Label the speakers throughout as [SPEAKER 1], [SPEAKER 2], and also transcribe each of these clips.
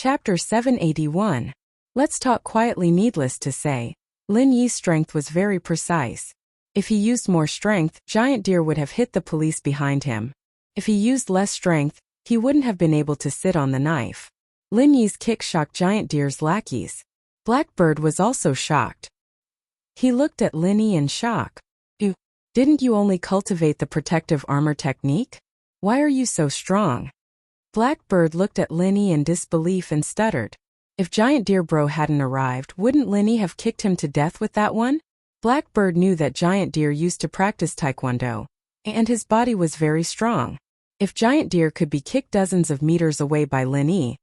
[SPEAKER 1] Chapter 781. Let's talk quietly. Needless to say, Lin Yi's strength was very precise. If he used more strength, Giant Deer would have hit the police behind him. If he used less strength, he wouldn't have been able to sit on the knife. Lin Yi's kick shocked Giant Deer's lackeys. Blackbird was also shocked. He looked at Lin Yi in shock. Didn't you only cultivate the protective armor technique? Why are you so strong? Blackbird looked at Lin Yi in disbelief and stuttered. If Giant Deer Bro hadn't arrived, wouldn't Lin Yi have kicked him to death with that one? Blackbird knew that Giant Deer used to practice taekwondo, and his body was very strong. If Giant Deer could be kicked dozens of meters away by Lin Yi,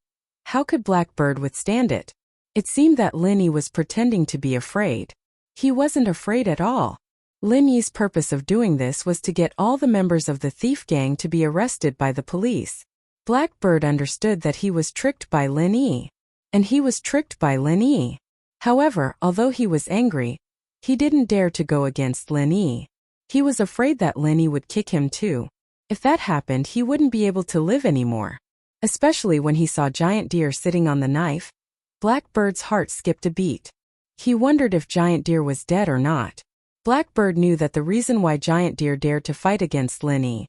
[SPEAKER 1] how could Blackbird withstand it? It seemed that Lin Yi was pretending to be afraid. He wasn't afraid at all. Lin Yi's purpose of doing this was to get all the members of the thief gang to be arrested by the police. Blackbird understood that he was tricked by Lin Yi. And he was tricked by Lin Yi. However, although he was angry, he didn't dare to go against Lin Yi. He was afraid that Lin Yi would kick him too. If that happened, he wouldn't be able to live anymore. Especially when he saw Giant Deer sitting on the knife. Blackbird's heart skipped a beat. He wondered if Giant Deer was dead or not. Blackbird knew that the reason why Giant Deer dared to fight against Lin Yi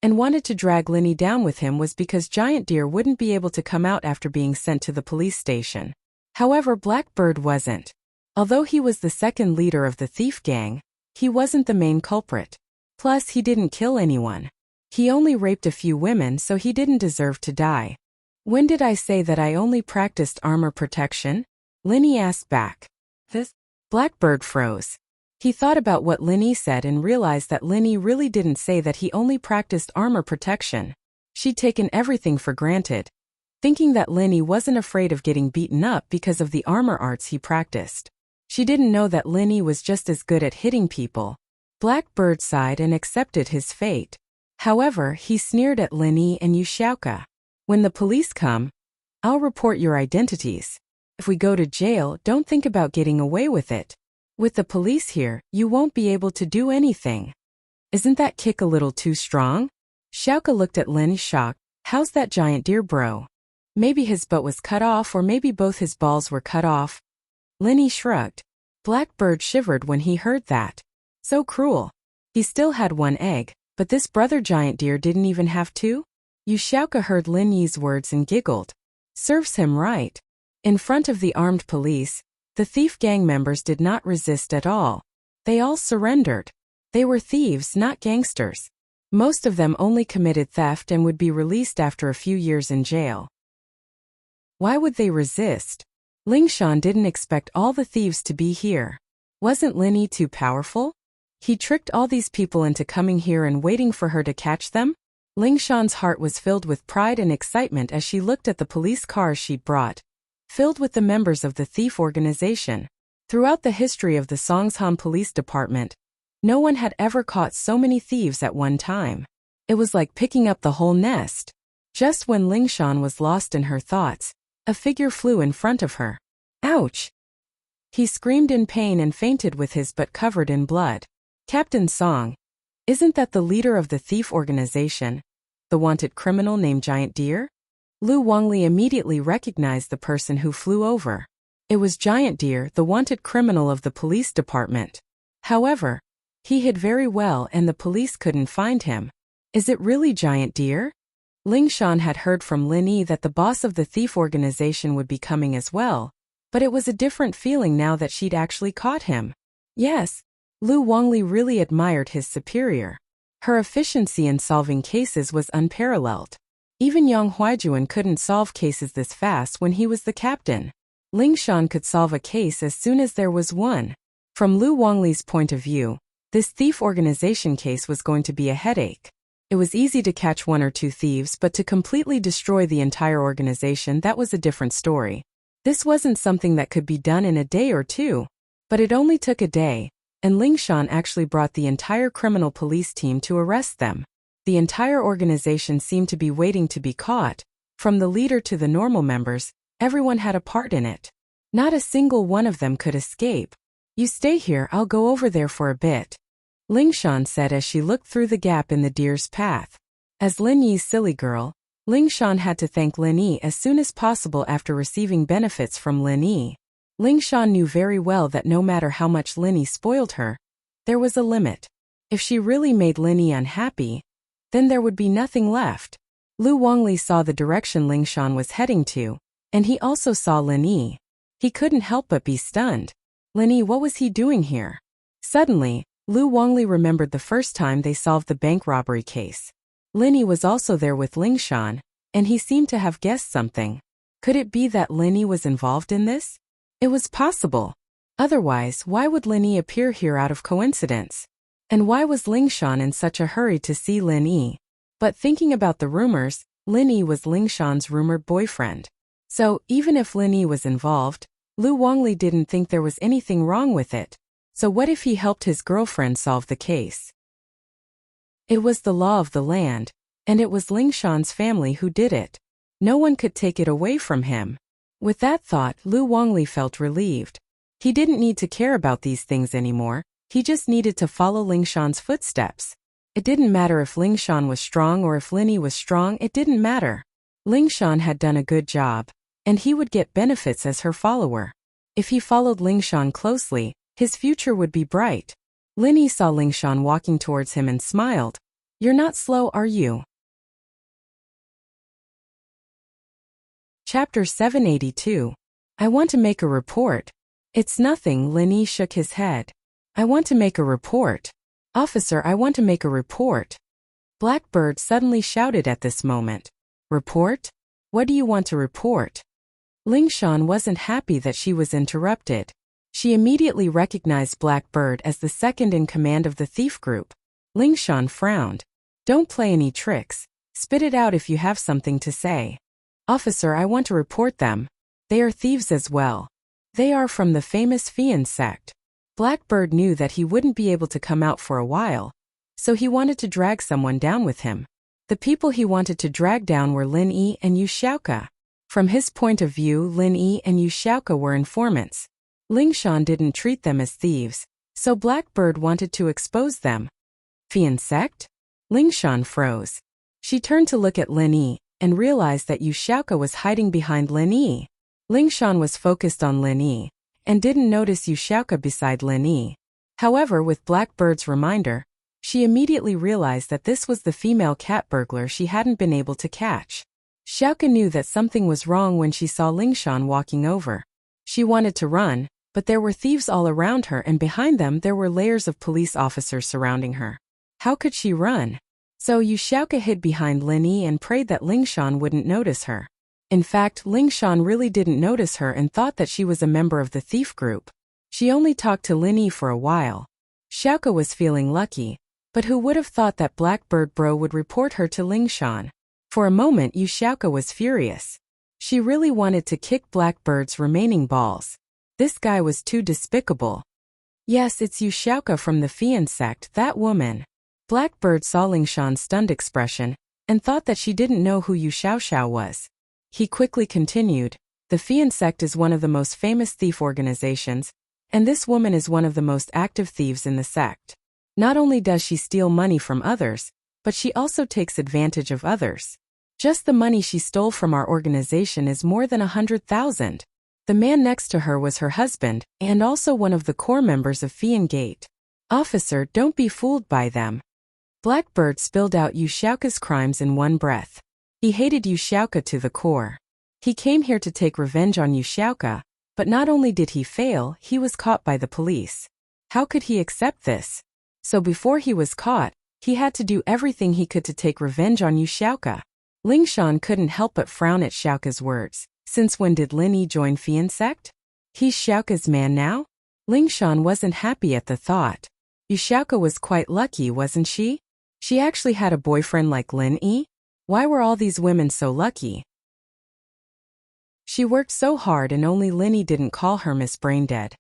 [SPEAKER 1] and wanted to drag Lin Yi down with him was because Giant Deer wouldn't be able to come out after being sent to the police station. However, Blackbird wasn't. Although he was the second leader of the thief gang, he wasn't the main culprit. Plus, he didn't kill anyone. He only raped a few women, so he didn't deserve to die. When did I say that I only practiced armor protection? Lin Yi asked back. Blackbird froze. He thought about what Lin Yi said and realized that Lin Yi really didn't say that he only practiced armor protection. She'd taken everything for granted, thinking that Lin Yi wasn't afraid of getting beaten up because of the armor arts he practiced. She didn't know that Lin Yi was just as good at hitting people. Blackbird sighed and accepted his fate. However, he sneered at Lin Yi and Yu Xiaoka. When the police come, I'll report your identities. If we go to jail, don't think about getting away with it. With the police here, you won't be able to do anything. Isn't that kick a little too strong? Xiaoka looked at Lin shocked. How's that Giant Deer Bro? Maybe his butt was cut off or maybe both his balls were cut off. Lin shrugged. Blackbird shivered when he heard that. So cruel. He still had one egg, but this brother Giant Deer didn't even have two? Yu Xiaoka heard Lin Yi's words and giggled. Serves him right. In front of the armed police, the thief gang members did not resist at all. They all surrendered. They were thieves, not gangsters. Most of them only committed theft and would be released after a few years in jail. Why would they resist? Lingshan didn't expect all the thieves to be here. Wasn't Lin Yi too powerful? He tricked all these people into coming here and waiting for her to catch them? Lingshan's heart was filled with pride and excitement as she looked at the police cars she'd brought, filled with the members of the thief organization. Throughout the history of the Songshan Police Department, no one had ever caught so many thieves at one time. It was like picking up the whole nest. Just when Lingshan was lost in her thoughts, a figure flew in front of her. Ouch! He screamed in pain and fainted with his butt covered in blood. Captain Song, isn't that the leader of the thief organization, the wanted criminal named Giant Deer? Lu Wangli immediately recognized the person who flew over. It was Giant Deer, the wanted criminal of the police department. However, he hid very well and the police couldn't find him. Is it really Giant Deer? Lingshan had heard from Lin Yi that the boss of the thief organization would be coming as well, but it was a different feeling now that she'd actually caught him. Yes, Lu Wangli really admired his superior. Her efficiency in solving cases was unparalleled. Even Yang Huaijuan couldn't solve cases this fast when he was the captain. Lingshan could solve a case as soon as there was one. From Lu Wangli's point of view, this thief organization case was going to be a headache. It was easy to catch one or two thieves, but to completely destroy the entire organization, that was a different story. This wasn't something that could be done in a day or two. But it only took a day, and Lingshan actually brought the entire criminal police team to arrest them. The entire organization seemed to be waiting to be caught. From the leader to the normal members, everyone had a part in it. Not a single one of them could escape. You stay here, I'll go over there for a bit, Lingshan said as she looked through the gap in the deer's path. As Lin Yi's silly girl, Ling Shan had to thank Lin Yi as soon as possible after receiving benefits from Lin Yi. Ling Shan knew very well that no matter how much Lin Yi spoiled her, there was a limit. If she really made Lin Yi unhappy, then there would be nothing left. Lu Wangli saw the direction Ling Shan was heading to, and he also saw Lin Yi. He couldn't help but be stunned. Lin Yi, what was he doing here? Suddenly, Lu Wangli remembered the first time they solved the bank robbery case. Lin Yi was also there with Ling Shan, and he seemed to have guessed something. Could it be that Lin Yi was involved in this? It was possible. Otherwise, why would Lin Yi appear here out of coincidence? And why was Ling Shan in such a hurry to see Lin Yi? But thinking about the rumors, Lin Yi was Ling Shan's rumored boyfriend. So, even if Lin Yi was involved, Lu Wangli didn't think there was anything wrong with it. So what if he helped his girlfriend solve the case? It was the law of the land, and it was Ling Shan's family who did it. No one could take it away from him. With that thought, Lu Wangli felt relieved. He didn't need to care about these things anymore, he just needed to follow Ling Shan's footsteps. It didn't matter if Ling Shan was strong or if Lin Yi was strong, it didn't matter. Ling Shan had done a good job, and he would get benefits as her follower. If he followed Ling Shan closely, his future would be bright. Lin Yi saw Ling Shan walking towards him and smiled. "You're not slow, are you?" Chapter 782. I want to make a report. It's nothing, Lin Yi shook his head. I want to make a report. Officer, I want to make a report. Blackbird suddenly shouted at this moment. Report? What do you want to report? Ling Shan wasn't happy that she was interrupted. She immediately recognized Blackbird as the second in command of the thief group. Ling Shan frowned. Don't play any tricks. Spit it out if you have something to say. Officer, I want to report them. They are thieves as well. They are from the famous Fian sect. Blackbird knew that he wouldn't be able to come out for a while, so he wanted to drag someone down with him. The people he wanted to drag down were Lin Yi and Yu Xiaoke. From his point of view, Lin Yi and Yu Xiaoke were informants. Ling Shan didn't treat them as thieves, so Blackbird wanted to expose them. Fian sect? Ling Shan froze. She turned to look at Lin Yi and realized that Yu Xiaoke was hiding behind Lin Yi. Ling Shan was focused on Lin Yi and didn't notice Yu Xiaoke beside Lin Yi. However, with Blackbird's reminder, she immediately realized that this was the female cat burglar she hadn't been able to catch. Xiaoke knew that something was wrong when she saw Ling Shan walking over. She wanted to run, but there were thieves all around her and behind them there were layers of police officers surrounding her. How could she run? So Yu Xiaoke hid behind Lin Yi and prayed that Ling Shan wouldn't notice her. In fact, Ling Shan really didn't notice her and thought that she was a member of the thief group. She only talked to Lin Yi for a while. Xiaoke was feeling lucky, but who would have thought that Blackbird Bro would report her to Ling Shan? For a moment Yu Xiaoke was furious. She really wanted to kick Blackbird's remaining balls. This guy was too despicable. Yes, it's Yu Xiaoke from the Fian sect, that woman. Blackbird saw Ling Shan's stunned expression and thought that she didn't know who Yu Xiaoxiao was. He quickly continued, the Fian sect is one of the most famous thief organizations, and this woman is one of the most active thieves in the sect. Not only does she steal money from others, but she also takes advantage of others. Just the money she stole from our organization is more than 100,000. The man next to her was her husband, and also one of the core members of Fian Gate. Officer, don't be fooled by them. Blackbird spilled out Yu Xiaoke's crimes in one breath. He hated Yu Xiaoke to the core. He came here to take revenge on Yu Xiaoke, but not only did he fail, he was caught by the police. How could he accept this? So before he was caught, he had to do everything he could to take revenge on Yu Xiaoke. Ling Shan couldn't help but frown at Xiaoke's words. Since when did Lin Yi join Fian sect? He's Xiaoke's man now? Ling Shan wasn't happy at the thought. Yu Xiaoke was quite lucky, wasn't she? She actually had a boyfriend like Lin Yi? Why were all these women so lucky? She worked so hard and only Lin Yi didn't call her Miss Braindead.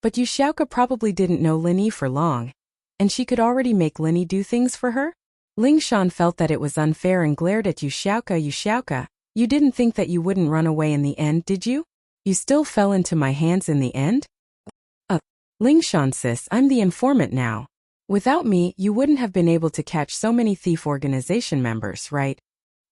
[SPEAKER 1] But Yu Xiaoke probably didn't know Lin Yi for long, and she could already make Lin Yi do things for her? Ling Shan felt that it was unfair and glared at Yu Xiaoke. Yu Xiaoke, you didn't think that you wouldn't run away in the end, did you? You still fell into my hands in the end? Ling Shan sis, I'm the informant now. Without me, you wouldn't have been able to catch so many thief organization members, right?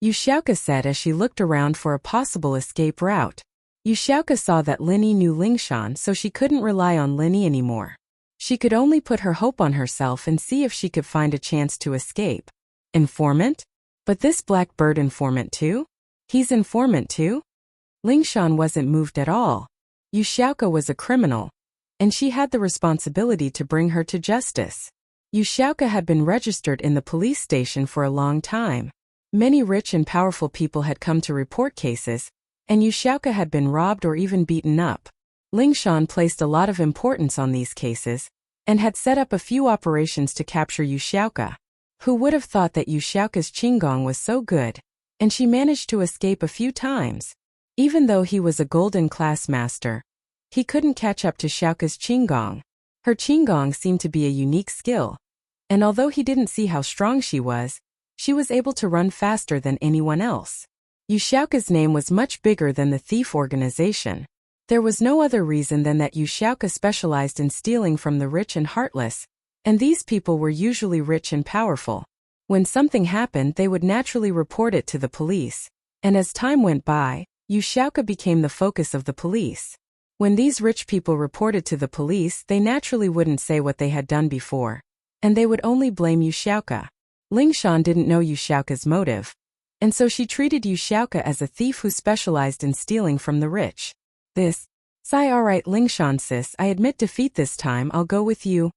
[SPEAKER 1] Yuxiaoka said as she looked around for a possible escape route. Yuxiaoka saw that Linny knew Lingshan, so she couldn't rely on Linny anymore. She could only put her hope on herself and see if she could find a chance to escape. Informant? But this black bird informant too? He's informant too? Lingshan wasn't moved at all. Yuxiaoka was a criminal, and she had the responsibility to bring her to justice. Yuxiaoka had been registered in the police station for a long time. Many rich and powerful people had come to report cases, and Yuxiaoka had been robbed or even beaten up. Lingshan placed a lot of importance on these cases, and had set up a few operations to capture Yuxiaoka. Who would have thought that Yuxiaoka's qinggong was so good, and she managed to escape a few times. Even though he was a golden class master, he couldn't catch up to Xiaoka's qinggong. Her qinggong seemed to be a unique skill, and although he didn't see how strong she was able to run faster than anyone else. Yuxiaoka's name was much bigger than the thief organization. There was no other reason than that Yuxiaoka specialized in stealing from the rich and heartless, and these people were usually rich and powerful. When something happened, they would naturally report it to the police, and as time went by, Yuxiaoka became the focus of the police. When these rich people reported to the police, they naturally wouldn't say what they had done before, and they would only blame Yuxiaoka. Lingshan didn't know Yuxiaoka's motive, and so she treated Yuxiaoka as a thief who specialized in stealing from the rich. Alright Lingshan sis, I admit defeat this time, I'll go with you.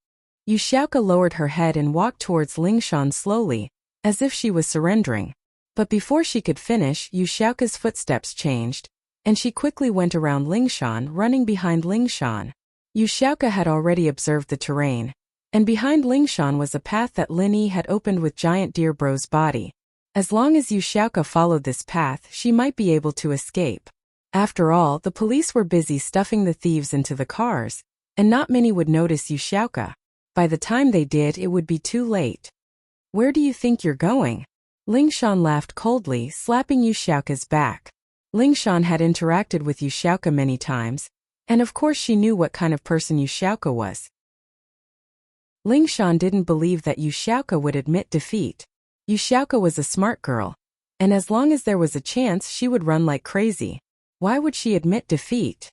[SPEAKER 1] Yuxiaoka lowered her head and walked towards Lingshan slowly, as if she was surrendering. But before she could finish, Yuxiaoka's footsteps changed, and she quickly went around Lingshan, running behind Lingshan. Yuxiaoka had already observed the terrain, and behind Lingshan was a path that Linny had opened with Giant Deer Bro's body. As long as Yuxiaoka followed this path, she might be able to escape. After all, the police were busy stuffing the thieves into the cars, and not many would notice Yuxiaoka. By the time they did, it would be too late. Where do you think you're going? Lingshan laughed coldly, slapping Yuxiaoka's back. Lingshan had interacted with Yuxiaoka many times, and of course she knew what kind of person Yuxiaoka was. Lingshan didn't believe that Yuxiaoka would admit defeat. Yuxiaoka was a smart girl, and as long as there was a chance, she would run like crazy. Why would she admit defeat?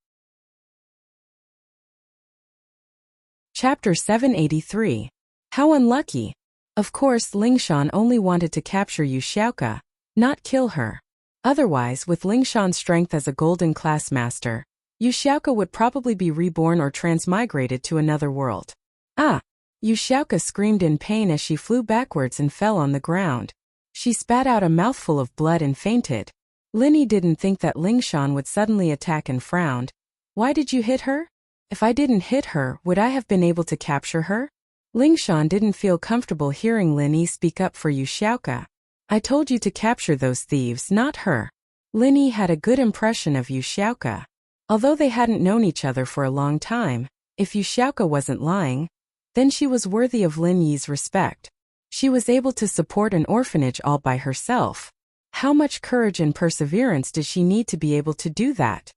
[SPEAKER 1] Chapter 783. How unlucky. Of course, Lingshan only wanted to capture Yuxiaoka, not kill her. Otherwise, with Lingshan's strength as a golden class master, Yuxiaoka would probably be reborn or transmigrated to another world. Ah! Yuxiaoka screamed in pain as she flew backwards and fell on the ground. She spat out a mouthful of blood and fainted. Linny didn't think that Lingshan would suddenly attack and frowned. Why did you hit her? If I didn't hit her, would I have been able to capture her? Lingshan didn't feel comfortable hearing Linny speak up for Yuxiaoka. I told you to capture those thieves, not her. Linny had a good impression of Yuxiaoka. Although they hadn't known each other for a long time, if Yuxiaoka wasn't lying, then she was worthy of Lin Yi's respect. She was able to support an orphanage all by herself. How much courage and perseverance did she need to be able to do that?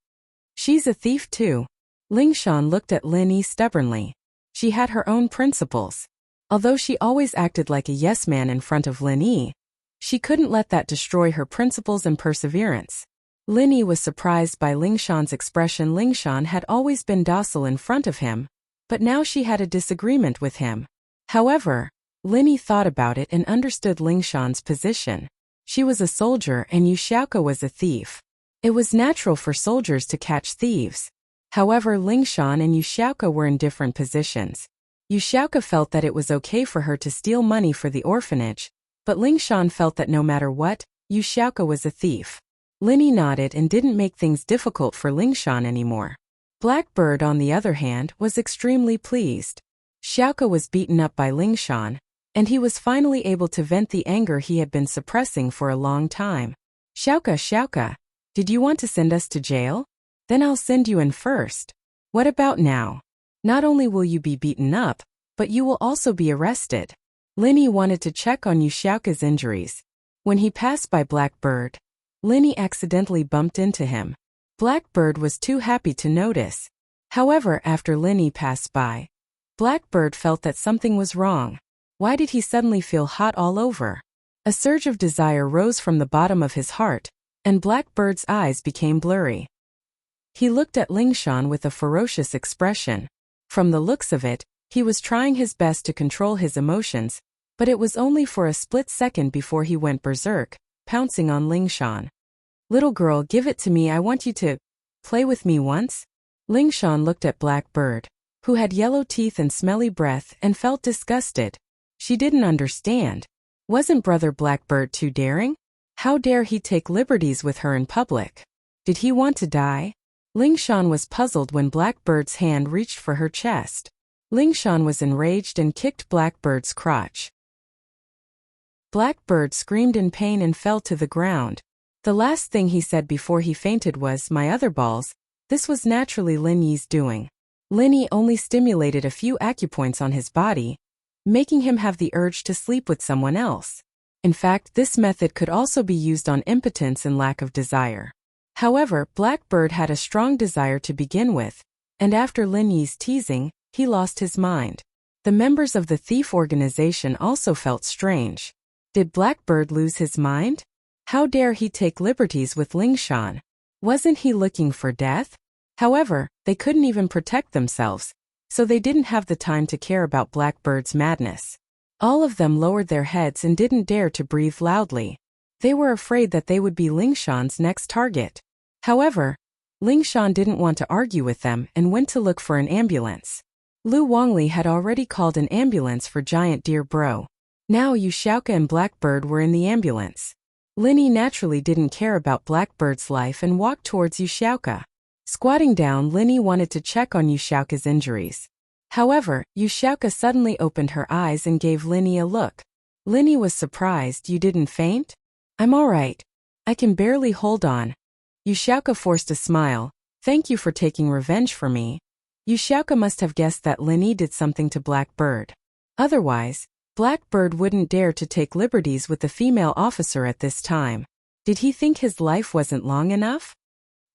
[SPEAKER 1] She's a thief too. Lingshan looked at Lin Yi stubbornly. She had her own principles. Although she always acted like a yes man in front of Lin Yi, she couldn't let that destroy her principles and perseverance. Lin Yi was surprised by Lingshan's expression. Lingshan had always been docile in front of him, but now she had a disagreement with him. However, Lin Yi thought about it and understood Lingshan's position. She was a soldier and Yuxiaoka was a thief. It was natural for soldiers to catch thieves. However, Lingshan and Yuxiaoka were in different positions. Yuxiaoka felt that it was okay for her to steal money for the orphanage, but Lingshan felt that no matter what, Yuxiaoka was a thief. Lin Yi nodded and didn't make things difficult for Lingshan anymore. Blackbird, on the other hand, was extremely pleased. Xiaoka was beaten up by Lingshan, and he was finally able to vent the anger he had been suppressing for a long time. Xiaoka, did you want to send us to jail? Then I'll send you in first. What about now? Not only will you be beaten up, but you will also be arrested. Lin Yi wanted to check on Yuxiaoka's injuries. When he passed by Blackbird, Lin Yi accidentally bumped into him. Blackbird was too happy to notice. However, after Lin Yi passed by, Blackbird felt that something was wrong. Why did he suddenly feel hot all over? A surge of desire rose from the bottom of his heart, and Blackbird's eyes became blurry. He looked at Lingshan with a ferocious expression. From the looks of it, he was trying his best to control his emotions, but it was only for a split second before he went berserk, pouncing on Lingshan. "Little girl, give it to me, I want you to play with me once." Lingshan looked at Blackbird, who had yellow teeth and smelly breath, and felt disgusted. She didn't understand. Wasn't Brother Blackbird too daring? How dare he take liberties with her in public? Did he want to die? Lingshan was puzzled when Blackbird's hand reached for her chest. Lingshan was enraged and kicked Blackbird's crotch. Blackbird screamed in pain and fell to the ground. The last thing he said before he fainted was, "My other balls." This was naturally Lin Yi's doing. Lin Yi only stimulated a few acupoints on his body, making him have the urge to sleep with someone else. In fact, this method could also be used on impotence and lack of desire. However, Blackbird had a strong desire to begin with, and after Lin Yi's teasing, he lost his mind. The members of the thief organization also felt strange. Did Blackbird lose his mind? How dare he take liberties with Lingshan? Wasn't he looking for death? However, they couldn't even protect themselves, so they didn't have the time to care about Blackbird's madness. All of them lowered their heads and didn't dare to breathe loudly. They were afraid that they would be Lingshan's next target. However, Lingshan didn't want to argue with them and went to look for an ambulance. Lu Wangli had already called an ambulance for Giant Deer Bro. Now Yu Xiaoka and Blackbird were in the ambulance. Lin Yi naturally didn't care about Blackbird's life and walked towards Yu Xiaoka. Squatting down, Lin Yi wanted to check on Yu Xiaoka's injuries. However, Yu Xiaoka suddenly opened her eyes and gave Lin Yi a look. Lin Yi was surprised. "You didn't faint?" "I'm alright. I can barely hold on." Yu Xiaoka forced a smile. "Thank you for taking revenge for me." Yu Xiaoka must have guessed that Lin Yi did something to Blackbird. Otherwise, Blackbird wouldn't dare to take liberties with the female officer at this time. Did he think his life wasn't long enough?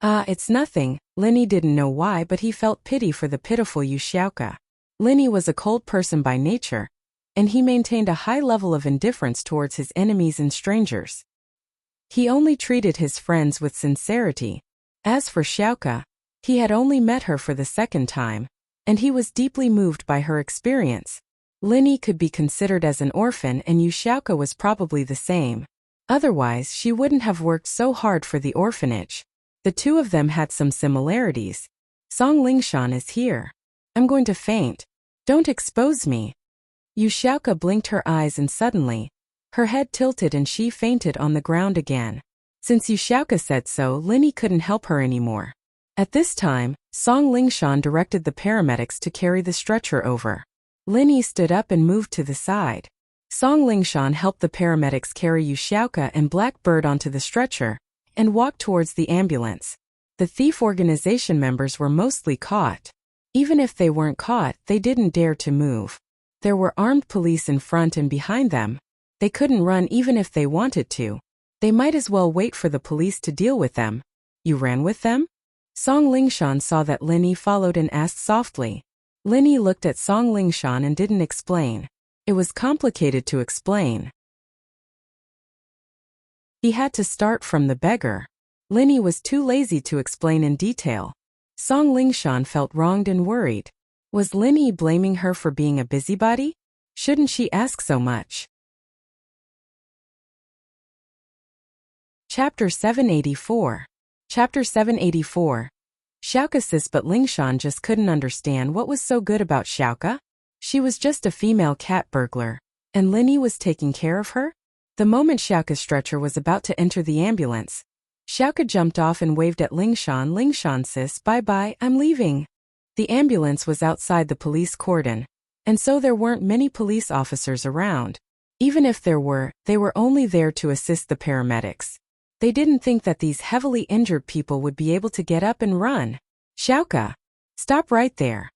[SPEAKER 1] It's nothing. Lin Yi didn't know why, but he felt pity for the pitiful Yu Xiaoka. Lin Yi was a cold person by nature, and he maintained a high level of indifference towards his enemies and strangers. He only treated his friends with sincerity. As for Xiaoka, he had only met her for the second time, and he was deeply moved by her experience. Lin Yi could be considered as an orphan, and Yu Xiaoka was probably the same. Otherwise, she wouldn't have worked so hard for the orphanage. The two of them had some similarities. "Song Lingshan is here. I'm going to faint. Don't expose me." Yu Xiaoka blinked her eyes and suddenly, her head tilted and she fainted on the ground again. Since Yu Xiaoka said so, Lin Yi couldn't help her anymore. At this time, Song Lingshan directed the paramedics to carry the stretcher over. Lin Yi stood up and moved to the side. Song Lingshan helped the paramedics carry Yu Xiaoka and Blackbird onto the stretcher and walked towards the ambulance. The thief organization members were mostly caught. Even if they weren't caught, they didn't dare to move. There were armed police in front and behind them. They couldn't run even if they wanted to. They might as well wait for the police to deal with them. "You ran with them?" Song Lingshan saw that Lin Yi followed and asked softly. Lin Yi looked at Song Lingshan and didn't explain. It was complicated to explain. He had to start from the beggar. Lin Yi was too lazy to explain in detail. Song Lingshan felt wronged and worried. Was Lin Yi blaming her for being a busybody? Shouldn't she ask so much? Chapter 784. Chapter 784. Xiaoka sis, but Lingshan just couldn't understand what was so good about Xiaoka. She was just a female cat burglar, and Lin Yi was taking care of her? The moment Xiaoka's stretcher was about to enter the ambulance, Xiaoka jumped off and waved at Lingshan. "Lingshan sis, bye-bye, I'm leaving." The ambulance was outside the police cordon, and so there weren't many police officers around. Even if there were, they were only there to assist the paramedics. They didn't think that these heavily injured people would be able to get up and run. "Xiaoka! Stop right there."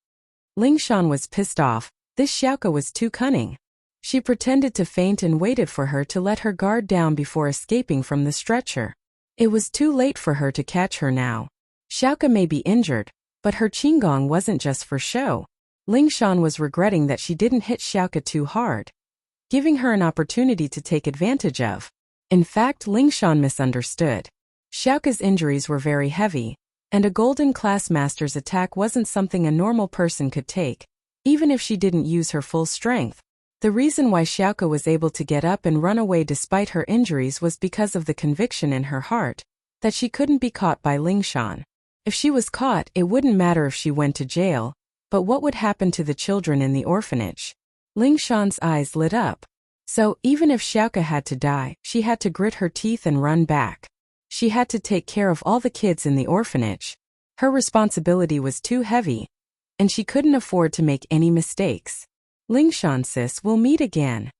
[SPEAKER 1] Lingshan was pissed off. This Xiaoka was too cunning. She pretended to faint and waited for her to let her guard down before escaping from the stretcher. It was too late for her to catch her now. Xiaoka may be injured, but her qinggong wasn't just for show. Lingshan was regretting that she didn't hit Xiaoka too hard. giving her an opportunity to take advantage of. In fact, Lingshan misunderstood. Xiaoka's injuries were very heavy, and a golden class master's attack wasn't something a normal person could take, even if she didn't use her full strength. The reason why Xiaoka was able to get up and run away despite her injuries was because of the conviction in her heart that she couldn't be caught by Lingshan. If she was caught, it wouldn't matter if she went to jail, but what would happen to the children in the orphanage? Lingshan's eyes lit up. So, even if Xiaoka had to die, she had to grit her teeth and run back. She had to take care of all the kids in the orphanage. Her responsibility was too heavy, and she couldn't afford to make any mistakes. Lingshan sis, we'll meet again.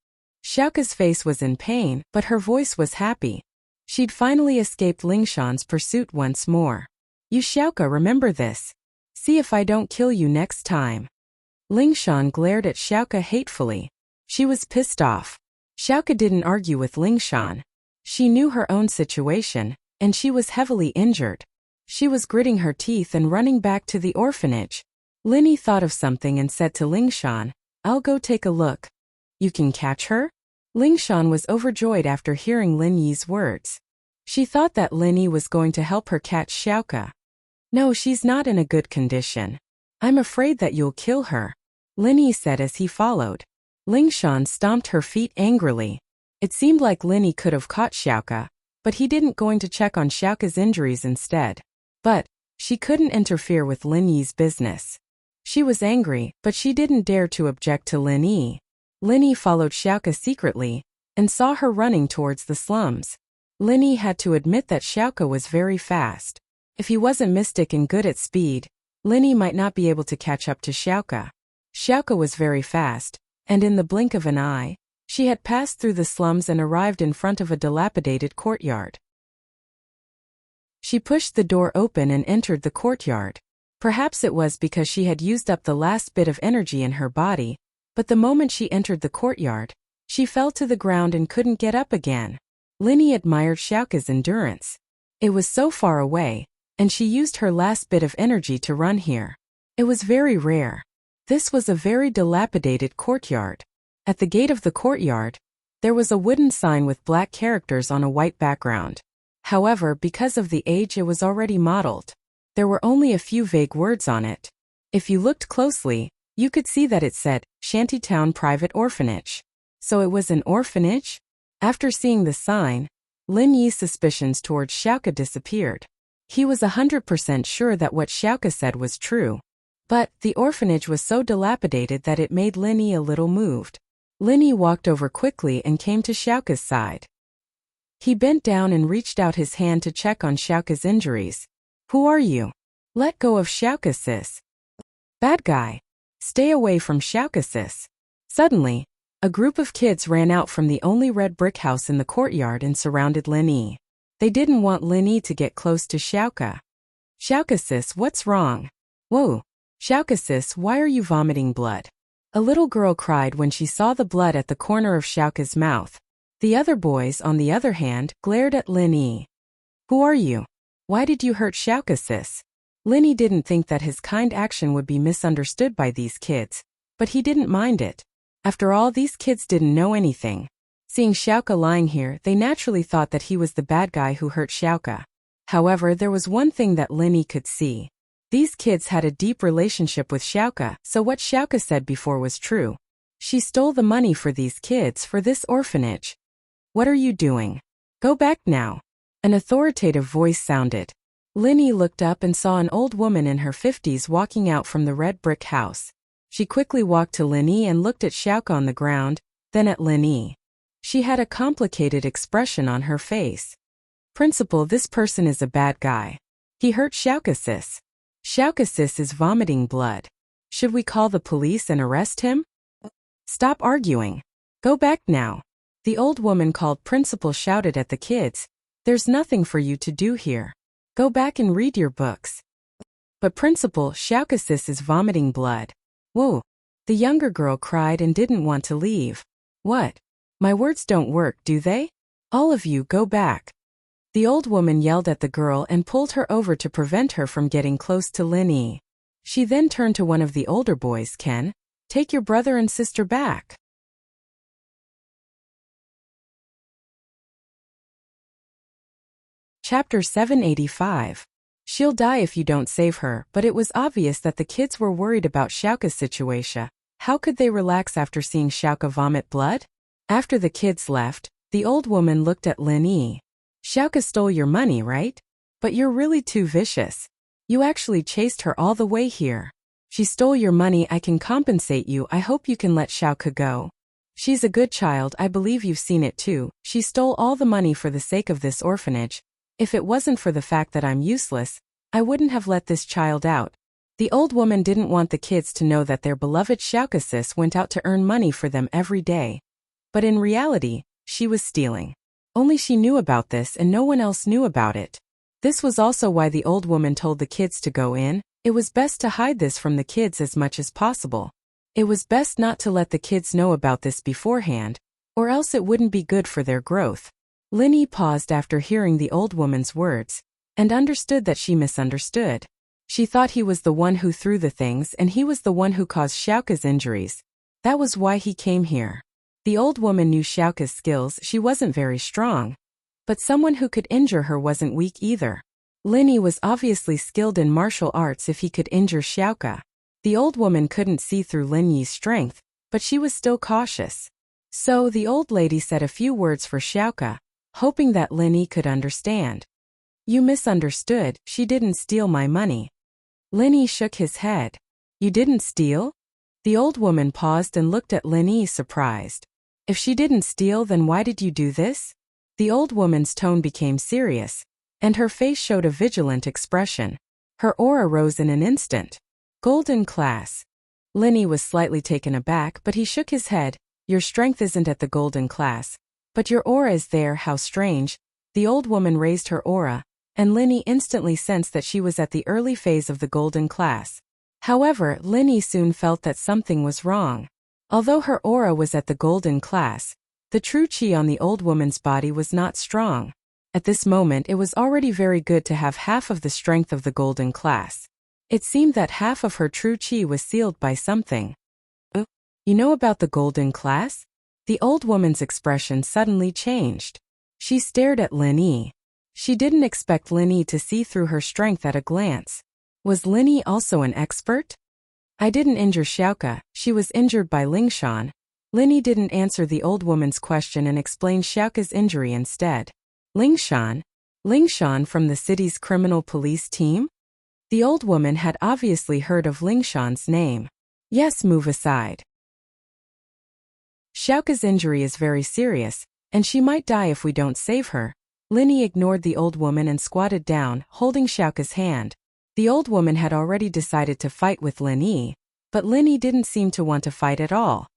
[SPEAKER 1] Xiaoka's face was in pain, but her voice was happy. She'd finally escaped Lingshan's pursuit once more. You Xiaoka, remember this. See if I don't kill you next time. Lingshan glared at Xiaoka hatefully. She was pissed off. Xiaoka didn't argue with Lingshan. She knew her own situation, and she was heavily injured. She was gritting her teeth and running back to the orphanage. Lin Yi thought of something and said to Lingshan, I'll go take a look. You can catch her? Lingshan was overjoyed after hearing Lin Yi's words. She thought that Lin Yi was going to help her catch Xiaoka. No, she's not in a good condition. I'm afraid that you'll kill her, Lin Yi said as he followed. Lingshan stomped her feet angrily. It seemed like Lin Yi could have caught Xiaoka, but he didn't going to check on Xiaoka's injuries instead. But she couldn't interfere with Lin Yi's business. She was angry, but she didn't dare to object to Lin Yi. Lin Yi followed Xiaoka secretly and saw her running towards the slums. Lin Yi had to admit that Xiaoka was very fast. If he wasn't mystic and good at speed, Lin Yi might not be able to catch up to Xiaoka. Xiaoka was very fast, and in the blink of an eye, she had passed through the slums and arrived in front of a dilapidated courtyard. She pushed the door open and entered the courtyard. Perhaps it was because she had used up the last bit of energy in her body, but the moment she entered the courtyard, she fell to the ground and couldn't get up again. Lin Yi admired Xiaoka's endurance. It was so far away, and she used her last bit of energy to run here. It was very rare. This was a very dilapidated courtyard. At the gate of the courtyard, there was a wooden sign with black characters on a white background. However, because of the age, it was already mottled. There were only a few vague words on it. If you looked closely, you could see that it said, Shantytown Private Orphanage. So it was an orphanage? After seeing the sign, Lin Yi's suspicions towards Xiaoka disappeared. He was 100% sure that what Xiaoka said was true. But the orphanage was so dilapidated that it made Lin Yi a little moved. Lin Yi walked over quickly and came to Xiaoka's side. He bent down and reached out his hand to check on Xiaoka's injuries. Who are you? Let go of Xiaoka sis. Bad guy. Stay away from Xiaoka sis. Suddenly, a group of kids ran out from the only red brick house in the courtyard and surrounded Lin Yi. They didn't want Lin Yi to get close to Xiaoka. Xiaoka sis, what's wrong? Whoa. Xiaoka sis, why are you vomiting blood? A little girl cried when she saw the blood at the corner of Xiaoka's mouth. The other boys, on the other hand, glared at Lin Yi. Who are you? Why did you hurt Xiaoka sis? Lin Yi didn't think that his kind action would be misunderstood by these kids, but he didn't mind it. After all, these kids didn't know anything. Seeing Xiaoka lying here, they naturally thought that he was the bad guy who hurt Xiaoka. However, there was one thing that Lin Yi could see. These kids had a deep relationship with Xiaoka, so what Xiaoka said before was true. She stole the money for these kids for this orphanage. What are you doing? Go back now. An authoritative voice sounded. Lin Yi looked up and saw an old woman in her 50s walking out from the red brick house. She quickly walked to Lin Yi and looked at Xiaoka on the ground, then at Lin Yi. She had a complicated expression on her face. Principal, this person is a bad guy. He hurt Xiaoka sis. Xiaoka sis is vomiting blood. Should we call the police and arrest him? Stop arguing. Go back now. The old woman called Principal shouted at the kids. There's nothing for you to do here. Go back and read your books. But Principal, Xiaoka sis is vomiting blood. Whoa. The younger girl cried and didn't want to leave. What? My words don't work, do they? All of you go back. The old woman yelled at the girl and pulled her over to prevent her from getting close to Lin Yi. She then turned to one of the older boys. Ken, take your brother and sister back. Chapter 785. She'll die if you don't save her, but it was obvious that the kids were worried about Xiaoka's situation. How could they relax after seeing Xiaoka vomit blood? After the kids left, the old woman looked at Lin Yi. Xiaoka stole your money, right? But you're really too vicious. You actually chased her all the way here. She stole your money. I can compensate you. I hope you can let Xiaoka go. She's a good child. I believe you've seen it too. She stole all the money for the sake of this orphanage. If it wasn't for the fact that I'm useless, I wouldn't have let this child out. The old woman didn't want the kids to know that their beloved Xiaoka sis went out to earn money for them every day. But in reality, she was stealing. Only she knew about this and no one else knew about it. This was also why the old woman told the kids to go in. It was best to hide this from the kids as much as possible. It was best not to let the kids know about this beforehand, or else it wouldn't be good for their growth. Lin Yi paused after hearing the old woman's words, and understood that she misunderstood. She thought he was the one who threw the things and he was the one who caused Xiaoka's injuries. That was why he came here. The old woman knew Xiaoka's skills. She wasn't very strong. But someone who could injure her wasn't weak either. Lin Yi was obviously skilled in martial arts if he could injure Xiaoka. The old woman couldn't see through Lin Yi's strength, but she was still cautious. So the old lady said a few words for Xiaoka, hoping that Lin Yi could understand. You misunderstood. She didn't steal my money. Lin Yi shook his head. You didn't steal? The old woman paused and looked at Lin Yi surprised. If she didn't steal, then why did you do this? The old woman's tone became serious, and her face showed a vigilant expression. Her aura rose in an instant. Golden class. Lin Yi was slightly taken aback, but he shook his head. Your strength isn't at the golden class, but your aura is there. How strange. The old woman raised her aura, and Lin Yi instantly sensed that she was at the early phase of the golden class. However, Lin Yi soon felt that something was wrong. Although her aura was at the golden class, the true qi on the old woman's body was not strong. At this moment it was already very good to have half of the strength of the golden class. It seemed that half of her true qi was sealed by something. You know about the golden class? The old woman's expression suddenly changed. She stared at Lin Yi. She didn't expect Lin Yi to see through her strength at a glance. Was Lin Yi also an expert? I didn't injure Xiaoka. She was injured by Lingshan. Lin Yi didn't answer the old woman's question and explained Xiaoka's injury instead. Lingshan? Lingshan from the city's criminal police team? The old woman had obviously heard of Lingshan's name. Yes, move aside. Xiaoka's injury is very serious, and she might die if we don't save her. Lin Yi ignored the old woman and squatted down, holding Xiaoka's hand. The old woman had already decided to fight with Lin Yi, but Lin Yi didn't seem to want to fight at all.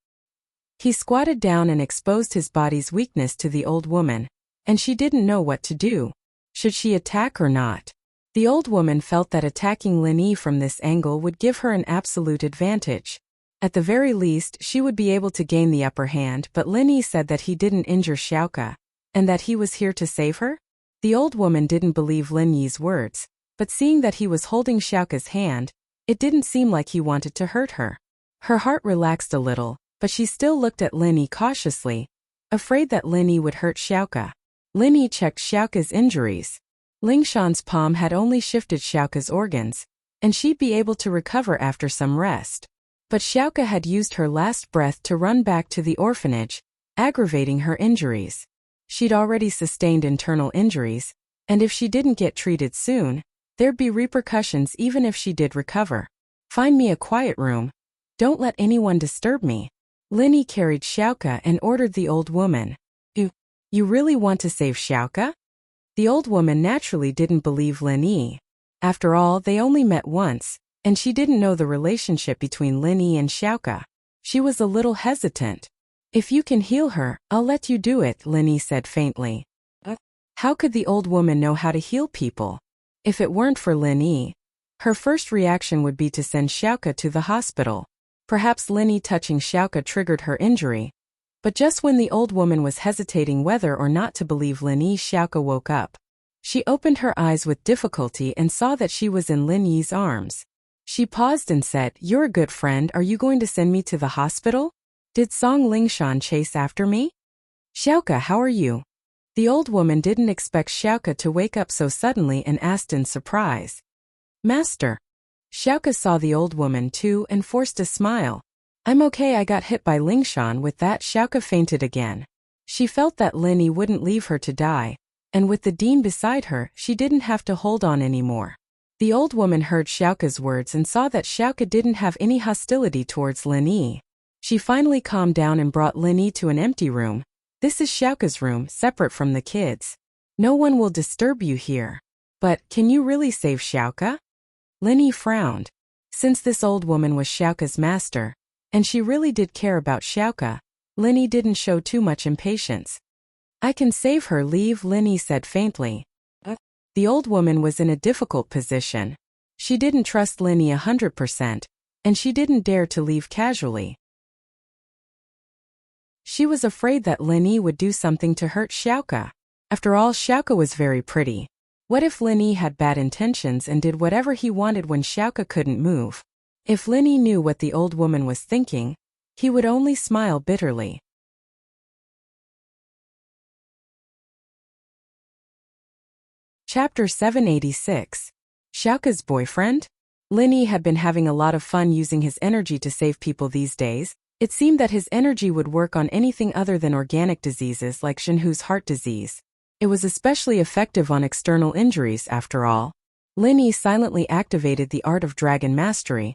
[SPEAKER 1] He squatted down and exposed his body's weakness to the old woman, and she didn't know what to do. Should she attack or not? The old woman felt that attacking Lin Yi from this angle would give her an absolute advantage. At the very least, she would be able to gain the upper hand, but Lin Yi said that he didn't injure Xiaoka, and that he was here to save her? The old woman didn't believe Lin Yi's words, but seeing that he was holding Xiaoka's hand, it didn't seem like he wanted to hurt her. Her heart relaxed a little, but she still looked at Lin Yi cautiously, afraid that Lin Yi would hurt Xiaoka. Lin Yi checked Xiaoka's injuries. Lingshan's palm had only shifted Xiaoka's organs, and she'd be able to recover after some rest. But Xiaoka had used her last breath to run back to the orphanage, aggravating her injuries. She'd already sustained internal injuries, and if she didn't get treated soon, there'd be repercussions even if she did recover. Find me a quiet room. Don't let anyone disturb me. Lin Yi carried Xiaoka and ordered the old woman. You really want to save Xiaoka? The old woman naturally didn't believe Lin Yi. After all, they only met once, and she didn't know the relationship between Lin Yi and Xiaoka. She was a little hesitant. If you can heal her, I'll let you do it, Lin Yi said faintly. How could the old woman know how to heal people? If it weren't for Lin Yi, her first reaction would be to send Xiaoka to the hospital. Perhaps Lin Yi touching Xiaoka triggered her injury. But just when the old woman was hesitating whether or not to believe Lin Yi, Xiaoka woke up. She opened her eyes with difficulty and saw that she was in Lin Yi's arms. She paused and said, "You're a good friend. Are you going to send me to the hospital? Did Song Lingshan chase after me?" "Xiaoka, how are you?" The old woman didn't expect Xiaoka to wake up so suddenly and asked in surprise. Master. Xiaoka saw the old woman too and forced a smile. I'm okay, I got hit by Lingshan. With that, Xiaoka fainted again. She felt that Lin Yi wouldn't leave her to die, and with the dean beside her, she didn't have to hold on anymore. The old woman heard Xiaoka's words and saw that Xiaoka didn't have any hostility towards Lin Yi. She finally calmed down and brought Lin Yi to an empty room. This is Xiaoka's room, separate from the kids. No one will disturb you here. But, can you really save Xiaoka? Lin Yi frowned. Since this old woman was Xiaoka's master, and she really did care about Xiaoka, Lin Yi didn't show too much impatience. I can save her, leave, Lin Yi said faintly. The old woman was in a difficult position. She didn't trust Lin Yi 100%, and she didn't dare to leave casually. She was afraid that Lin Yi would do something to hurt Xiaoka. After all, Xiaoka was very pretty. What if Lin Yi had bad intentions and did whatever he wanted when Xiaoka couldn't move? If Lin Yi knew what the old woman was thinking, he would only smile bitterly. Chapter 786. Xiaoka's boyfriend? Lin Yi had been having a lot of fun using his energy to save people these days. It seemed that his energy would work on anything other than organic diseases like Xinhu's heart disease. It was especially effective on external injuries, after all. Lin Yi silently activated the art of dragon mastery,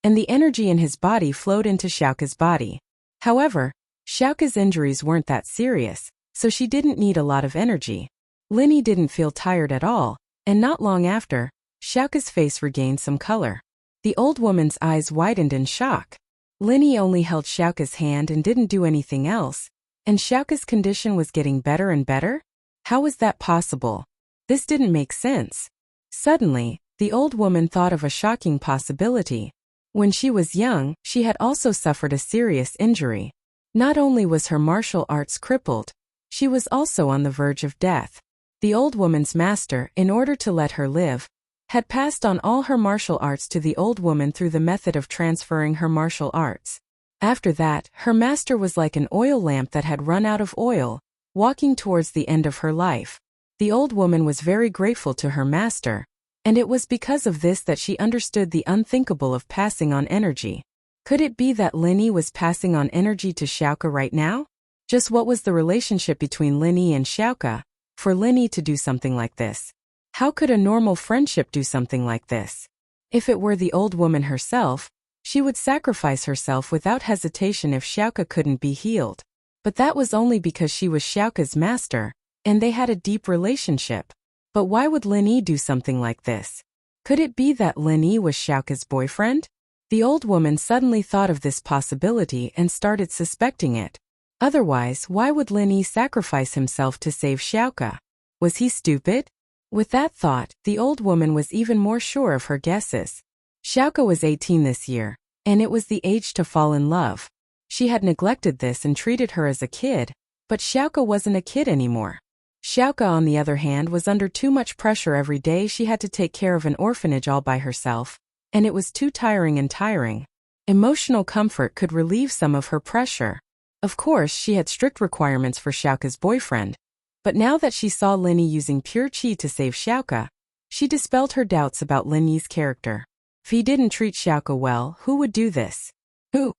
[SPEAKER 1] and the energy in his body flowed into Xiaoka's body. However, Xiaoka's injuries weren't that serious, so she didn't need a lot of energy. Lin Yi didn't feel tired at all, and not long after, Xiaoka's face regained some color. The old woman's eyes widened in shock. Lin Yi only held Xiaoka's hand and didn't do anything else, and Xiaoka's condition was getting better and better? How was that possible? This didn't make sense. Suddenly, the old woman thought of a shocking possibility. When she was young, she had also suffered a serious injury. Not only was her martial arts crippled, she was also on the verge of death. The old woman's master, in order to let her live, had passed on all her martial arts to the old woman through the method of transferring her martial arts. After that, her master was like an oil lamp that had run out of oil, walking towards the end of her life. The old woman was very grateful to her master, and it was because of this that she understood the unthinkable of passing on energy. Could it be that Lin Yi was passing on energy to Xiaoka right now? Just what was the relationship between Lin Yi and Xiaoka for Lin Yi to do something like this? How could a normal friendship do something like this? If it were the old woman herself, she would sacrifice herself without hesitation if Xiaoka couldn't be healed. But that was only because she was Xiaoka's master, and they had a deep relationship. But why would Lin Yi do something like this? Could it be that Lin Yi was Xiaoka's boyfriend? The old woman suddenly thought of this possibility and started suspecting it. Otherwise, why would Lin Yi sacrifice himself to save Xiaoka? Was he stupid? With that thought, the old woman was even more sure of her guesses. Xiaoka was 18 this year, and it was the age to fall in love. She had neglected this and treated her as a kid, but Xiaoka wasn't a kid anymore. Xiaoka, on the other hand, was under too much pressure every day. She had to take care of an orphanage all by herself, and it was too tiring and tiring. Emotional comfort could relieve some of her pressure. Of course, she had strict requirements for Xiaoka's boyfriend, but now that she saw Lin Yi using pure qi to save Xiaoka, she dispelled her doubts about Lin Yi's character. If he didn't treat Xiaoka well, who would do this? Who?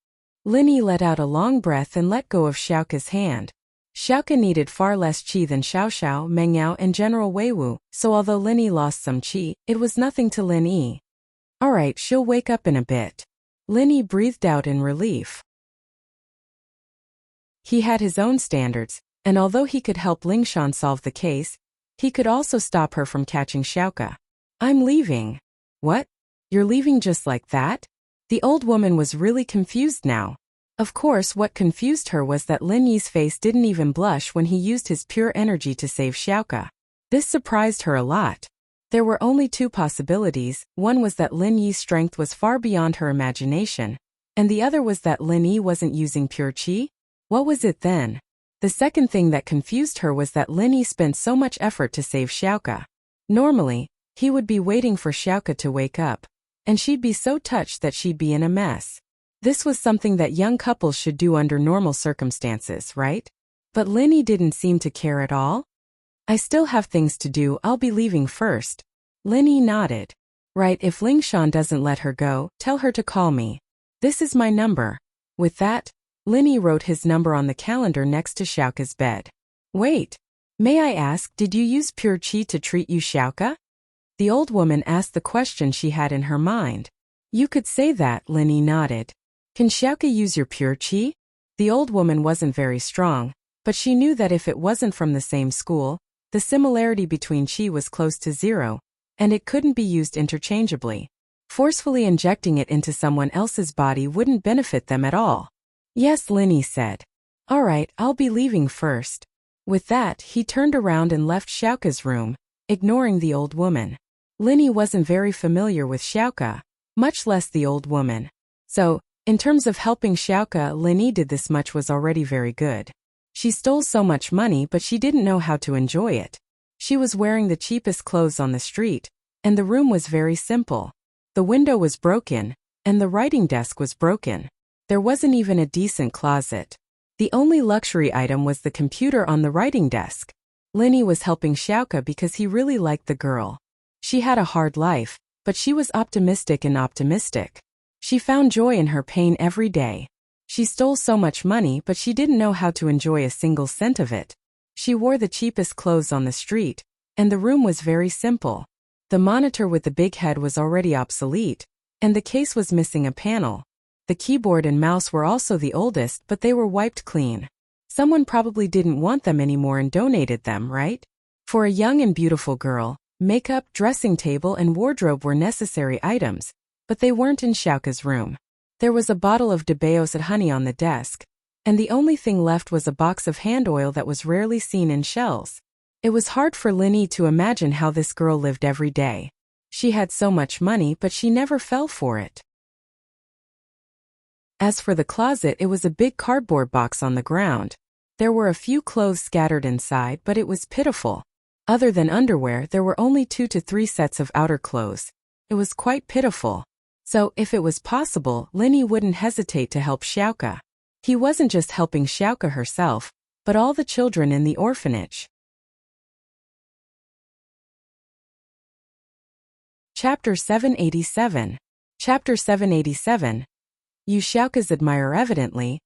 [SPEAKER 1] Lin Yi let out a long breath and let go of Xiaoka's hand. Xiaoka needed far less qi than Xiao Xiao, Meng Yao, and General Wei Wu, so although Lin Yi lost some qi, it was nothing to Lin Yi. Alright, she'll wake up in a bit. Lin Yi breathed out in relief. He had his own standards, and although he could help Lingshan solve the case, he could also stop her from catching Xiaoka. I'm leaving. What? You're leaving just like that? The old woman was really confused now. Of course, what confused her was that Lin Yi's face didn't even blush when he used his pure energy to save Xiaoka. This surprised her a lot. There were only two possibilities. One was that Lin Yi's strength was far beyond her imagination, and the other was that Lin Yi wasn't using pure qi. What was it then? The second thing that confused her was that Lin Yi spent so much effort to save Xiaoka. Normally, he would be waiting for Xiaoka to wake up, and she'd be so touched that she'd be in a mess. This was something that young couples should do under normal circumstances, right? But Lin Yi didn't seem to care at all. I still have things to do, I'll be leaving first. Lin Yi nodded. Right, if Ling Shan doesn't let her go, tell her to call me. This is my number. With that, Lin Yi wrote his number on the calendar next to Xiaoka's bed. Wait. May I ask, did you use pure qi to treat you, Xiaoka? The old woman asked the question she had in her mind. You could say that, Lin Yi nodded. Can Xiaoka use your pure qi? The old woman wasn't very strong, but she knew that if it wasn't from the same school, the similarity between qi was close to zero, and it couldn't be used interchangeably. Forcefully injecting it into someone else's body wouldn't benefit them at all. Yes, Lin Yi said. All right, I'll be leaving first. With that, he turned around and left Xiaoka's room, ignoring the old woman. Lin Yi wasn't very familiar with Xiaoka, much less the old woman. So, in terms of helping Xiaoka, Lin Yi did this much was already very good. She stole so much money, but she didn't know how to enjoy it. She was wearing the cheapest clothes on the street, and the room was very simple. The window was broken, and the writing desk was broken. There wasn't even a decent closet. The only luxury item was the computer on the writing desk. Lin Yi was helping Xiaoka because he really liked the girl. She had a hard life, but she was optimistic and optimistic. She found joy in her pain every day. She stole so much money, but she didn't know how to enjoy a single cent of it. She wore the cheapest clothes on the street, and the room was very simple. The monitor with the big head was already obsolete, and the case was missing a panel. The keyboard and mouse were also the oldest, but they were wiped clean. Someone probably didn't want them anymore and donated them, right? For a young and beautiful girl, makeup, dressing table, and wardrobe were necessary items, but they weren't in Xiaoka's room. There was a bottle of Debeos honey on the desk, and the only thing left was a box of hand oil that was rarely seen in shells. It was hard for Lin Yi to imagine how this girl lived every day. She had so much money, but she never fell for it. As for the closet, it was a big cardboard box on the ground. There were a few clothes scattered inside, but it was pitiful. Other than underwear, there were only 2 to 3 sets of outer clothes. It was quite pitiful. So, if it was possible, Lin Yi wouldn't hesitate to help Xiaoka. He wasn't just helping Xiaoka herself, but all the children in the orphanage. Chapter 787. Chapter 787. Yu Xiaoka's admirer evidently.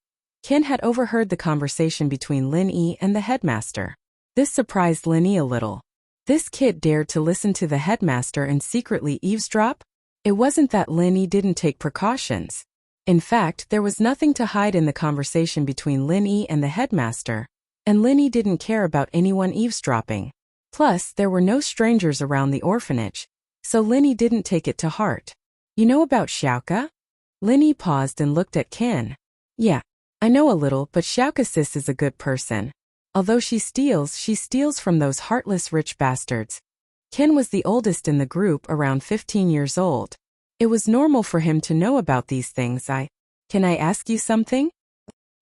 [SPEAKER 1] Qin had overheard the conversation between Lin Yi and the headmaster. This surprised Lin Yi a little. This kid dared to listen to the headmaster and secretly eavesdrop? It wasn't that Lin Yi didn't take precautions. In fact, there was nothing to hide in the conversation between Lin Yi and the headmaster, and Lin Yi didn't care about anyone eavesdropping. Plus, there were no strangers around the orphanage, so Lin Yi didn't take it to heart. You know about Xiaoka? Lin Yi paused and looked at Qin. Yeah, I know a little, but Xiaoka sis is a good person. Although she steals from those heartless rich bastards. Qin was the oldest in the group, around 15 years old. It was normal for him to know about these things. Can I ask you something?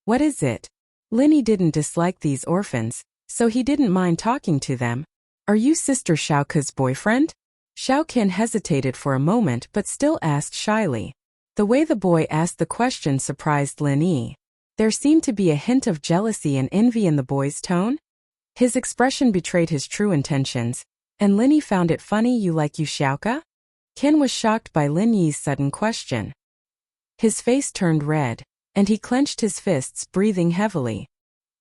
[SPEAKER 1] What is it? Lin Yi didn't dislike these orphans, so he didn't mind talking to them. Are you Sister Xiaoka's boyfriend? Xiao Qin hesitated for a moment but still asked shyly. The way the boy asked the question surprised Lin Yi. There seemed to be a hint of jealousy and envy in the boy's tone. His expression betrayed his true intentions, and Lin Yi found it funny. You like Yu Xiaoka? Qin was shocked by Lin Yi's sudden question. His face turned red, and he clenched his fists, breathing heavily.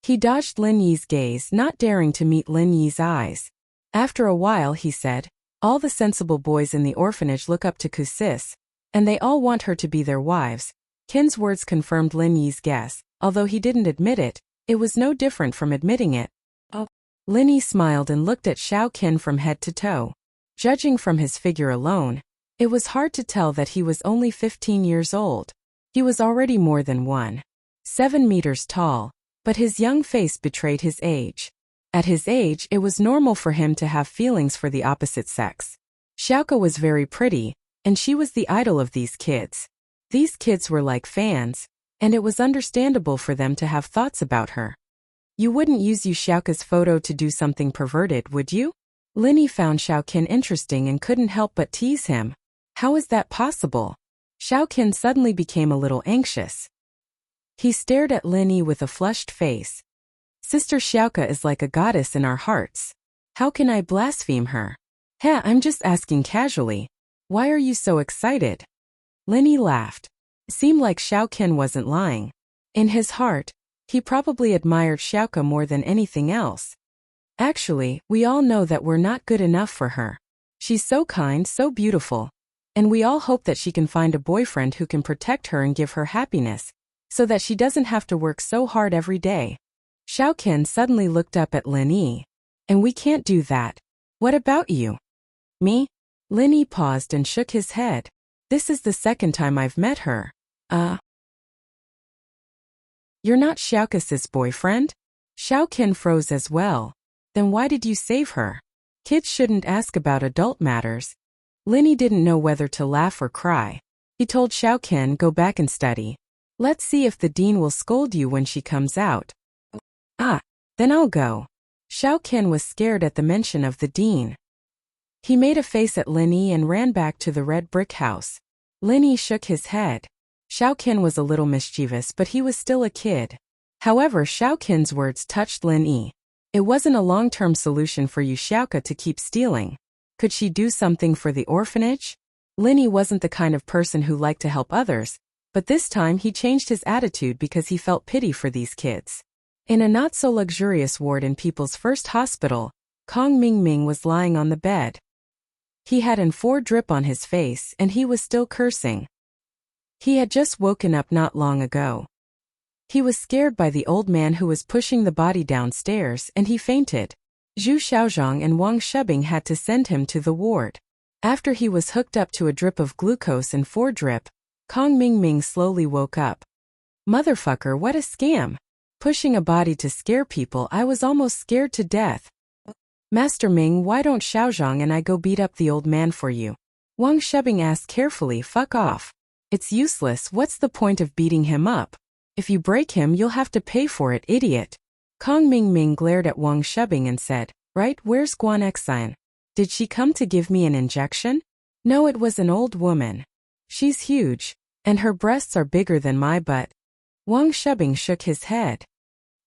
[SPEAKER 1] He dodged Lin Yi's gaze, not daring to meet Lin Yi's eyes. After a while he said, all the sensible boys in the orphanage look up to Kusis, and they all want her to be their wives. Qin's words confirmed Lin Yi's guess. Although he didn't admit it, it was no different from admitting it. Oh. Lin Yi smiled and looked at Xiao Qin from head to toe. Judging from his figure alone, it was hard to tell that he was only 15 years old. He was already more than 1.7 meters tall, but his young face betrayed his age. At his age, it was normal for him to have feelings for the opposite sex. Xiaoka was very pretty, and she was the idol of these kids. These kids were like fans, and it was understandable for them to have thoughts about her. You wouldn't use Yu Xiaoka's photo to do something perverted, would you? Lin Yi found Xiao Qin interesting and couldn't help but tease him. How is that possible? Xiao Qin suddenly became a little anxious. He stared at Lin Yi with a flushed face. Sister Xiaoka is like a goddess in our hearts. How can I blaspheme her? Heh, I'm just asking casually. Why are you so excited? Linny laughed. It seemed like Xiaoqian wasn't lying. In his heart, he probably admired Xiaoka more than anything else. Actually, we all know that we're not good enough for her. She's so kind, so beautiful. And we all hope that she can find a boyfriend who can protect her and give her happiness, so that she doesn't have to work so hard every day. Xiaoqian suddenly looked up at Lin Yi. And we can't do that. What about you? Me? Lin Yi paused and shook his head. This is the second time I've met her. You're not Xiaoka's boyfriend? Xiaoqian froze as well. Then why did you save her? Kids shouldn't ask about adult matters. Lin Yi didn't know whether to laugh or cry. He told Xiaoqian, go back and study. Let's see if the dean will scold you when she comes out. Then I'll go. Xiaoqian was scared at the mention of the dean. He made a face at Lin Yi and ran back to the red brick house. Lin Yi shook his head. Xiaoqian was a little mischievous, but he was still a kid. However, Xiaoqian's words touched Lin Yi. It wasn't a long-term solution for you Xiaoka to keep stealing. Could she do something for the orphanage? Lin Yi wasn't the kind of person who liked to help others, but this time he changed his attitude because he felt pity for these kids. In a not-so-luxurious ward in People's First Hospital, Kong Mingming was lying on the bed. He had an 4 drip on his face and he was still cursing. He had just woken up not long ago. He was scared by the old man who was pushing the body downstairs and he fainted. Zhu Xiaozhong and Wang Shebing had to send him to the ward. After he was hooked up to a drip of glucose and 4 drip, Kong Mingming slowly woke up. Motherfucker, what a scam! Pushing a body to scare people, I was almost scared to death. Master Ming, why don't Xiaozhong and I go beat up the old man for you? Wang Shebing asked carefully. Fuck off. It's useless, what's the point of beating him up? If you break him you'll have to pay for it, idiot. Kong Mingming glared at Wang Shebing and said, right, where's Guan Exine? Did she come to give me an injection? No, it was an old woman. She's huge, and her breasts are bigger than my butt. Wang Shebing shook his head.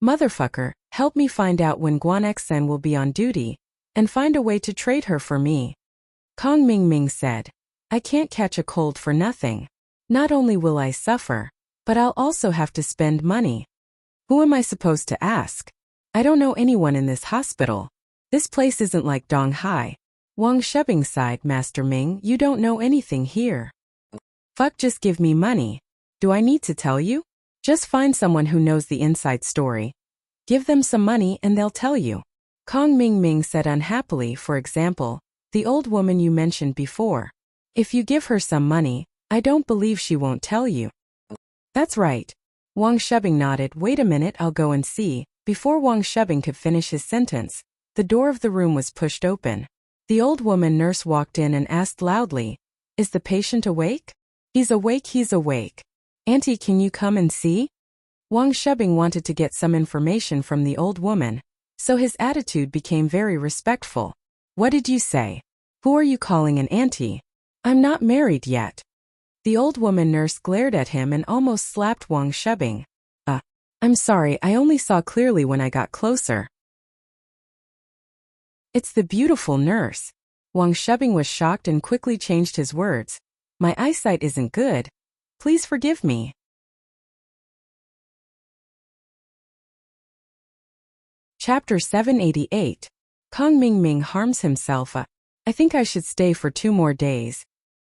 [SPEAKER 1] Motherfucker, help me find out when Guan Exine will be on duty, and find a way to trade her for me. Kong Mingming said, I can't catch a cold for nothing. Not only will I suffer, but I'll also have to spend money. Who am I supposed to ask? I don't know anyone in this hospital. This place isn't like Donghai. Wang Shebing sighed. Master Ming, you don't know anything here. Fuck, just give me money. Do I need to tell you? Just find someone who knows the inside story. Give them some money and they'll tell you. Kong Mingming said unhappily. For example, the old woman you mentioned before. If you give her some money, I don't believe she won't tell you. That's right. Wang Shebing nodded. Wait a minute, I'll go and see. Before Wang Shebing could finish his sentence, the door of the room was pushed open. The old woman nurse walked in and asked loudly, is the patient awake? He's awake, he's awake. Auntie, can you come and see? Wang Shebing wanted to get some information from the old woman, so his attitude became very respectful. What did you say? Who are you calling an auntie? I'm not married yet. The old woman nurse glared at him and almost slapped Wang Shebing. I'm sorry, I only saw clearly when I got closer. It's the beautiful nurse. Wang Shebing was shocked and quickly changed his words. My eyesight isn't good. Please forgive me. Chapter 788. Kong Mingming harms himself. I think I should stay for 2 more days.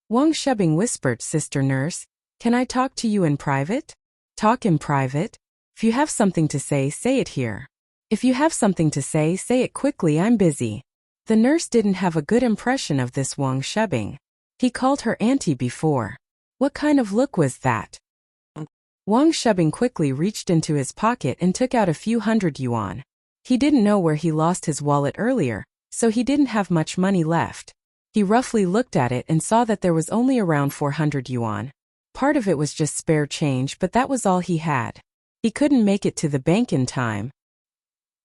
[SPEAKER 1] Wang Shebing whispered, Sister Nurse, can I talk to you in private? Talk in private? If you have something to say it here. If you have something to say it quickly, I'm busy. The nurse didn't have a good impression of this Wang Shebing. He called her auntie before. What kind of look was that? Wang Shebing quickly reached into his pocket and took out a few hundred yuan. He didn't know where he lost his wallet earlier, so he didn't have much money left. He roughly looked at it and saw that there was only around 400 yuan. Part of it was just spare change, but that was all he had. He couldn't make it to the bank in time.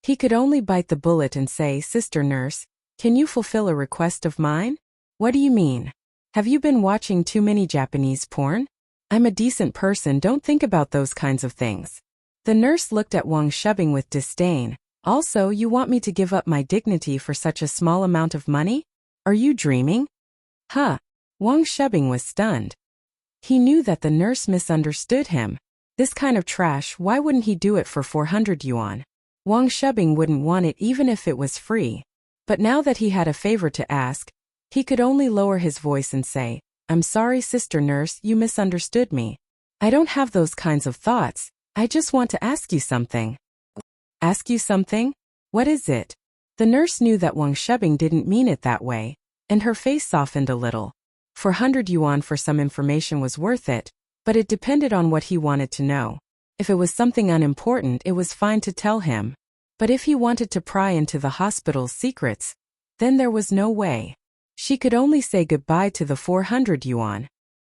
[SPEAKER 1] He could only bite the bullet and say, Sister Nurse, can you fulfill a request of mine? What do you mean? Have you been watching too many Japanese porn? I'm a decent person, don't think about those kinds of things. The nurse looked at Wang Shebing with disdain. Also, you want me to give up my dignity for such a small amount of money? Are you dreaming? Huh. Wang Shebing was stunned. He knew that the nurse misunderstood him. This kind of trash, why wouldn't he do it for 400 yuan? Wang Shebing wouldn't want it even if it was free. But now that he had a favor to ask, he could only lower his voice and say, I'm sorry, sister nurse, you misunderstood me. I don't have those kinds of thoughts. I just want to ask you something. Ask you something? What is it? The nurse knew that Wang Shebing didn't mean it that way, and her face softened a little. 400 yuan for some information was worth it, but it depended on what he wanted to know. If it was something unimportant, it was fine to tell him. But if he wanted to pry into the hospital's secrets, then there was no way. She could only say goodbye to the 400 yuan.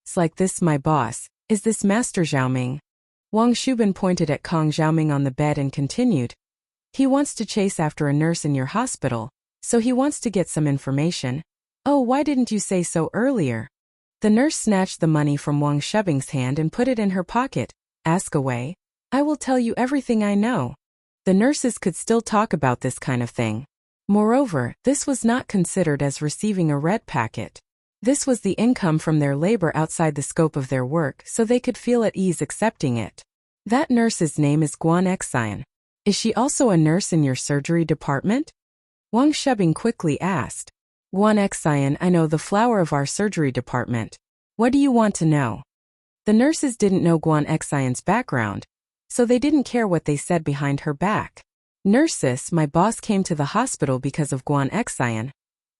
[SPEAKER 1] It's like this, my boss. Is this Master Xiaoming? Wang Shubin pointed at Kong Xiaoming on the bed and continued. He wants to chase after a nurse in your hospital, so he wants to get some information. Oh, why didn't you say so earlier? The nurse snatched the money from Wang Shebing's hand and put it in her pocket. Ask away. I will tell you everything I know. The nurses could still talk about this kind of thing. Moreover, this was not considered as receiving a red packet. This was the income from their labor outside the scope of their work, so they could feel at ease accepting it. That nurse's name is Guan Xian. Is she also a nurse in your surgery department? Wang Shebing quickly asked. Guan Xian, I know, the flower of our surgery department. What do you want to know? The nurses didn't know Guan Xian's background, so they didn't care what they said behind her back. Nurses, my boss came to the hospital because of Guan Xian.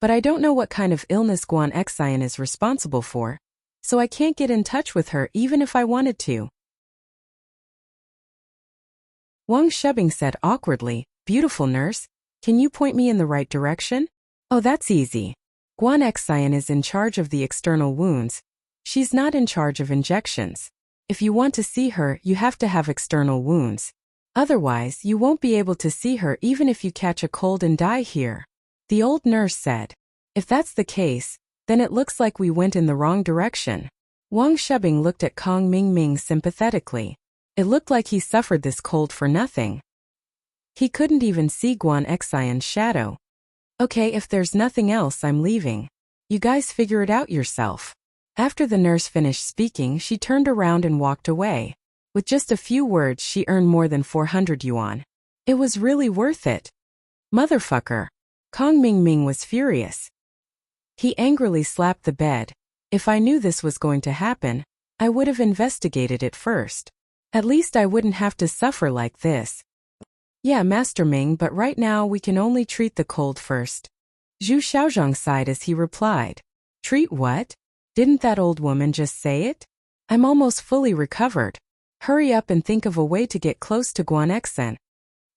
[SPEAKER 1] But I don't know what kind of illness Guan Xian is responsible for, so I can't get in touch with her even if I wanted to. Wang Shebing said awkwardly, Beautiful nurse, can you point me in the right direction? Oh, that's easy. Guan Xian is in charge of the external wounds. She's not in charge of injections. If you want to see her, you have to have external wounds. Otherwise, you won't be able to see her even if you catch a cold and die here. The old nurse said. If that's the case, then it looks like we went in the wrong direction. Wang Shebing looked at Kong Mingming sympathetically. It looked like he suffered this cold for nothing. He couldn't even see Guan Xian's shadow. Okay, if there's nothing else, I'm leaving. You guys figure it out yourself. After the nurse finished speaking, she turned around and walked away. With just a few words, she earned more than 400 yuan. It was really worth it. Motherfucker. Kong Mingming was furious. He angrily slapped the bed. If I knew this was going to happen, I would have investigated it first. At least I wouldn't have to suffer like this. Yeah, Master Ming, but right now we can only treat the cold first. Zhu Xiaozhang sighed as he replied. Treat what? Didn't that old woman just say it? I'm almost fully recovered. Hurry up and think of a way to get close to Guan Xian.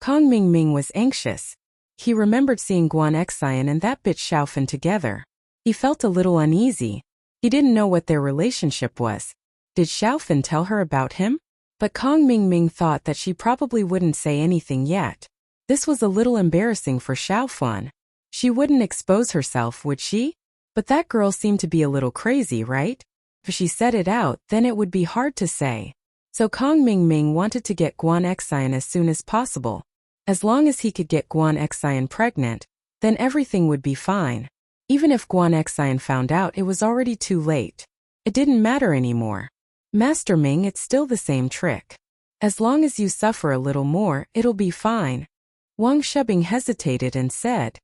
[SPEAKER 1] Kong Mingming was anxious. He remembered seeing Guan Xian and that bitch Xiaofan together. He felt a little uneasy. He didn't know what their relationship was. Did Xiaofan tell her about him? But Kong Mingming thought that she probably wouldn't say anything yet. This was a little embarrassing for Xiaofan. She wouldn't expose herself, would she? But that girl seemed to be a little crazy, right? If she said it out, then it would be hard to say. So Kong Mingming wanted to get Guan Xian as soon as possible. As long as he could get Guan Xian pregnant, then everything would be fine. Even if Guan Xian found out, it was already too late. It didn't matter anymore. Master Ming, it's still the same trick. As long as you suffer a little more, it'll be fine. Wang Shebing hesitated and said.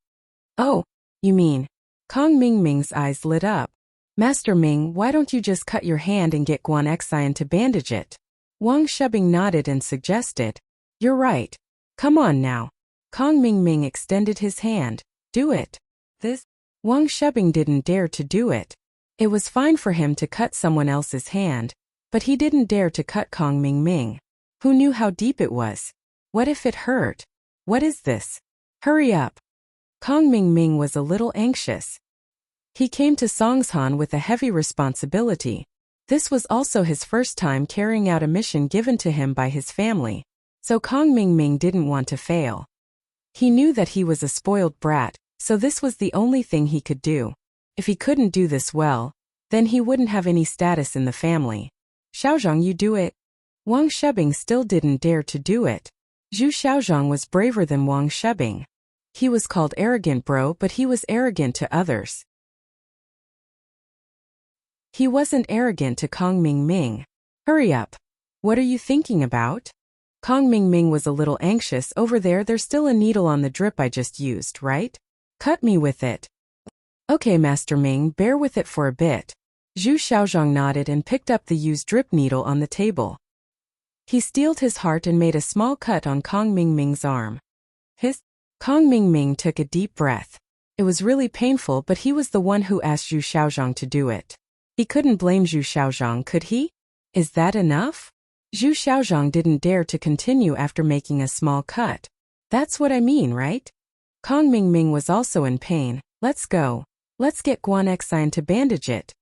[SPEAKER 1] Oh, you mean? Kong Mingming's eyes lit up. Master Ming, why don't you just cut your hand and get Guan Xian to bandage it? Wang Shebing nodded and suggested. You're right. Come on now. Kong Mingming extended his hand. Do it. Wang Shebing didn't dare to do it. It was fine for him to cut someone else's hand, but he didn't dare to cut Kong Mingming. Who knew how deep it was? What if it hurt? What is this? Hurry up. Kong Mingming was a little anxious. He came to Songshan with a heavy responsibility. This was also his first time carrying out a mission given to him by his family, so Kong Mingming didn't want to fail. He knew that he was a spoiled brat, so this was the only thing he could do. If he couldn't do this well, then he wouldn't have any status in the family. Xiaozhang, you do it. Wang Shebing still didn't dare to do it. Zhu Xiaozhang was braver than Wang Shebing. He was called arrogant bro, but he was arrogant to others. He wasn't arrogant to Kong Mingming. Hurry up. What are you thinking about? Kong Mingming was a little anxious. Over there, there's still a needle on the drip I just used, right? Cut me with it. Okay, Master Ming, bear with it for a bit. Zhu Xiaozhang nodded and picked up the used drip needle on the table. He steeled his heart and made a small cut on Kong Mingming's arm. Kong Mingming took a deep breath. It was really painful, but he was the one who asked Zhu Xiaozhang to do it. He couldn't blame Zhu Xiaozhang, could he? Is that enough? Zhu Xiaozhang didn't dare to continue after making a small cut. That's what I mean, right? Kong Mingming was also in pain. Let's go. Let's get Guan Xine to bandage it.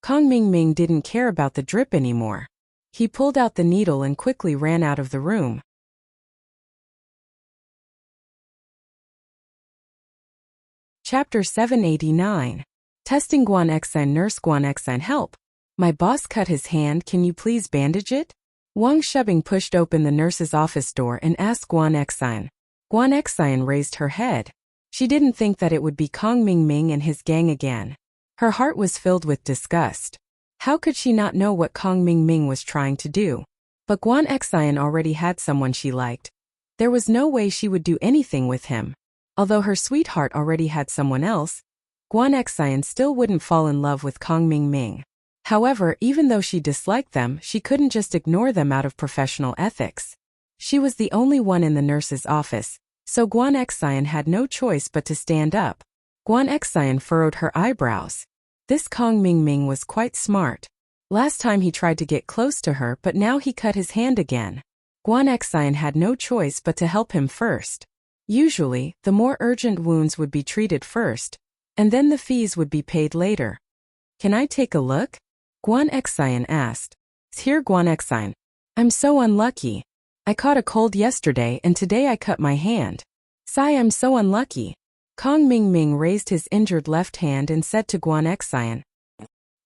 [SPEAKER 1] Kong Mingming didn't care about the drip anymore. He pulled out the needle and quickly ran out of the room. Chapter 789. Testing Guan Xine. Nurse Guan Xine, help. My boss cut his hand, can you please bandage it? Wang Shebing pushed open the nurse's office door and asked Guan Xine. Guan Xine raised her head. She didn't think that it would be Kong Mingming and his gang again. Her heart was filled with disgust. How could she not know what Kong Mingming was trying to do? But Guan Xine already had someone she liked. There was no way she would do anything with him. Although her sweetheart already had someone else, Guan Xine still wouldn't fall in love with Kong Mingming. However, even though she disliked them, she couldn't just ignore them out of professional ethics. She was the only one in the nurse's office, so Guan Xine had no choice but to stand up. Guan Xine furrowed her eyebrows. This Kong Mingming was quite smart. Last time he tried to get close to her, but now he cut his hand again. Guan Xine had no choice but to help him first. Usually, the more urgent wounds would be treated first, and then the fees would be paid later. Can I take a look? Guan Xine asked. Here, Guan Xine. I'm so unlucky. I caught a cold yesterday and today I cut my hand. Sigh, I'm so unlucky. Kong Mingming raised his injured left hand and said to Guan Xine.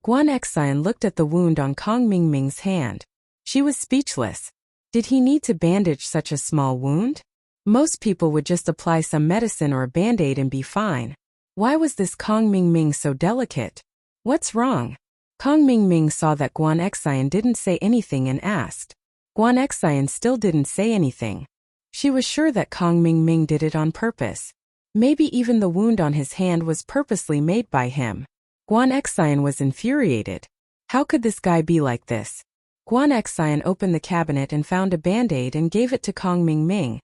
[SPEAKER 1] Guan Xine looked at the wound on Kong Mingming's hand. She was speechless. Did he need to bandage such a small wound? Most people would just apply some medicine or a band-aid and be fine. Why was this Kong Mingming so delicate? What's wrong? Kong Mingming saw that Guan Xine didn't say anything and asked. Guan Xine still didn't say anything. She was sure that Kong Mingming did it on purpose. Maybe even the wound on his hand was purposely made by him. Guan Xine was infuriated. How could this guy be like this? Guan Xine opened the cabinet and found a band-aid and gave it to Kong Mingming.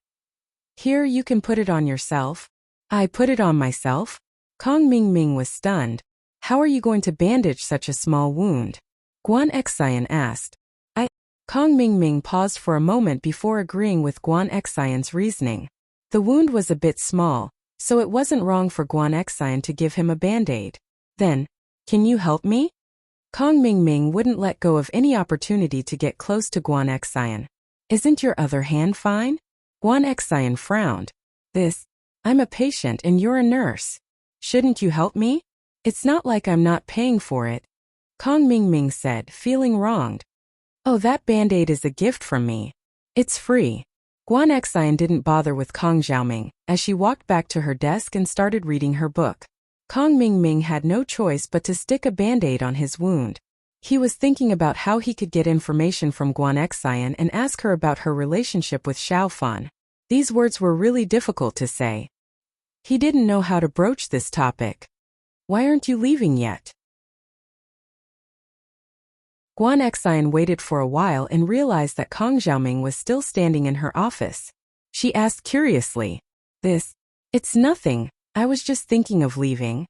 [SPEAKER 1] Here, you can put it on yourself. I put it on myself? Kong Mingming was stunned. How are you going to bandage such a small wound? Guan Xine asked. Kong Mingming paused for a moment before agreeing with Guan Xine's reasoning. The wound was a bit small, so it wasn't wrong for Guan Xine to give him a band-aid. Then, can you help me? Kong Mingming wouldn't let go of any opportunity to get close to Guan Xine. Isn't your other hand fine? Guan Xine frowned. I'm a patient and you're a nurse. Shouldn't you help me? It's not like I'm not paying for it. Kong Mingming said, feeling wronged. Oh, that band-aid is a gift from me. It's free. Guan Xine didn't bother with Kong Xiaoming, as she walked back to her desk and started reading her book. Kong Mingming had no choice but to stick a band-aid on his wound. He was thinking about how he could get information from Guan Xine and ask her about her relationship with Xiao Fan. These words were really difficult to say. He didn't know how to broach this topic. Why aren't you leaving yet? Guan Xine waited for a while and realized that Kong Xiaoming was still standing in her office. She asked curiously. It's nothing. I was just thinking of leaving.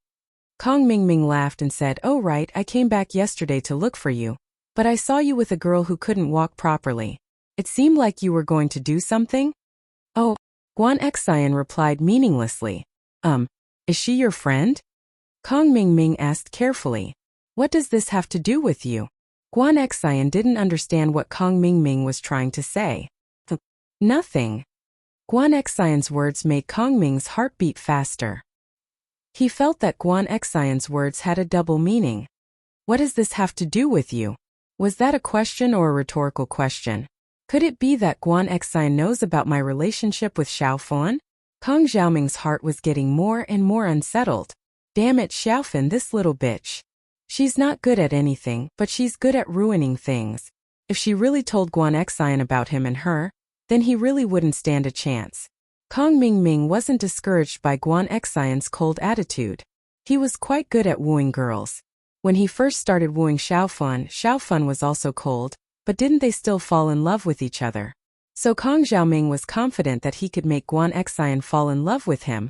[SPEAKER 1] Kong Mingming laughed and said, oh right, I came back yesterday to look for you, but I saw you with a girl who couldn't walk properly. It seemed like you were going to do something? Oh, Guan Xine replied meaninglessly. Is she your friend? Kong Mingming asked carefully. What does this have to do with you? Guan Xine didn't understand what Kong Mingming was trying to say. Nothing. Guan Xine's words made Kong Ming's heart beat faster. He felt that Guan Xine's words had a double meaning. What does this have to do with you? Was that a question or a rhetorical question? Could it be that Guan Xine knows about my relationship with Xiaofan? Kang Xiaoming's heart was getting more and more unsettled. Damn it, Xiaofan, this little bitch. She's not good at anything, but she's good at ruining things. If she really told Guan Xine about him and her, then he really wouldn't stand a chance. Kang Mingming wasn't discouraged by Guan Xine's cold attitude. He was quite good at wooing girls. When he first started wooing Xiaofan was also cold, but didn't they still fall in love with each other? So Kang Xiaoming was confident that he could make Guan Xine fall in love with him.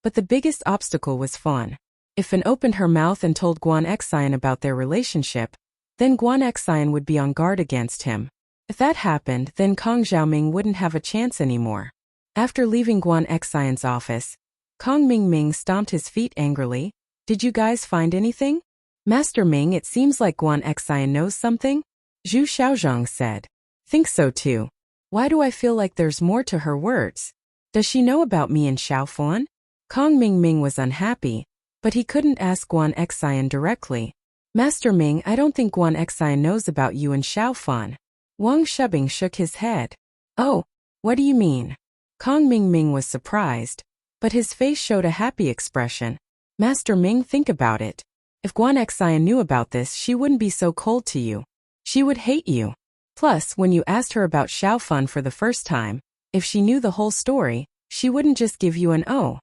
[SPEAKER 1] But the biggest obstacle was Fan. If Fan opened her mouth and told Guan Xine about their relationship, then Guan Xine would be on guard against him. If that happened, then Kang Xiaoming wouldn't have a chance anymore. After leaving Guan Xine's office, Kang Mingming stomped his feet angrily. Did you guys find anything? Master Ming, it seems like Guan Xine knows something, Zhu Xiaozhang said. Think so too. Why do I feel like there's more to her words? Does she know about me and Xiaofan? Kang Mingming was unhappy, but he couldn't ask Guan Xine directly. Master Ming, I don't think Guan Xine knows about you and Xiaofan. Wang Shubing shook his head. Oh, what do you mean? Kang Mingming was surprised, but his face showed a happy expression. Master Ming, think about it. If Guan Xine knew about this, she wouldn't be so cold to you. She would hate you. Plus, when you asked her about Xiaofan for the first time, if she knew the whole story, she wouldn't just give you an "oh."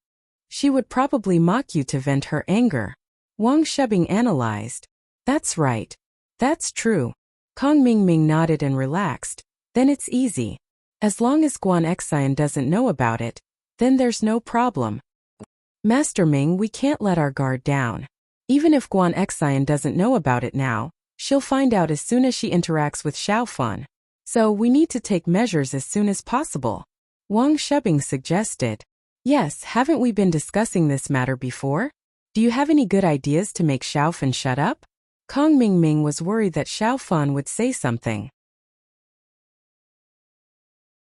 [SPEAKER 1] She would probably mock you to vent her anger. Wang Shubing analyzed. That's right. That's true. Kang Mingming nodded and relaxed. Then it's easy. As long as Guan Xine doesn't know about it, then there's no problem. Master Ming, we can't let our guard down. Even if Guan Xine doesn't know about it now, she'll find out as soon as she interacts with Xiaofan. So we need to take measures as soon as possible. Wang Shubing suggested. Yes, haven't we been discussing this matter before? Do you have any good ideas to make Xiaofan shut up? Kang Mingming was worried that Xiaofan would say something.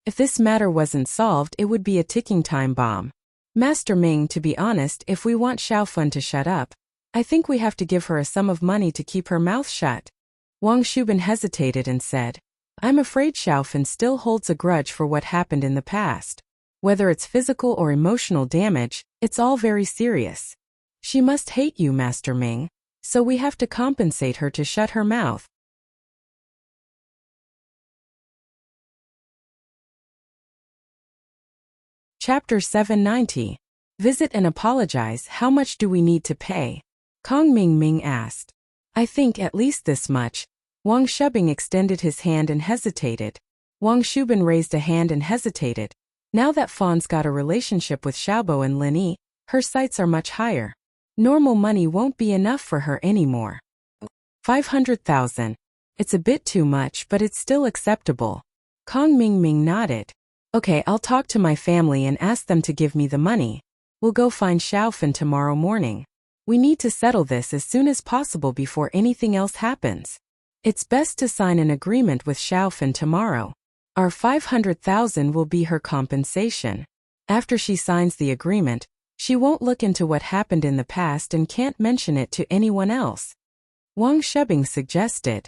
[SPEAKER 1] If this matter wasn't solved, it would be a ticking time bomb. Master Ming, to be honest, if we want Xiaofan to shut up, I think we have to give her a sum of money to keep her mouth shut. Wang Shubin hesitated and said, I'm afraid Xiaofan still holds a grudge for what happened in the past. Whether it's physical or emotional damage, it's all very serious. She must hate you, Master Ming, so we have to compensate her to shut her mouth. Chapter 790. Visit and apologize. How much do we need to pay? Kang Mingming asked. I think at least this much. Wang Shubing extended his hand and hesitated. Wang Shubin raised a hand and hesitated. Now that Fan's got a relationship with Xiaobo and Lin Yi, her sights are much higher. Normal money won't be enough for her anymore. 500,000. It's a bit too much, but it's still acceptable. Kang Mingming nodded. Okay, I'll talk to my family and ask them to give me the money. We'll go find Xiaofan tomorrow morning. We need to settle this as soon as possible before anything else happens. It's best to sign an agreement with Xiaofan tomorrow. Our 500,000 will be her compensation. After she signs the agreement, she won't look into what happened in the past and can't mention it to anyone else. Wang Shubing suggested.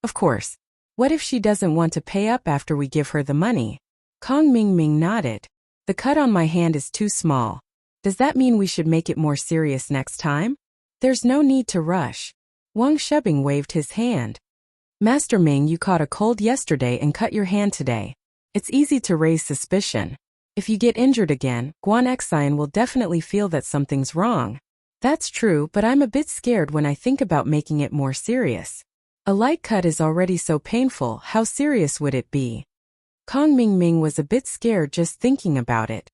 [SPEAKER 1] Of course. What if she doesn't want to pay up after we give her the money? Kang Mingming nodded. The cut on my hand is too small. Does that mean we should make it more serious next time? There's no need to rush. Wang Shubing waved his hand. Master Ming, you caught a cold yesterday and cut your hand today. It's easy to raise suspicion. If you get injured again, Guan Xine will definitely feel that something's wrong. That's true, but I'm a bit scared when I think about making it more serious. A light cut is already so painful, how serious would it be? Kang Mingming was a bit scared just thinking about it.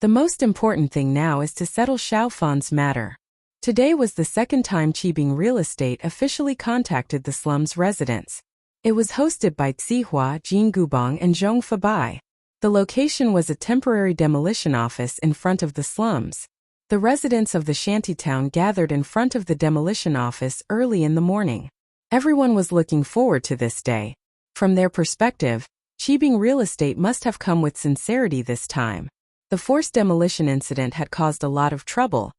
[SPEAKER 1] The most important thing now is to settle Xiaofan's matter. Today was the second time Qibing Real Estate officially contacted the slums residents. It was hosted by Zihua, Jin Gubang and Zhong Fabai. The location was a temporary demolition office in front of the slums. The residents of the shantytown gathered in front of the demolition office early in the morning. Everyone was looking forward to this day. From their perspective, Qibing Real Estate must have come with sincerity this time. The forced demolition incident had caused a lot of trouble,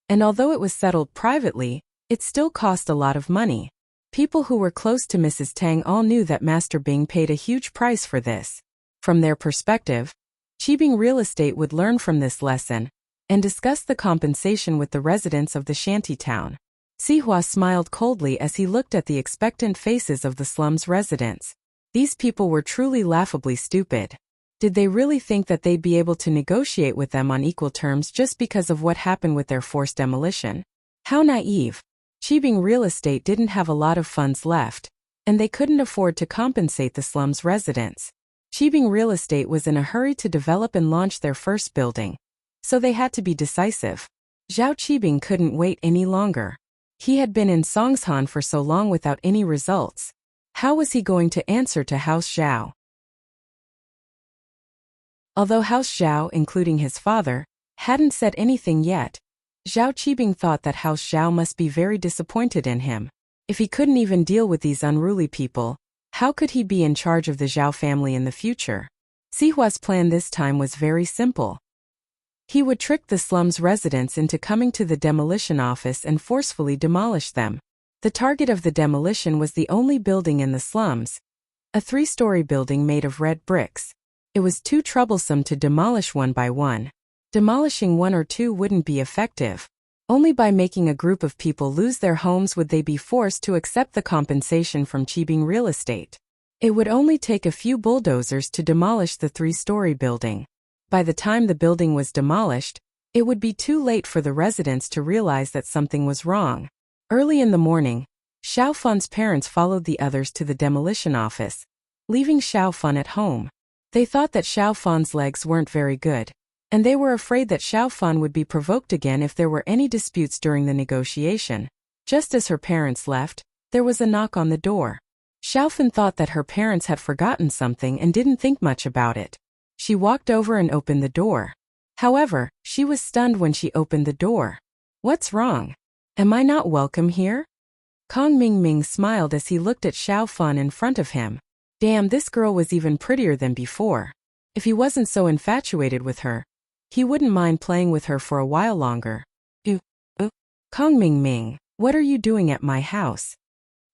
[SPEAKER 1] and although it was settled privately, it still cost a lot of money. People who were close to Mrs. Tang all knew that Master Bing paid a huge price for this. From their perspective, Qibing Real Estate would learn from this lesson and discuss the compensation with the residents of the shanty town. Sihua smiled coldly as he looked at the expectant faces of the slum's residents. These people were truly laughably stupid. Did they really think that they'd be able to negotiate with them on equal terms just because of what happened with their forced demolition? How naive. Qibing Real Estate didn't have a lot of funds left, and they couldn't afford to compensate the slum's residents. Qibing Real Estate was in a hurry to develop and launch their first building, so they had to be decisive. Zhao Qibing couldn't wait any longer. He had been in Songshan for so long without any results. How was he going to answer to House Zhao? Although House Zhao, including his father, hadn't said anything yet, Zhao Qibing thought that House Zhao must be very disappointed in him. If he couldn't even deal with these unruly people, how could he be in charge of the Zhao family in the future? Sihua's plan this time was very simple. He would trick the slum's residents into coming to the demolition office and forcefully demolish them. The target of the demolition was the only building in the slums, a 3-story building made of red bricks. It was too troublesome to demolish one by one. Demolishing one or two wouldn't be effective. Only by making a group of people lose their homes would they be forced to accept the compensation from Qibing Real Estate. It would only take a few bulldozers to demolish the 3-story building. By the time the building was demolished, it would be too late for the residents to realize that something was wrong. Early in the morning, Xiao Fan's parents followed the others to the demolition office, leaving Xiao Fan at home. They thought that Xiao Fan's legs weren't very good, and they were afraid that Xiao Fan would be provoked again if there were any disputes during the negotiation. Just as her parents left, there was a knock on the door. Xiao Fan thought that her parents had forgotten something and didn't think much about it. She walked over and opened the door. However, she was stunned when she opened the door. What's wrong? Am I not welcome here? Kong Mingming smiled as he looked at Xiao Fan in front of him. Damn, this girl was even prettier than before. If he wasn't so infatuated with her, he wouldn't mind playing with her for a while longer. Kong Mingming, what are you doing at my house?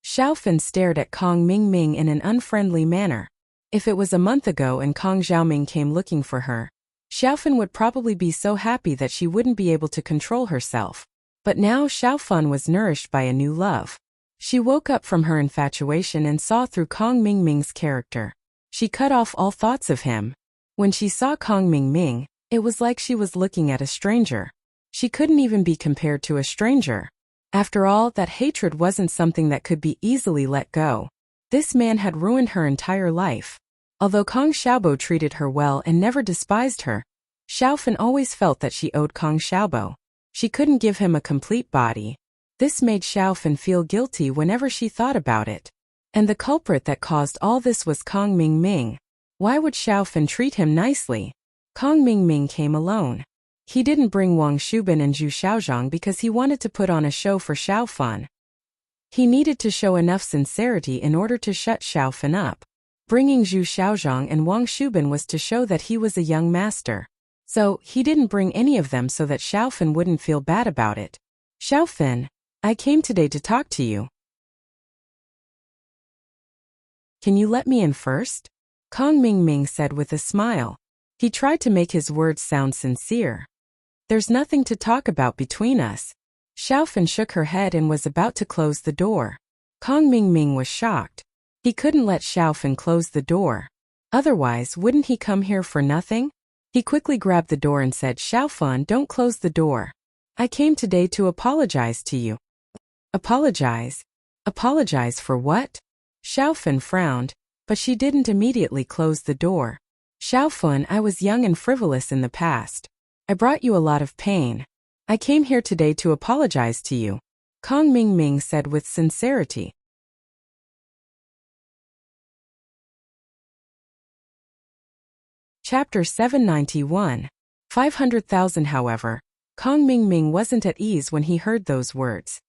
[SPEAKER 1] Xiao Fan stared at Kong Mingming in an unfriendly manner. If it was a month ago and Kong Xiaoming came looking for her, Xiao Fan would probably be so happy that she wouldn't be able to control herself. But now Xiao Fan was nourished by a new love. She woke up from her infatuation and saw through Kong Mingming's character. She cut off all thoughts of him. When she saw Kong Mingming, it was like she was looking at a stranger. She couldn't even be compared to a stranger. After all, that hatred wasn't something that could be easily let go. This man had ruined her entire life. Although Kong Xiaobo treated her well and never despised her, Xiao Fan always felt that she owed Kong Xiaobo. She couldn't give him a complete body. This made Xiao Fan feel guilty whenever she thought about it. And the culprit that caused all this was Kong Mingming. Why would Xiao Fan treat him nicely? Kong Mingming came alone. He didn't bring Wang Shubin and Zhu Xiaozhang because he wanted to put on a show for Xiao Fan. He needed to show enough sincerity in order to shut Xiao Fan up. Bringing Zhu Xiaozhang and Wang Shubin was to show that he was a young master. So, he didn't bring any of them so that Xiao Fan wouldn't feel bad about it. Xiao Fan, I came today to talk to you. Can you let me in first? Kong Mingming said with a smile. He tried to make his words sound sincere. There's nothing to talk about between us. Xiao Fan shook her head and was about to close the door. Kong Mingming was shocked. He couldn't let Xiao Fan close the door. Otherwise, wouldn't he come here for nothing? He quickly grabbed the door and said, Xiao Fan, don't close the door. I came today to apologize to you. Apologize? Apologize for what? Xiao Fan frowned, but she didn't immediately close the door. Xiao Fan, I was young and frivolous in the past. I brought you a lot of pain. I came here today to apologize to you, Kong Mingming said with sincerity. Chapter 791. 500,000. However, Kong Mingming wasn't at ease when he heard those words.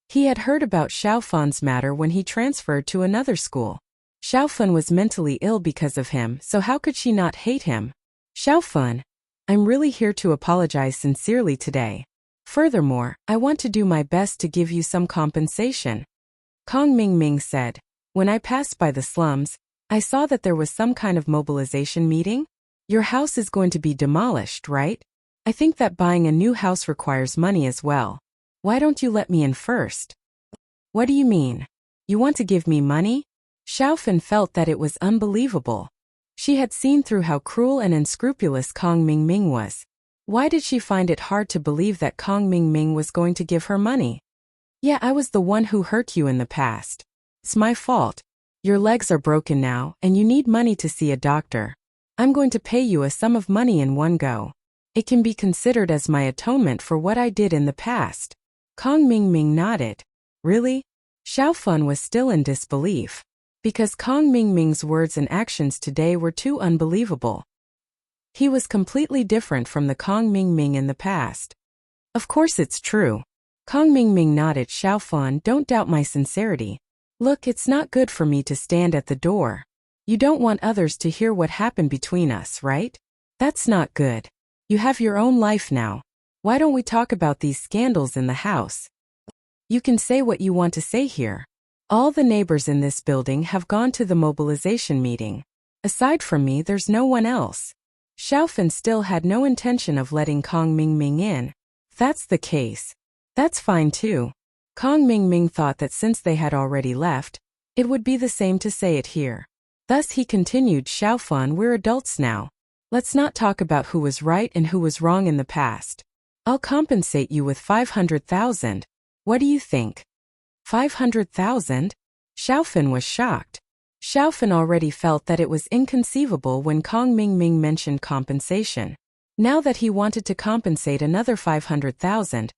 [SPEAKER 1] He had heard about Xiao Fan's matter when he transferred to another school. Xiao Fan was mentally ill because of him, so how could she not hate him? Xiao Fan, I'm really here to apologize sincerely today. Furthermore, I want to do my best to give you some compensation. Kong Ming said, "When I passed by the slums, I saw that there was some kind of mobilization meeting. Your house is going to be demolished, right? I think that buying a new house requires money as well. Why don't you let me in first?" "What do you mean? You want to give me money?" Xiaofan felt that it was unbelievable. She had seen through how cruel and unscrupulous Kong Ming was. Why did she find it hard to believe that Kong Ming was going to give her money? "Yeah, I was the one who hurt you in the past. It's my fault. Your legs are broken now, and you need money to see a doctor. I'm going to pay you a sum of money in one go. It can be considered as my atonement for what I did in the past." Kong Ming nodded. Really? Xiaofan was still in disbelief, because Kong Ming's words and actions today were too unbelievable. He was completely different from the Kong Ming in the past. "Of course it's true." Kong Ming nodded. "Xiaofan, don't doubt my sincerity. Look, it's not good for me to stand at the door. You don't want others to hear what happened between us, right? That's not good. You have your own life now. Why don't we talk about these scandals in the house? You can say what you want to say here. All the neighbors in this building have gone to the mobilization meeting. Aside from me, there's no one else." Xiaofan still had no intention of letting Kong Ming in. "If that's the case, that's fine too." Kong Ming thought that since they had already left, it would be the same to say it here. Thus he continued, "Xiaofan, we're adults now. Let's not talk about who was right and who was wrong in the past. I'll compensate you with 500,000. What do you think?" 500,000? Xiaofan was shocked. Xiaofan already felt that it was inconceivable when Kong Ming mentioned compensation. Now that he wanted to compensate another 500,000,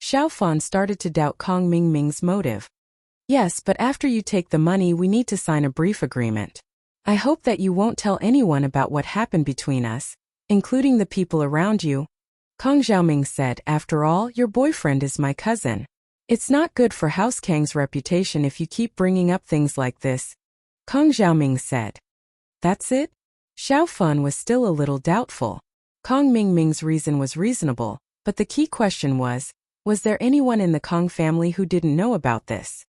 [SPEAKER 1] Xiaofan started to doubt Kong Ming's motive. "Yes, but after you take the money we need to sign a brief agreement. I hope that you won't tell anyone about what happened between us, including the people around you." Kong Xiaoming said, "After all, your boyfriend is my cousin. It's not good for House Kang's reputation if you keep bringing up things like this." Kong Xiaoming said. "That's it?" Xiaofan was still a little doubtful. Kong Ming's reason was reasonable, but the key question was there anyone in the Kong family who didn't know about this?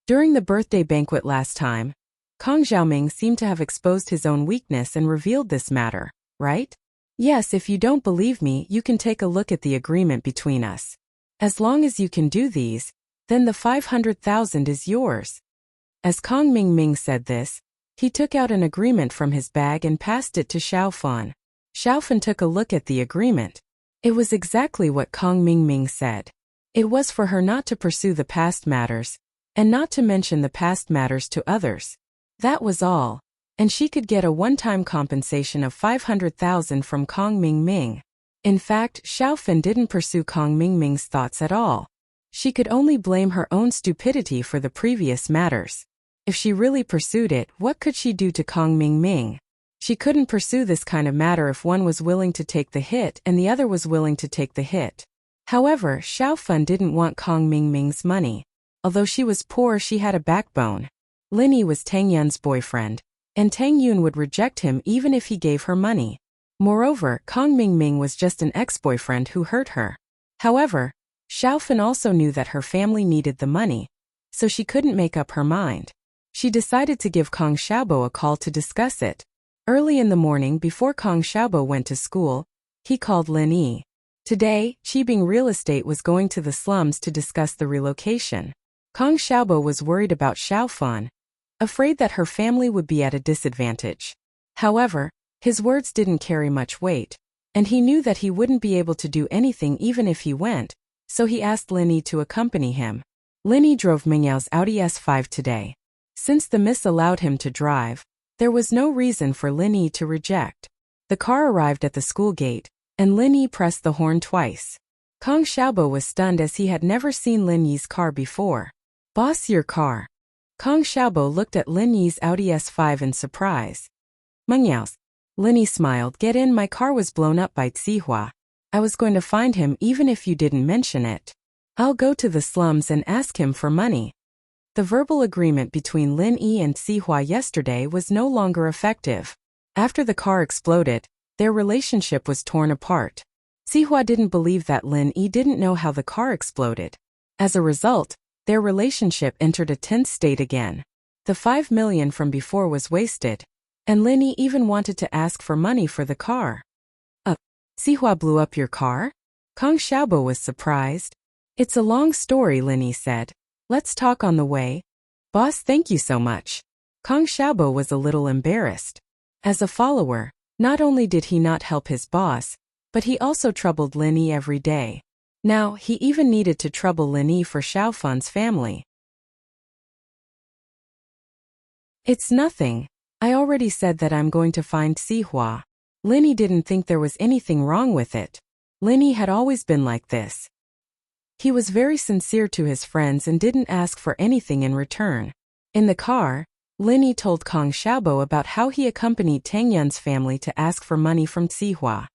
[SPEAKER 1] During the birthday banquet last time, Kong Xiaoming seemed to have exposed his own weakness and revealed this matter, right? "Yes, if you don't believe me, you can take a look at the agreement between us. As long as you can do these, then the 500,000 is yours." As Kong Ming said this, he took out an agreement from his bag and passed it to Xiaofan. Xiaofan took a look at the agreement. It was exactly what Kong Ming said. It was for her not to pursue the past matters, and not to mention the past matters to others. That was all, and she could get a one-time compensation of 500,000 from Kong Ming. In fact, Xiaofan didn't pursue Kong Ming's thoughts at all. She could only blame her own stupidity for the previous matters. If she really pursued it, what could she do to Kong Ming? She couldn't pursue this kind of matter if one was willing to take the hit and the other was willing to take the hit. However, Xiaofan didn't want Kong Ming's money. Although she was poor, she had a backbone. Lin Yi was Tang Yun's boyfriend, and Tang Yun would reject him even if he gave her money. Moreover, Kong Ming was just an ex-boyfriend who hurt her. However, Xiaofan also knew that her family needed the money, so she couldn't make up her mind. She decided to give Kong Xiaobo a call to discuss it. Early in the morning before Kong Xiaobo went to school, he called Lin Yi. Today, Qibing Real Estate was going to the slums to discuss the relocation. Kong Xiaobo was worried about Xiaofan, afraid that her family would be at a disadvantage. However, his words didn't carry much weight, and he knew that he wouldn't be able to do anything even if he went, so he asked Lin Yi to accompany him. Lin Yi drove Mingyao's Audi S5 today. Since the miss allowed him to drive, there was no reason for Lin Yi to reject. The car arrived at the school gate, and Lin Yi pressed the horn twice. Kong Xiaobo was stunned as he had never seen Lin Yi's car before. "Boss, your car." Kong Xiaobo looked at Lin Yi's Audi S5 in surprise. "Mengyao's." Lin Yi smiled. "Get in, my car was blown up by Zihua. I was going to find him even if you didn't mention it. I'll go to the slums and ask him for money." The verbal agreement between Lin Yi and Zihua yesterday was no longer effective. After the car exploded, their relationship was torn apart. Zihua didn't believe that Lin Yi didn't know how the car exploded. As a result, their relationship entered a tense state again. The 5 million from before was wasted, and Linny even wanted to ask for money for the car. Sihua blew up your car? Kong Xiaobo was surprised. It's a long story, Linny said. Let's talk on the way. Boss, thank you so much. Kong Xiaobo was a little embarrassed. As a follower, not only did he not help his boss, but he also troubled Linny every day. Now, he even needed to trouble Linny for Xiaofan's family. It's nothing. I already said that I'm going to find Sihua. Linny didn't think there was anything wrong with it. Linny had always been like this. He was very sincere to his friends and didn't ask for anything in return. In the car, Linny told Kong Xiaobo about how he accompanied Tang Yun's family to ask for money from Sihua.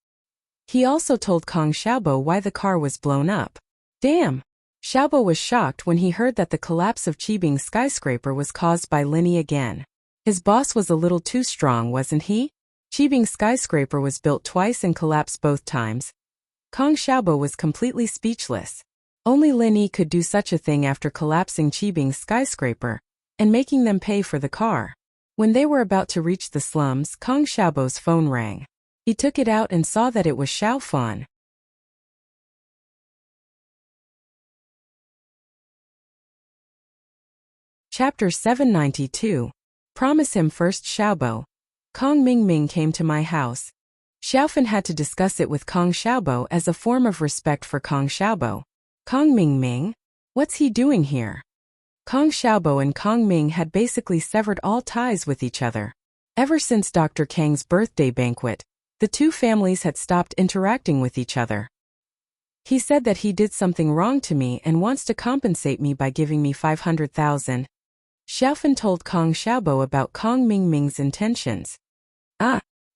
[SPEAKER 1] He also told Kong Xiaobo why the car was blown up. Damn! Xiaobo was shocked when he heard that the collapse of Qibing's skyscraper was caused by Linny again. His boss was a little too strong, wasn't he? Qibing's skyscraper was built twice and collapsed both times. Kong Xiaobo was completely speechless. Only Linny could do such a thing after collapsing Qibing's skyscraper and making them pay for the car. When they were about to reach the slums, Kong Xiaobo's phone rang. He took it out and saw that it was Xiaofan. Chapter 792. Promise him first, Xiaobo. Kong Mingming came to my house. Xiaofan had to discuss it with Kong Xiaobo as a form of respect for Kong Xiaobo. Kong Mingming? What's he doing here? Kong Xiaobo and Kong Ming had basically severed all ties with each other. Ever since Dr. Kang's birthday banquet, the two families had stopped interacting with each other. He said that he did something wrong to me and wants to compensate me by giving me 500,000. Xiaofan told Kong Xiaobo about Kong Mingming's intentions.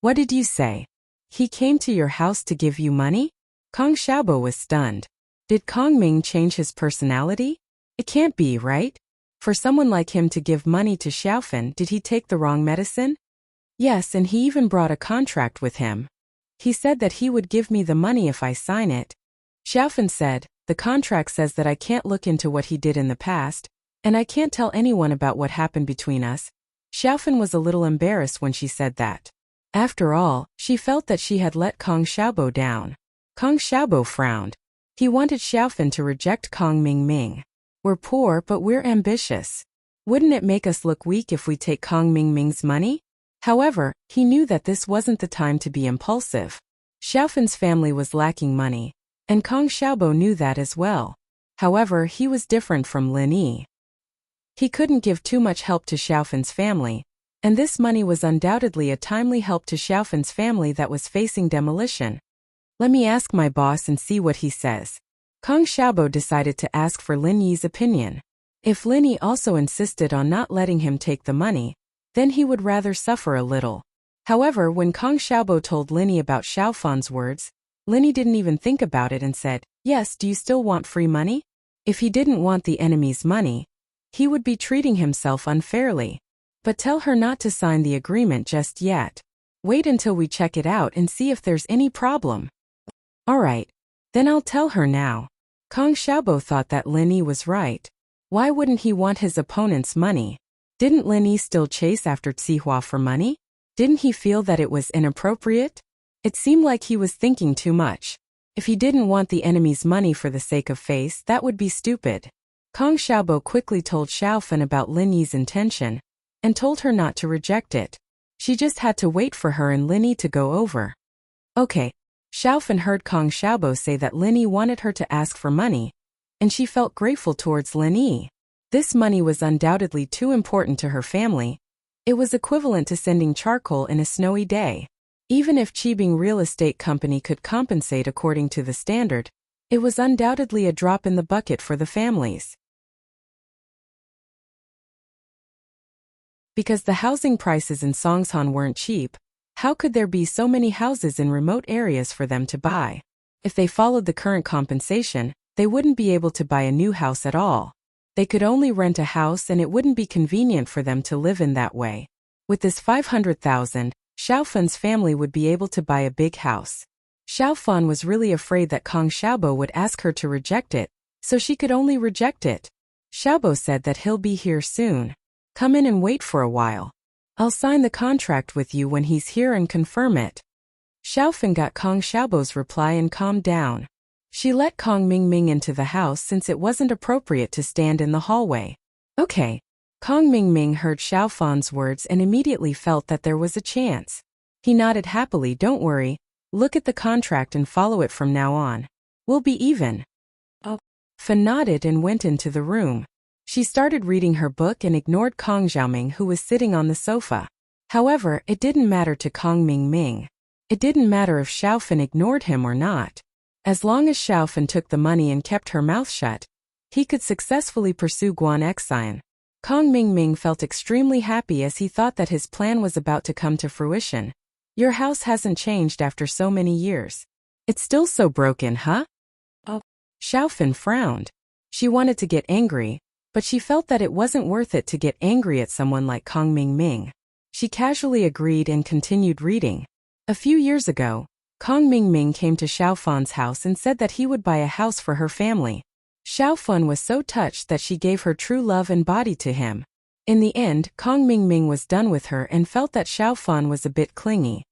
[SPEAKER 1] What did you say? He came to your house to give you money? Kong Xiaobo was stunned. Did Kong Ming change his personality? It can't be, right? For someone like him to give money to Xiaofan, did he take the wrong medicine? Yes, and he even brought a contract with him. He said that he would give me the money if I sign it. Xiaofan said, the contract says that I can't look into what he did in the past, and I can't tell anyone about what happened between us. Xiaofan was a little embarrassed when she said that. After all, she felt that she had let Kong Xiaobo down. Kong Xiaobo frowned. He wanted Xiaofan to reject Kong Mingming. We're poor, but we're ambitious. Wouldn't it make us look weak if we take Kong Mingming's money? However, he knew that this wasn't the time to be impulsive. Xiaofan's family was lacking money, and Kong Xiaobo knew that as well. However, he was different from Lin Yi. He couldn't give too much help to Xiaofan's family, and this money was undoubtedly a timely help to Xiaofan's family that was facing demolition. Let me ask my boss and see what he says. Kong Xiaobo decided to ask for Lin Yi's opinion. If Lin Yi also insisted on not letting him take the money, then he would rather suffer a little. However, when Kong Xiaobo told Lin Yi about Xiaofan's words, Lin Yi didn't even think about it and said, yes, do you still want free money? If he didn't want the enemy's money, he would be treating himself unfairly. But tell her not to sign the agreement just yet. Wait until we check it out and see if there's any problem. Alright, then I'll tell her now. Kong Xiaobo thought that Lin Yi was right. Why wouldn't he want his opponent's money? Didn't Lin Yi still chase after Sihua for money? Didn't he feel that it was inappropriate? It seemed like he was thinking too much. If he didn't want the enemy's money for the sake of face, that would be stupid. Kong Xiaobo quickly told Xiaofan about Lin Yi's intention, and told her not to reject it. She just had to wait for her and Lin Yi to go over. Okay. Xiaofan heard Kong Xiaobo say that Lin Yi wanted her to ask for money, and she felt grateful towards Lin Yi. This money was undoubtedly too important to her family. It was equivalent to sending charcoal in a snowy day. Even if Qibing Real Estate Company could compensate according to the standard, it was undoubtedly a drop in the bucket for the families. Because the housing prices in Songshan weren't cheap, how could there be so many houses in remote areas for them to buy? If they followed the current compensation, they wouldn't be able to buy a new house at all. They could only rent a house and it wouldn't be convenient for them to live in that way. With this 500,000, Xiaofan's family would be able to buy a big house. Xiaofan was really afraid that Kong Xiaobo would ask her to reject it, so she could only reject it. Xiaobo said that he'll be here soon. Come in and wait for a while. I'll sign the contract with you when he's here and confirm it. Xiaofan got Kong Xiaobo's reply and calmed down. She let Kong Mingming into the house since it wasn't appropriate to stand in the hallway. Okay. Kong Mingming heard Xiaofan's words and immediately felt that there was a chance. He nodded happily. Don't worry. Look at the contract and follow it from now on. We'll be even. Fan nodded and went into the room. She started reading her book and ignored Kong Xiaoming, who was sitting on the sofa. However, it didn't matter to Kong Mingming. It didn't matter if Xiaofan ignored him or not. As long as Xiaofan took the money and kept her mouth shut, he could successfully pursue Guan Xine. Kong Mingming felt extremely happy as he thought that his plan was about to come to fruition. Your house hasn't changed after so many years. It's still so broken, huh? Xiaofan frowned. She wanted to get angry, but she felt that it wasn't worth it to get angry at someone like Kong Mingming. She casually agreed and continued reading. A few years ago, Kong Mingming came to Xiaofan's house and said that he would buy a house for her family. Xiaofan was so touched that she gave her true love and body to him. In the end, Kong Mingming was done with her and felt that Xiaofan was a bit clingy.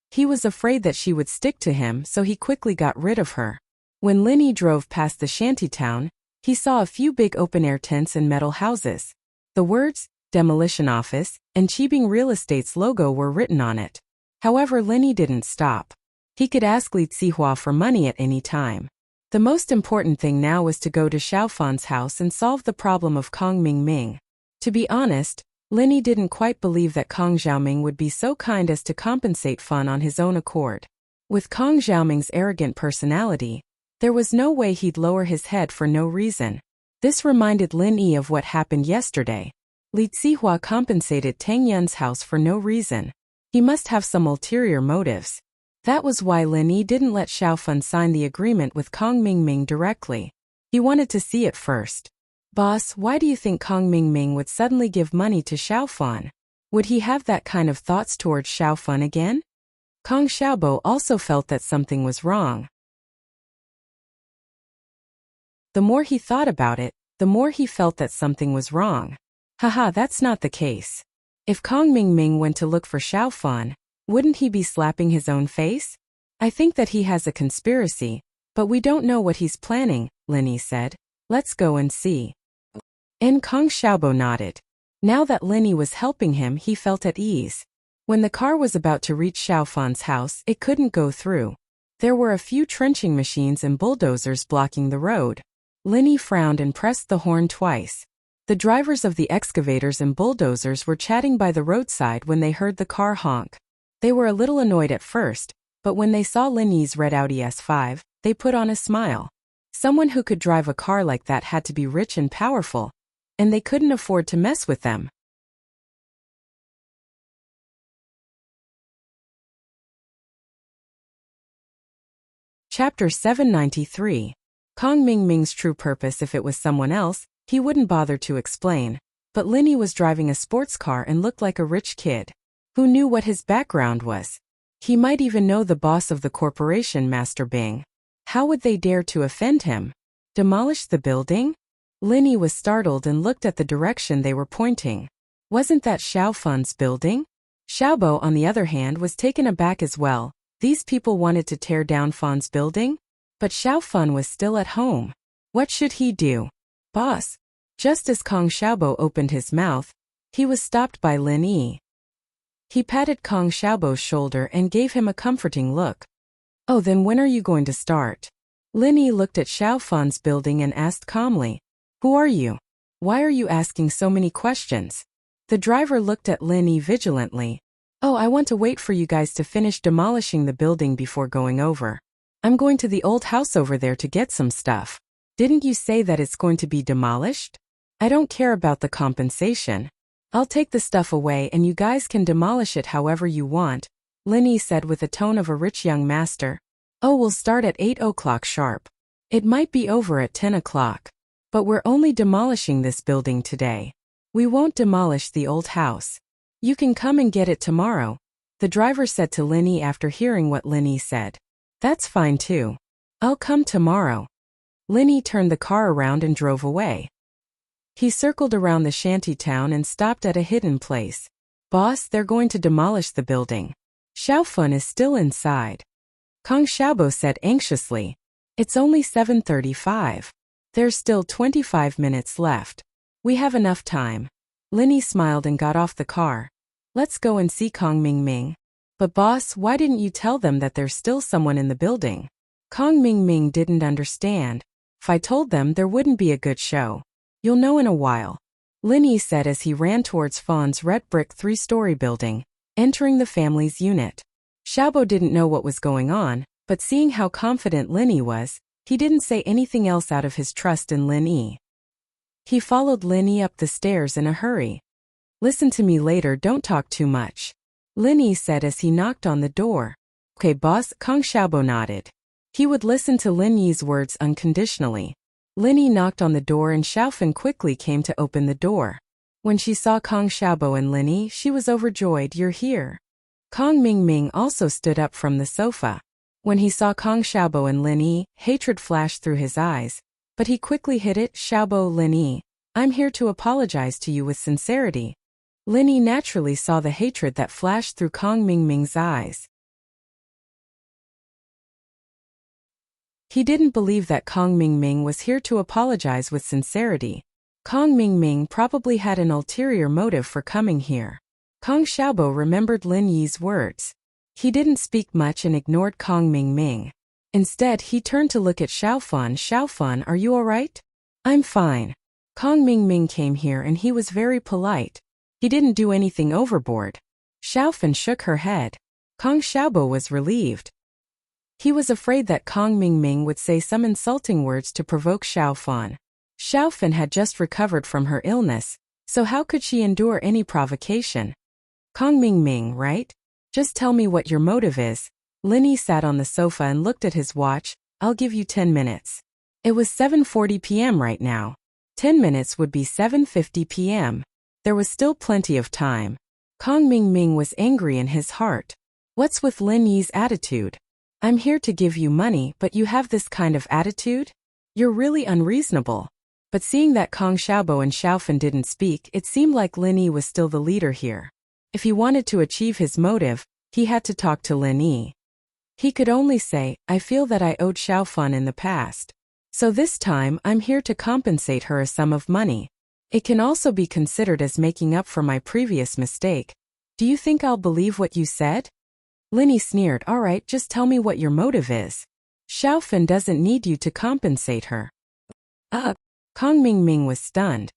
[SPEAKER 1] He was afraid that she would stick to him, so he quickly got rid of her. When Lin Yi drove past the shantytown, he saw a few big open-air tents and metal houses. The words, Demolition Office, and Qibing Real Estate's logo were written on it. However, Lin Yi didn't stop. He could ask Li Zihua for money at any time. The most important thing now was to go to Xiaofan's house and solve the problem of Kong Mingming. To be honest, Lin Yi didn't quite believe that Kong Xiaoming would be so kind as to compensate Fan on his own accord. With Kong Xiaoming's arrogant personality, there was no way he'd lower his head for no reason. This reminded Lin Yi of what happened yesterday. Li Zihua compensated Tang Yun's house for no reason. He must have some ulterior motives. That was why Lin Yi didn't let Xiaofan sign the agreement with Kong Mingming directly. He wanted to see it first. Boss, why do you think Kong Mingming would suddenly give money to Xiaofan? Would he have that kind of thoughts towards Xiaofan again? Kong Xiaobo also felt that something was wrong. The more he thought about it, the more he felt that something was wrong. Haha, that's not the case. If Kong Mingming went to look for Xiaofan, wouldn't he be slapping his own face? I think that he has a conspiracy, but we don't know what he's planning, Lin Yi said. Let's go and see. And Kong Xiaobo nodded. Now that Lin Yi was helping him, he felt at ease. When the car was about to reach Xiaofan's house, it couldn't go through. There were a few trenching machines and bulldozers blocking the road. Lin Yi frowned and pressed the horn twice. The drivers of the excavators and bulldozers were chatting by the roadside when they heard the car honk. They were a little annoyed at first, but when they saw Lin Yi's red Audi S5, they put on a smile. Someone who could drive a car like that had to be rich and powerful, and they couldn't afford to mess with them. Chapter 793. Kong Mingming's true purpose. If it was someone else, he wouldn't bother to explain. But Lin Yi was driving a sports car and looked like a rich kid. Who knew what his background was? He might even know the boss of the corporation, Master Bing. How would they dare to offend him? Demolish the building? Lin Yi was startled and looked at the direction they were pointing. Wasn't that Xiaofan's building? Xiaobo, on the other hand, was taken aback as well. These people wanted to tear down Fan's building? But Xiaofan was still at home. What should he do? Boss. Just as Kong Xiaobo opened his mouth, he was stopped by Lin Yi. He patted Kong Xiaobo's shoulder and gave him a comforting look. Oh, then when are you going to start? Lin Yi looked at Xiaofan's building and asked calmly. Who are you? Why are you asking so many questions? The driver looked at Lin Yi vigilantly. Oh, I want to wait for you guys to finish demolishing the building before going over. I'm going to the old house over there to get some stuff. Didn't you say that it's going to be demolished? I don't care about the compensation. I'll take the stuff away and you guys can demolish it however you want, Lin Yi said with the tone of a rich young master. Oh, we'll start at 8 o'clock sharp. It might be over at 10 o'clock. But we're only demolishing this building today. We won't demolish the old house. You can come and get it tomorrow, the driver said to Lin Yi after hearing what Lin Yi said. That's fine too. I'll come tomorrow. Lin Yi turned the car around and drove away. He circled around the shanty town and stopped at a hidden place. Boss, they're going to demolish the building. Xiaofun is still inside. Kong Xiaobo said anxiously. It's only 7:35. There's still 25 minutes left. We have enough time. Lin Yi smiled and got off the car. Let's go and see Kong Mingming. But boss, why didn't you tell them that there's still someone in the building? Kong Mingming didn't understand. If I told them, there wouldn't be a good show. You'll know in a while. Lin Yi said as he ran towards Fawn's red brick 3-story building, entering the family's unit. Xiaobo didn't know what was going on, but seeing how confident Lin Yi was, he didn't say anything else out of his trust in Lin Yi. He followed Lin Yi up the stairs in a hurry. Listen to me later, don't talk too much. Lin Yi said as he knocked on the door. Okay boss, Kong Xiaobo nodded. He would listen to Lin Yi's words unconditionally. Lin Yi knocked on the door and Xiaofun quickly came to open the door. When she saw Kong Xiaobo and Lin Yi, she was overjoyed. You're here. Kong Mingming also stood up from the sofa. When he saw Kong Xiaobo and Lin Yi, hatred flashed through his eyes. But he quickly hid it. Xiaobo, Lin Yi, I'm here to apologize to you with sincerity. Lin Yi naturally saw the hatred that flashed through Kong Mingming's eyes. He didn't believe that Kong Mingming was here to apologize with sincerity. Kong Mingming probably had an ulterior motive for coming here. Kong Xiaobo remembered Lin Yi's words. He didn't speak much and ignored Kong Mingming. Instead, he turned to look at Xiaofun. Xiaofun, are you alright? I'm fine. Kong Mingming came here and he was very polite. He didn't do anything overboard. Xiaofun shook her head. Kong Xiaobo was relieved. He was afraid that Kong Mingming would say some insulting words to provoke Xiaofun. Xiaofun had just recovered from her illness, so how could she endure any provocation? Kong Mingming, right? Just tell me what your motive is. Lin Yi sat on the sofa and looked at his watch. I'll give you 10 minutes. It was 7:40 p.m. right now. 10 minutes would be 7:50 p.m. There was still plenty of time. Kong Mingming was angry in his heart. What's with Lin Yi's attitude? I'm here to give you money, but you have this kind of attitude? You're really unreasonable. But seeing that Kong Xiaobo and Xiaofun didn't speak, it seemed like Lin Yi was still the leader here. If he wanted to achieve his motive, he had to talk to Lin Yi. He could only say, I feel that I owed Xiaofun in the past. So this time, I'm here to compensate her a sum of money. It can also be considered as making up for my previous mistake. Do you think I'll believe what you said? Lin Yi sneered. Alright, just tell me what your motive is. Xiaofun doesn't need you to compensate her. Kong Mingming was stunned.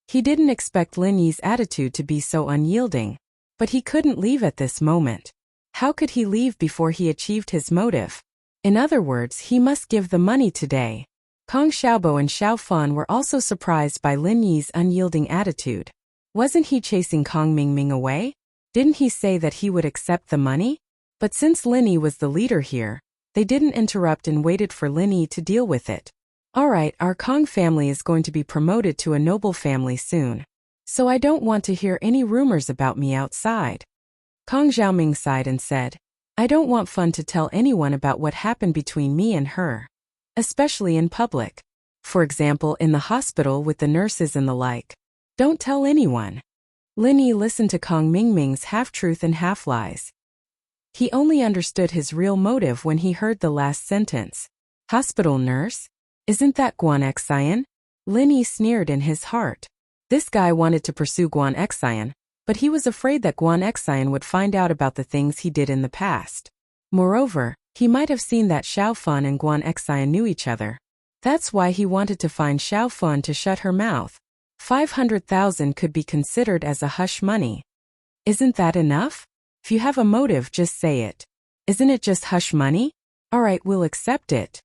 [SPEAKER 1] He didn't expect Lin Yi's attitude to be so unyielding. But he couldn't leave at this moment. How could he leave before he achieved his motive? In other words, he must give the money today. Kong Xiaobo and Xiaofun were also surprised by Lin Yi's unyielding attitude. Wasn't he chasing Kong Mingming away? Didn't he say that he would accept the money? But since Lin Yi was the leader here, they didn't interrupt and waited for Lin Yi to deal with it. Alright, our Kong family is going to be promoted to a noble family soon. So I don't want to hear any rumors about me outside. Kong Xiaoming sighed and said, I don't want Fun to tell anyone about what happened between me and her. Especially in public. For example, in the hospital with the nurses and the like. Don't tell anyone. Lin Yi listened to Kong Mingming's half-truth and half-lies. He only understood his real motive when he heard the last sentence. Hospital nurse? Isn't that Guan Xian? Lin Yi sneered in his heart. This guy wanted to pursue Guan Xian, but he was afraid that Guan Xian would find out about the things he did in the past. Moreover, he might have seen that Xiaofun and Guan Xian knew each other. That's why he wanted to find Xiaofun to shut her mouth. 500,000 could be considered as a hush money. Isn't that enough? If you have a motive, just say it. Isn't it just hush money? Alright, we'll accept it.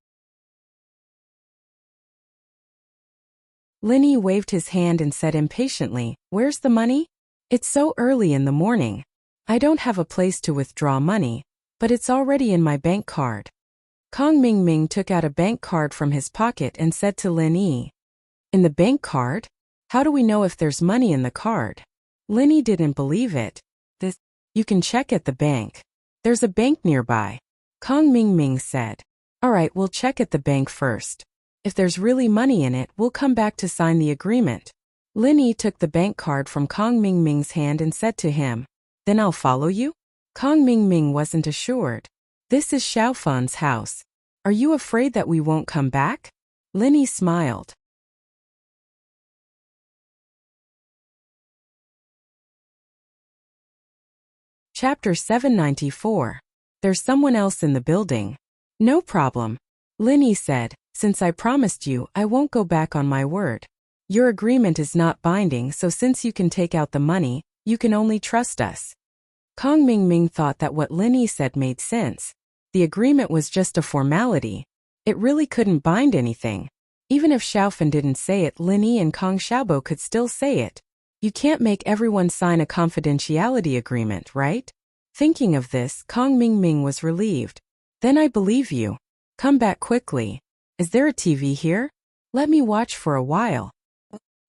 [SPEAKER 1] Lin Yi waved his hand and said impatiently, Where's the money? It's so early in the morning. I don't have a place to withdraw money, but it's already in my bank card. Kong Mingming took out a bank card from his pocket and said to Lin Yi, In the bank card? How do we know if there's money in the card? Lin Yi didn't believe it. You can check at the bank. There's a bank nearby. Kong Mingming said. Alright, we'll check at the bank first. If there's really money in it, we'll come back to sign the agreement. Lin Yi took the bank card from Kong Mingming's hand and said to him, "Then I'll follow you?" Kong Mingming wasn't assured. "This is Xiaofan's house. Are you afraid that we won't come back?" Lin Yi smiled. Chapter 794. There's someone else in the building. "No problem," Lin Yi said. "Since I promised you, I won't go back on my word. Your agreement is not binding, so since you can take out the money, you can only trust us." Kong Mingming thought that what Lin Yi said made sense. The agreement was just a formality. It really couldn't bind anything. Even if Xiaofan didn't say it, Lin Yi and Kong Xiaobo could still say it. You can't make everyone sign a confidentiality agreement, right? Thinking of this, Kong Mingming was relieved. "Then I believe you. Come back quickly. Is there a TV here? Let me watch for a while."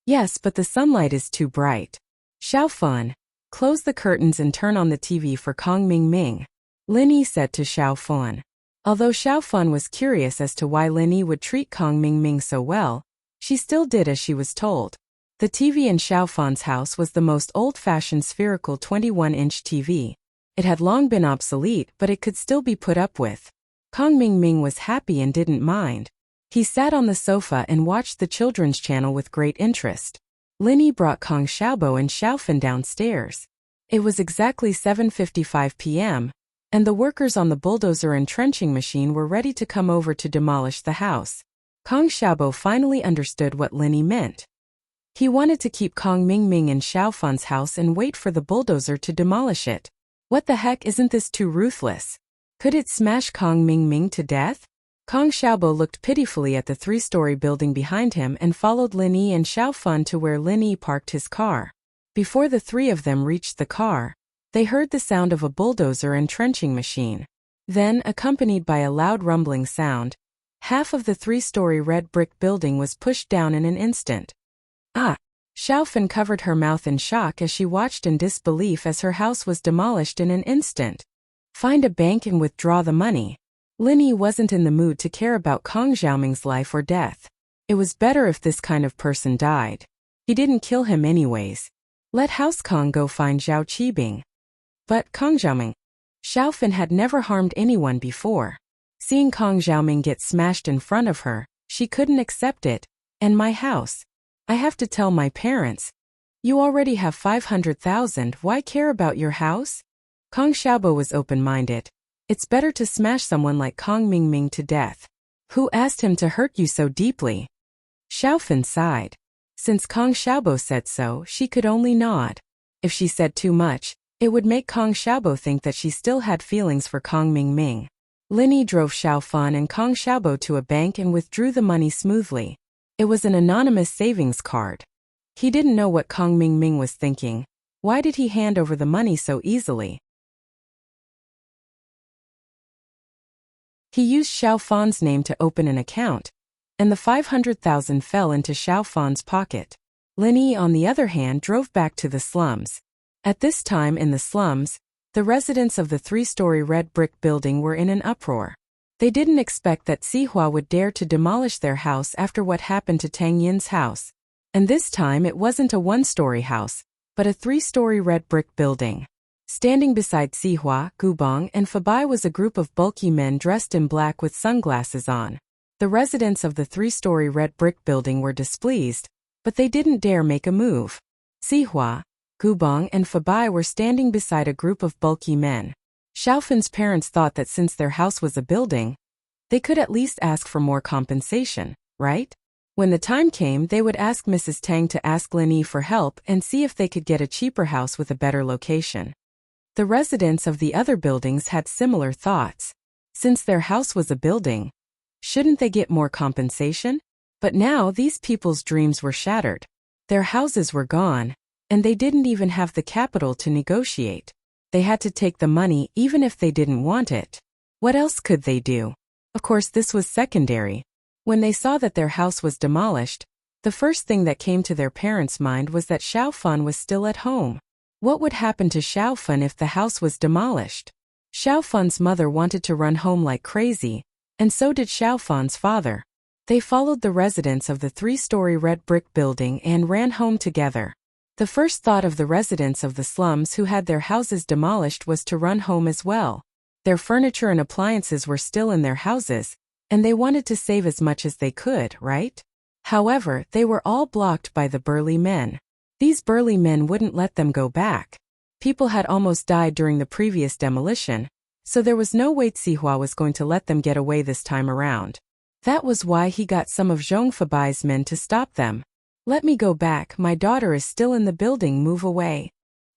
[SPEAKER 1] "Yes, but the sunlight is too bright." "Xiaofan, close the curtains and turn on the TV for Kong Mingming," Lin Yi said to Xiaofan. Although Xiaofan was curious as to why Lin Yi would treat Kong Mingming so well, she still did as she was told. The TV in Xiaofan's house was the most old-fashioned spherical 21-inch TV. It had long been obsolete, but it could still be put up with. Kong Mingming was happy and didn't mind. He sat on the sofa and watched the children's channel with great interest. Lin Yi brought Kong Xiaobo and Xiaofan downstairs. It was exactly 7:55 p.m., and the workers on the bulldozer and trenching machine were ready to come over to demolish the house. Kong Xiaobo finally understood what Lin Yi meant. He wanted to keep Kong Mingming in Xiaofan's house and wait for the bulldozer to demolish it. What the heck, isn't this too ruthless? Could it smash Kong Mingming to death? Kong Xiaobo looked pitifully at the 3-story building behind him and followed Lin Yi and Xiaofan to where Lin Yi parked his car. Before the three of them reached the car, they heard the sound of a bulldozer and trenching machine. Then, accompanied by a loud rumbling sound, half of the 3-story red brick building was pushed down in an instant. "Ah!" Xiaofan covered her mouth in shock as she watched in disbelief as her house was demolished in an instant. Find a bank and withdraw the money. Lin Yi wasn't in the mood to care about Kong Xiaoming's life or death. It was better if this kind of person died. He didn't kill him anyways. Let House Kong go find Zhao Qibing. But Kong Xiaoming. Xiaofan had never harmed anyone before. Seeing Kong Xiaoming get smashed in front of her, she couldn't accept it. "And my house? I have to tell my parents. You already have 500,000, why care about your house?" Kong Xiaobo was open-minded. It's better to smash someone like Kong Mingming to death. Who asked him to hurt you so deeply? Xiaofan sighed. Since Kong Xiaobo said so, she could only nod. If she said too much, it would make Kong Xiaobo think that she still had feelings for Kong Mingming. Lin Yi drove Xiaofan and Kong Xiaobo to a bank and withdrew the money smoothly. It was an anonymous savings card. He didn't know what Kong Mingming was thinking. Why did he hand over the money so easily? He used Xiaofan's name to open an account, and the 500,000 fell into Xiaofan's pocket. Lin Yi, on the other hand, drove back to the slums. At this time in the slums, the residents of the 3-story red brick building were in an uproar. They didn't expect that Sihua would dare to demolish their house after what happened to Tang Yin's house. And this time it wasn't a 1-story house, but a 3-story red brick building. Standing beside Sihua, Gubong, and Fabai was a group of bulky men dressed in black with sunglasses on. The residents of the 3-story red brick building were displeased, but they didn't dare make a move. Sihua, Gubong, and Fabai were standing beside a group of bulky men. Xiaofan's parents thought that since their house was a building, they could at least ask for more compensation, right? When the time came, they would ask Mrs. Tang to ask Lin Yi for help and see if they could get a cheaper house with a better location. The residents of the other buildings had similar thoughts. Since their house was a building, shouldn't they get more compensation? But now these people's dreams were shattered. Their houses were gone, and they didn't even have the capital to negotiate. They had to take the money even if they didn't want it. What else could they do? Of course, this was secondary. When they saw that their house was demolished, the first thing that came to their parents' mind was that Xiaofan was still at home. What would happen to Xiaofan if the house was demolished? Xiaofan's mother wanted to run home like crazy, and so did Xiaofan's father. They followed the residents of the 3-story red brick building and ran home together. The first thought of the residents of the slums who had their houses demolished was to run home as well. Their furniture and appliances were still in their houses, and they wanted to save as much as they could, right? However, they were all blocked by the burly men. These burly men wouldn't let them go back. People had almost died during the previous demolition, so there was no way Sihua was going to let them get away this time around. That was why he got some of Zhong Fabai's men to stop them. "Let me go back, my daughter is still in the building, move away."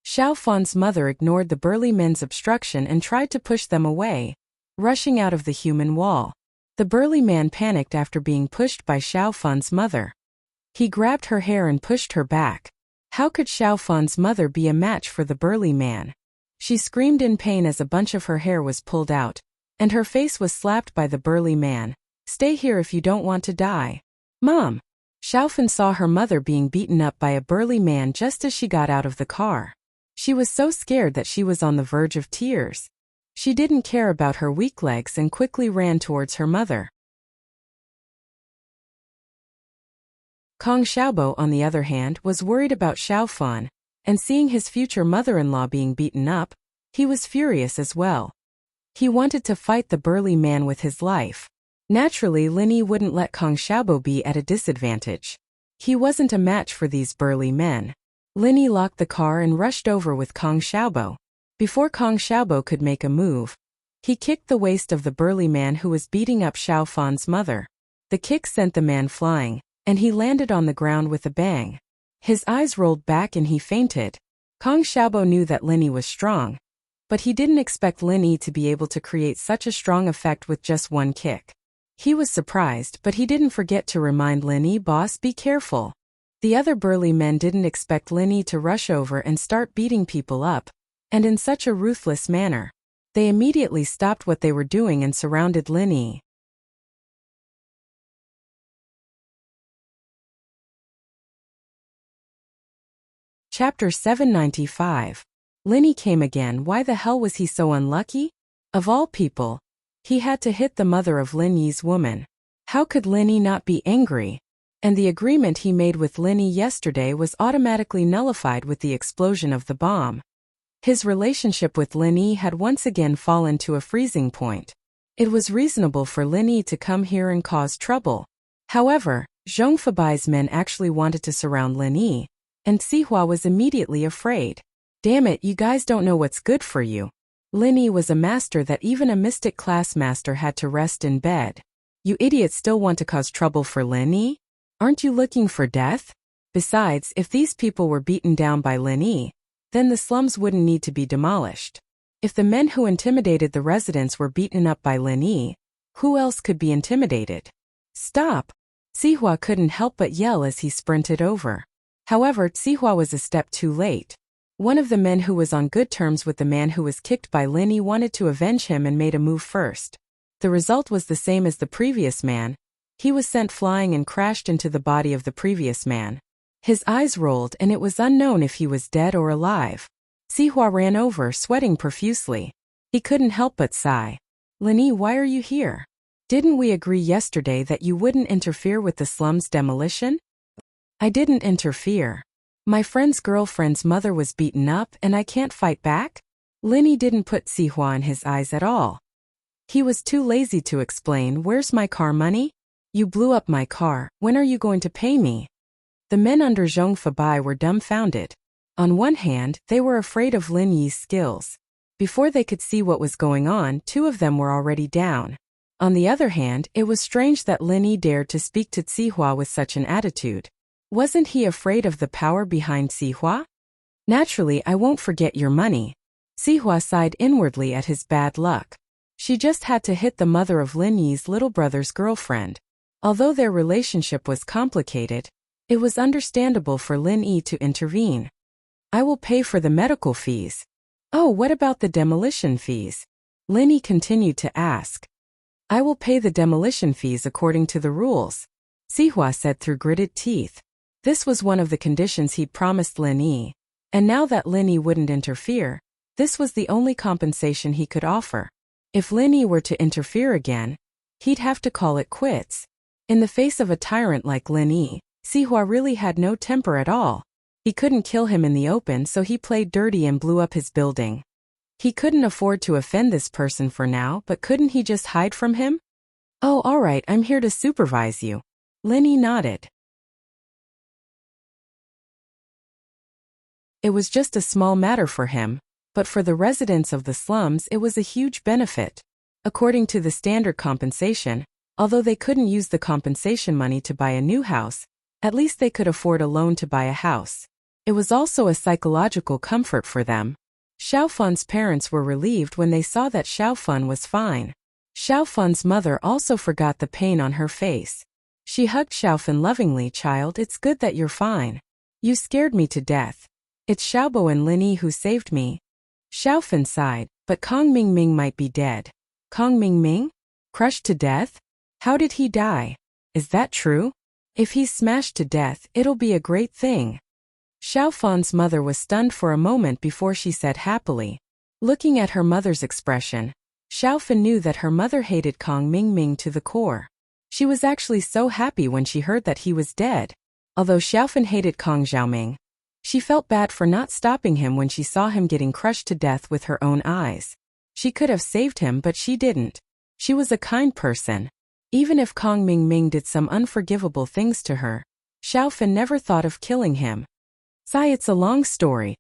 [SPEAKER 1] Xiao Fan's mother ignored the burly men's obstruction and tried to push them away, rushing out of the human wall. The burly man panicked after being pushed by Xiao Fan's mother. He grabbed her hair and pushed her back. How could Xiao Fan's mother be a match for the burly man? She screamed in pain as a bunch of her hair was pulled out, and her face was slapped by the burly man. "Stay here if you don't want to die." "Mom!" Xiao Fan saw her mother being beaten up by a burly man just as she got out of the car. She was so scared that she was on the verge of tears. She didn't care about her weak legs and quickly ran towards her mother. Kong Xiaobo, on the other hand, was worried about Xiao Fan, and seeing his future mother-in-law being beaten up, he was furious as well. He wanted to fight the burly man with his life. Naturally, Lin Yi wouldn't let Kong Xiaobo be at a disadvantage. He wasn't a match for these burly men. Lin Yi locked the car and rushed over with Kong Xiaobo. Before Kong Xiaobo could make a move, he kicked the waist of the burly man who was beating up Xiao Fan's mother. The kick sent the man flying, and he landed on the ground with a bang. His eyes rolled back and he fainted. Kong Xiaobo knew that Lin Yi was strong, but he didn't expect Lin Yi to be able to create such a strong effect with just one kick. He was surprised, but he didn't forget to remind Lin Yi, "Boss, be careful." The other burly men didn't expect Lin Yi to rush over and start beating people up, and in such a ruthless manner. They immediately stopped what they were doing and surrounded Lin Yi. Chapter 795. Lin Yi came again. Why the hell was he so unlucky? Of all people, he had to hit the mother of Lin Yi's woman. How could Lin Yi not be angry? And the agreement he made with Lin Yi yesterday was automatically nullified with the explosion of the bomb. His relationship with Lin Yi had once again fallen to a freezing point. It was reasonable for Lin Yi to come here and cause trouble. However, Zhong Fabai's men actually wanted to surround Lin Yi, and Sihua was immediately afraid. "Damn it, you guys don't know what's good for you." Lin Yi was a master that even a mystic class master had to rest in bed. "You idiots still want to cause trouble for Lin Yi? Aren't you looking for death?" Besides, if these people were beaten down by Lin Yi, then the slums wouldn't need to be demolished. If the men who intimidated the residents were beaten up by Lin Yi, who else could be intimidated? "Stop!" Sihua couldn't help but yell as he sprinted over. However, Sihua was a step too late. One of the men who was on good terms with the man who was kicked by Lin Yi wanted to avenge him and made a move first. The result was the same as the previous man. He was sent flying and crashed into the body of the previous man. His eyes rolled and it was unknown if he was dead or alive. Sihua ran over, sweating profusely. He couldn't help but sigh. "Lin Yi, why are you here? Didn't we agree yesterday that you wouldn't interfere with the slum's demolition?" "I didn't interfere. My friend's girlfriend's mother was beaten up and I can't fight back?" Lin Yi didn't put Sihua in his eyes at all. He was too lazy to explain. "Where's my car money? You blew up my car, when are you going to pay me?" The men under Zhong Fabai were dumbfounded. On one hand, they were afraid of Lin Yi's skills. Before they could see what was going on, two of them were already down. On the other hand, it was strange that Lin Yi dared to speak to Sihua with such an attitude. Wasn't he afraid of the power behind Sihua? "Naturally, I won't forget your money." Sihua sighed inwardly at his bad luck. She just had to hit the mother of Lin Yi's little brother's girlfriend. Although their relationship was complicated, it was understandable for Lin Yi to intervene. "I will pay for the medical fees." "Oh, what about the demolition fees?" Lin Yi continued to ask. "I will pay the demolition fees according to the rules," Sihua said through gritted teeth. This was one of the conditions he'd promised Lin Yi, and now that Lin Yi wouldn't interfere, this was the only compensation he could offer. If Lin Yi were to interfere again, he'd have to call it quits. In the face of a tyrant like Lin Yi, Sihua really had no temper at all. He couldn't kill him in the open, so he played dirty and blew up his building. He couldn't afford to offend this person for now, but couldn't he just hide from him? Oh, alright, I'm here to supervise you. Lin Yi nodded. It was just a small matter for him, but for the residents of the slums it was a huge benefit. According to the standard compensation, although they couldn't use the compensation money to buy a new house, at least they could afford a loan to buy a house. It was also a psychological comfort for them. Xiaofan's parents were relieved when they saw that Xiaofan was fine. Xiaofan's mother also forgot the pain on her face. She hugged Xiaofan lovingly. Child, it's good that you're fine. You scared me to death. It's Xiaobo and Lin Yi who saved me. Xiaofan sighed, but Kong Mingming might be dead. Kong Mingming? Crushed to death? How did he die? Is that true? If he's smashed to death, it'll be a great thing. Xiaofan's mother was stunned for a moment before she said happily. Looking at her mother's expression, Xiaofan knew that her mother hated Kong Mingming to the core. She was actually so happy when she heard that he was dead. Although Xiaofan hated Kong Xiaoming, she felt bad for not stopping him when she saw him getting crushed to death with her own eyes. She could have saved him, but she didn't. She was a kind person. Even if Kong Mingming did some unforgivable things to her, Xiaofan never thought of killing him. Sigh, it's a long story.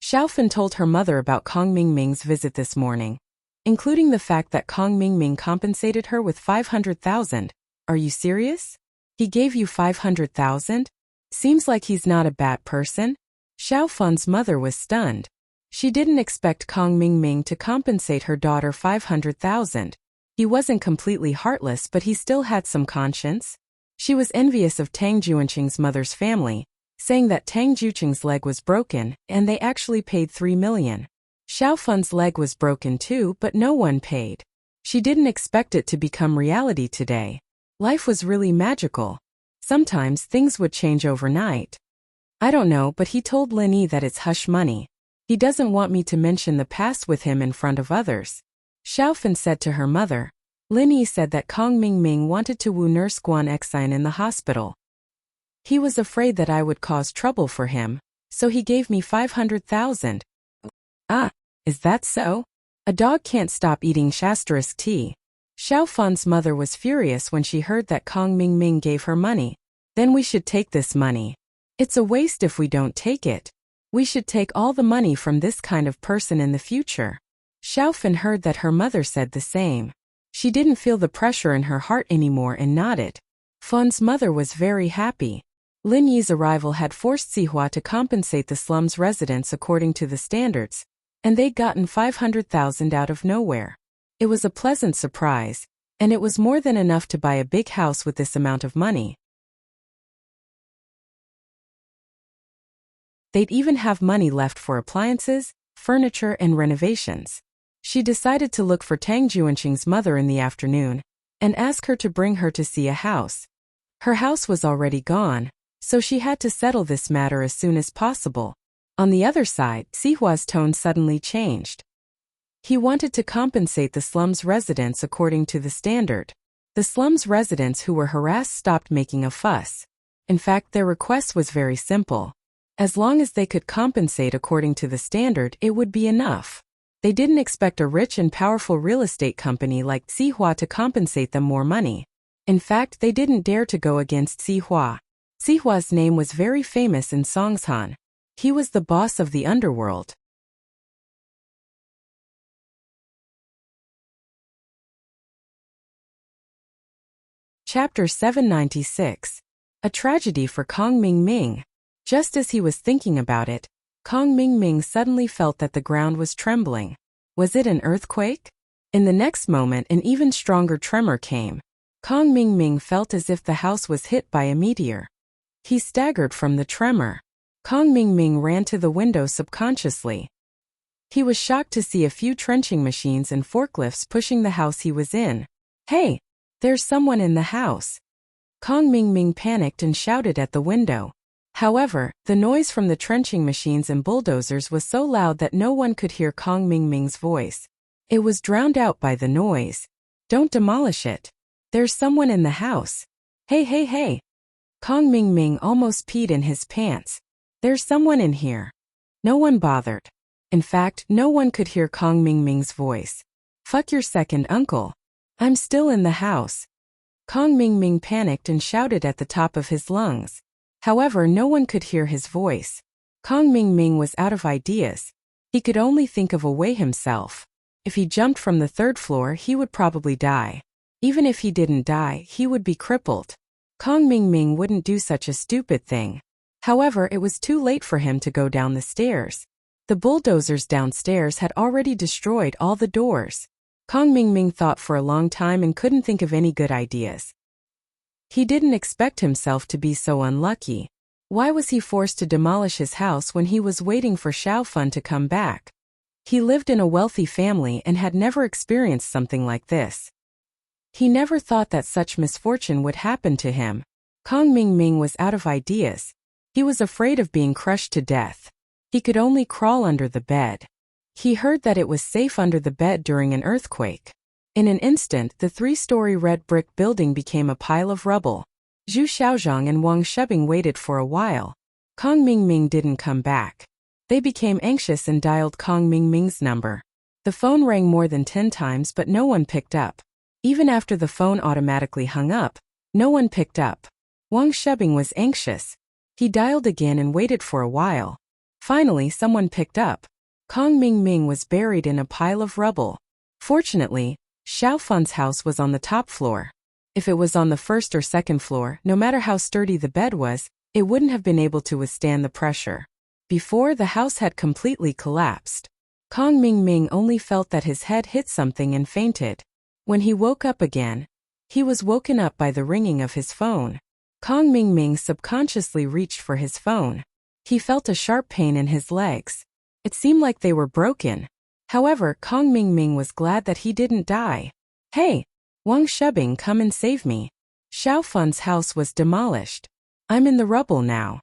[SPEAKER 1] Xiaofan told her mother about Kong Mingming's visit this morning, including the fact that Kong Mingming compensated her with 500,000. Are you serious? He gave you 500,000? Seems like he's not a bad person. Xiaofan's mother was stunned. She didn't expect Kong Mingming to compensate her daughter 500,000. He wasn't completely heartless, but he still had some conscience. She was envious of Tang Juanqing's mother's family, saying that Tang Juqing's leg was broken, and they actually paid 3 million. Xiaofan's leg was broken too, but no one paid. She didn't expect it to become reality today. Life was really magical. Sometimes things would change overnight. I don't know, but he told Lin Yi that it's hush money. He doesn't want me to mention the past with him in front of others. Xiaofan said to her mother. Lin Yi said that Kong Mingming wanted to woo Nurse Guan Exine in the hospital. He was afraid that I would cause trouble for him, so he gave me 500,000. Ah, is that so? A dog can't stop eating ** tea. Xiaofan's mother was furious when she heard that Kong Mingming gave her money. Then we should take this money. It's a waste if we don't take it. We should take all the money from this kind of person in the future. Xiaofan heard that her mother said the same. She didn't feel the pressure in her heart anymore and nodded. Fan's mother was very happy. Lin Yi's arrival had forced Sihua to compensate the slum's residents according to the standards, and they'd gotten 500,000 out of nowhere. It was a pleasant surprise, and it was more than enough to buy a big house with this amount of money. They'd even have money left for appliances, furniture, and renovations. She decided to look for Tang Juanqing's mother in the afternoon and ask her to bring her to see a house. Her house was already gone, so she had to settle this matter as soon as possible. On the other side, Sihua's tone suddenly changed. He wanted to compensate the slum's residents according to the standard. The slum's residents who were harassed stopped making a fuss. In fact, their request was very simple. As long as they could compensate according to the standard, it would be enough. They didn't expect a rich and powerful real estate company like Sihua to compensate them more money. In fact, they didn't dare to go against Sihua. Sihua's name was very famous in Songshan. He was the boss of the underworld. Chapter 796. A tragedy for Kong Mingming. Just as he was thinking about it, Kong Mingming suddenly felt that the ground was trembling. Was it an earthquake? In the next moment, an even stronger tremor came. Kong Mingming felt as if the house was hit by a meteor. He staggered from the tremor. Kong Mingming ran to the window subconsciously. He was shocked to see a few trenching machines and forklifts pushing the house he was in. Hey! There's someone in the house. Kong Mingming panicked and shouted at the window. However, the noise from the trenching machines and bulldozers was so loud that no one could hear Kong Mingming's voice. It was drowned out by the noise. Don't demolish it. There's someone in the house. Hey, hey, hey. Kong Ming Ming almost peed in his pants. There's someone in here. No one bothered. In fact, no one could hear Kong Ming Ming's voice. Fuck your second uncle. I'm still in the house. Kong Ming Ming panicked and shouted at the top of his lungs. However, no one could hear his voice. Kong Ming Ming was out of ideas. He could only think of a way himself. If he jumped from the third floor, he would probably die. Even if he didn't die, he would be crippled. Kong Ming Ming wouldn't do such a stupid thing. However, it was too late for him to go down the stairs. The bulldozers downstairs had already destroyed all the doors. Kong Ming Ming thought for a long time and couldn't think of any good ideas. He didn't expect himself to be so unlucky. Why was he forced to demolish his house when he was waiting for Xiao Fun to come back? He lived in a wealthy family and had never experienced something like this. He never thought that such misfortune would happen to him. Kong Ming Ming was out of ideas. He was afraid of being crushed to death. He could only crawl under the bed. He heard that it was safe under the bed during an earthquake. In an instant, the 3-story red brick building became a pile of rubble. Zhu Xiaozhang and Wang Shebing waited for a while. Kong Ming Ming didn't come back. They became anxious and dialed Kong Ming Ming's number. The phone rang more than 10 times, but no one picked up. Even after the phone automatically hung up, no one picked up. Wang Shebing was anxious. He dialed again and waited for a while. Finally, someone picked up. Kong Ming Ming was buried in a pile of rubble. Fortunately, Xiao Fun's house was on the top floor. If it was on the first or second floor, no matter how sturdy the bed was, it wouldn't have been able to withstand the pressure. Before, the house had completely collapsed. Kong Ming Ming only felt that his head hit something and fainted. When he woke up again, he was woken up by the ringing of his phone. Kong Ming Ming subconsciously reached for his phone. He felt a sharp pain in his legs. It seemed like they were broken. However, Kong Ming Ming was glad that he didn't die. Hey, Wang Shebing, come and save me. Xiao Fun's house was demolished. I'm in the rubble now.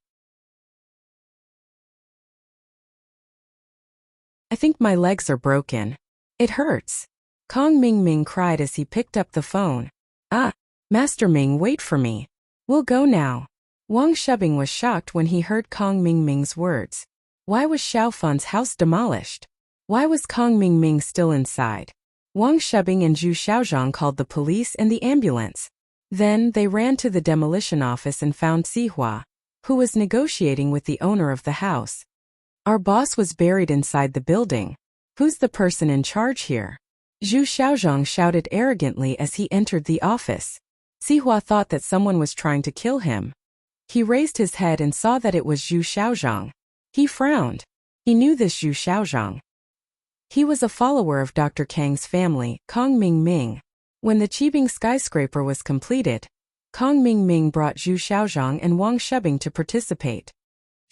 [SPEAKER 1] I think my legs are broken. It hurts. Kong Ming Ming cried as he picked up the phone. Ah, Master Ming, wait for me. We'll go now. Wang Shebing was shocked when he heard Kong Ming Ming's words. Why was Xiao Fun's house demolished? Why was Kong Ming Ming still inside? Wang Shebing and Zhu Xiaozhang called the police and the ambulance. Then, they ran to the demolition office and found Sihua, who was negotiating with the owner of the house. Our boss was buried inside the building. Who's the person in charge here? Zhu Xiaozhang shouted arrogantly as he entered the office. Sihua thought that someone was trying to kill him. He raised his head and saw that it was Zhu Xiaozhang. He frowned. He knew this Zhu Xiaozhang. He was a follower of Dr. Kang's family, Kong Ming Ming. When the Qibing skyscraper was completed, Kong Ming Ming brought Zhu Xiaozhang and Wang Shebing to participate.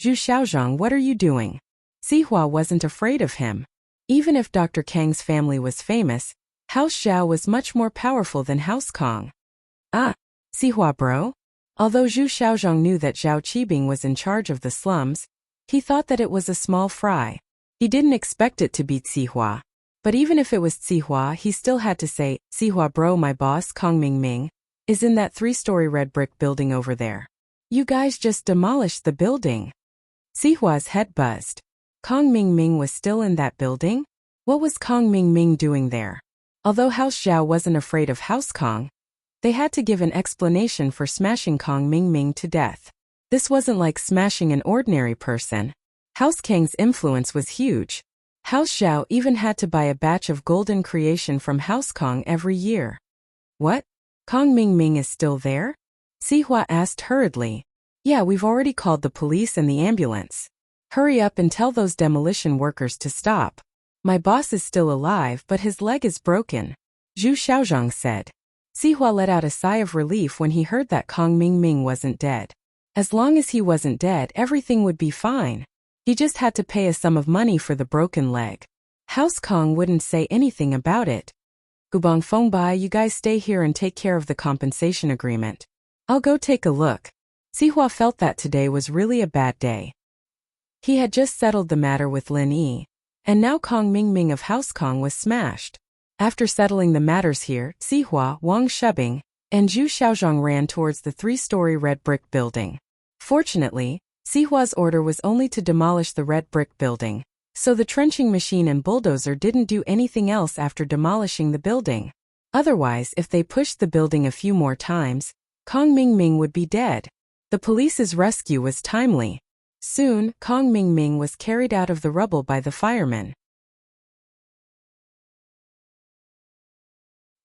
[SPEAKER 1] Zhu Xiaozhang, what are you doing? Sihua wasn't afraid of him. Even if Dr. Kang's family was famous, House Zhao was much more powerful than House Kong. Ah, Sihua bro? Although Zhu Xiaozhang knew that Zhao Qibing was in charge of the slums, he thought that it was a small fry. He didn't expect it to be Sihua. But even if it was Sihua, he still had to say, Sihua bro, my boss, Kong Ming Ming, is in that 3-story red brick building over there. You guys just demolished the building. Sihua's head buzzed. Kong Ming Ming was still in that building? What was Kong Ming Ming doing there? Although House Zhao wasn't afraid of House Kong, they had to give an explanation for smashing Kong Ming Ming to death. This wasn't like smashing an ordinary person. House Kang's influence was huge. House Zhao even had to buy a batch of golden creation from House Kong every year. What? Kong Ming Ming is still there? Sihua asked hurriedly. Yeah, we've already called the police and the ambulance. Hurry up and tell those demolition workers to stop. My boss is still alive, but his leg is broken, Zhu Xiaozhang said. Sihua let out a sigh of relief when he heard that Kong Ming Ming wasn't dead. As long as he wasn't dead, everything would be fine. He just had to pay a sum of money for the broken leg. House Kong wouldn't say anything about it. Gubong Fengbai, you guys stay here and take care of the compensation agreement. I'll go take a look. Sihua felt that today was really a bad day. He had just settled the matter with Lin Yi, and now Kong Ming Ming of House Kong was smashed. After settling the matters here, Sihua, Wang Shebing, and Zhu Xiaozhang ran towards the 3-story red brick building. Fortunately, Sihua's order was only to demolish the red brick building, so the trenching machine and bulldozer didn't do anything else after demolishing the building. Otherwise, if they pushed the building a few more times, Kong Mingming would be dead. The police's rescue was timely. Soon, Kong Mingming was carried out of the rubble by the firemen.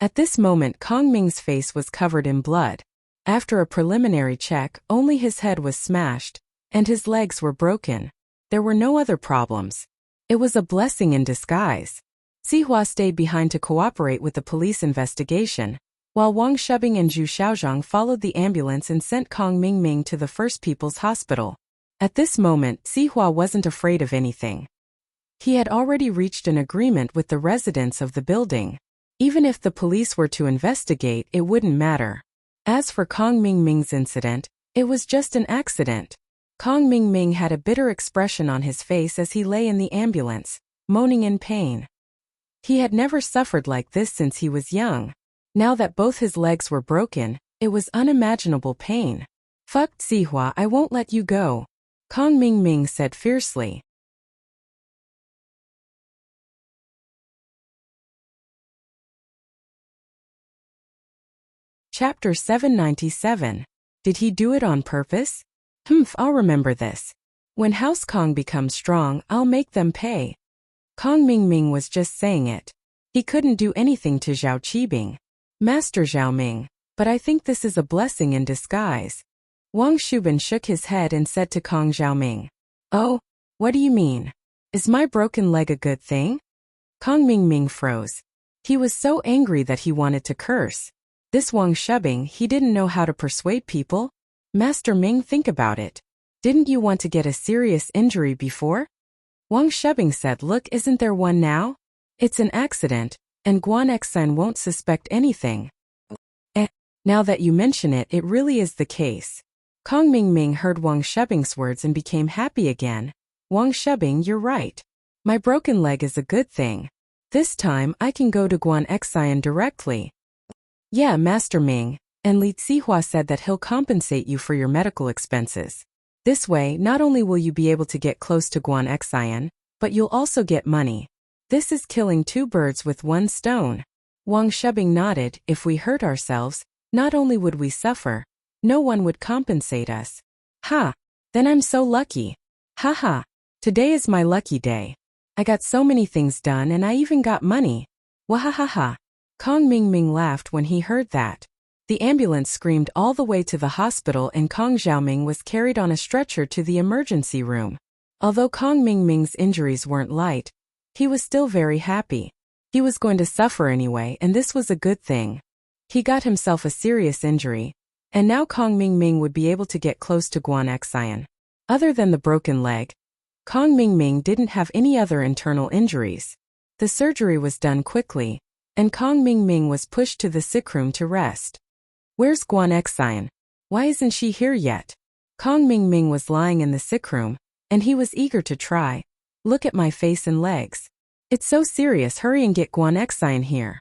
[SPEAKER 1] At this moment, Kong Ming's face was covered in blood. After a preliminary check, only his head was smashed, and his legs were broken. There were no other problems. It was a blessing in disguise. Sihua stayed behind to cooperate with the police investigation, while Wang Shubing and Zhu Xiaozhang followed the ambulance and sent Kong Mingming to the First People's Hospital. At this moment, Sihua wasn't afraid of anything. He had already reached an agreement with the residents of the building. Even if the police were to investigate, it wouldn't matter. As for Kong Mingming's incident, it was just an accident. Kong Mingming had a bitter expression on his face as he lay in the ambulance, moaning in pain. He had never suffered like this since he was young. Now that both his legs were broken, it was unimaginable pain. "Fuck Sihua, I won't let you go," Kong Mingming said fiercely. Chapter 797. Did he do it on purpose? I'll remember this. When House Kong becomes strong, I'll make them pay. Kong Mingming was just saying it. He couldn't do anything to Zhao Qibing. Master Zhao Ming, but I think this is a blessing in disguise. Wang Shubin shook his head and said to Kong Xiaoming, "Oh, what do you mean? Is my broken leg a good thing?" Kong Mingming froze. He was so angry that he wanted to curse. This Wang Shubing, he didn't know how to persuade people. "Master Ming, think about it. Didn't you want to get a serious injury before?" Wang Shubing said, "Look, isn't there one now? It's an accident, and Guan Xan won't suspect anything." Now that you mention it, it really is the case. Kong Mingming heard Wang Shubing's words and became happy again. "Wang Shubing, you're right. My broken leg is a good thing. This time, I can go to Guan Xan directly." "Yeah, Master Ming, and Li Zihua said that he'll compensate you for your medical expenses. This way, not only will you be able to get close to Guan Xan, but you'll also get money. This is killing 2 birds with 1 stone." Wang Shubing nodded. "If we hurt ourselves, not only would we suffer, no one would compensate us." "Ha! Then I'm so lucky. Ha ha! Today is my lucky day. I got so many things done and I even got money. Wahahaha." Kong Mingming laughed when he heard that. The ambulance screamed all the way to the hospital and Kong Xiaoming was carried on a stretcher to the emergency room. Although Kong Mingming's injuries weren't light, he was still very happy. He was going to suffer anyway, and this was a good thing. He got himself a serious injury, and now Kong Mingming would be able to get close to Guan Xan. Other than the broken leg, Kong Mingming didn't have any other internal injuries. The surgery was done quickly, and Kong Mingming was pushed to the sick room to rest. "Where's Guan Xan? Why isn't she here yet?" Kong Mingming was lying in the sick room, and he was eager to try. "Look at my face and legs. It's so serious, hurry and get Guan Xan here."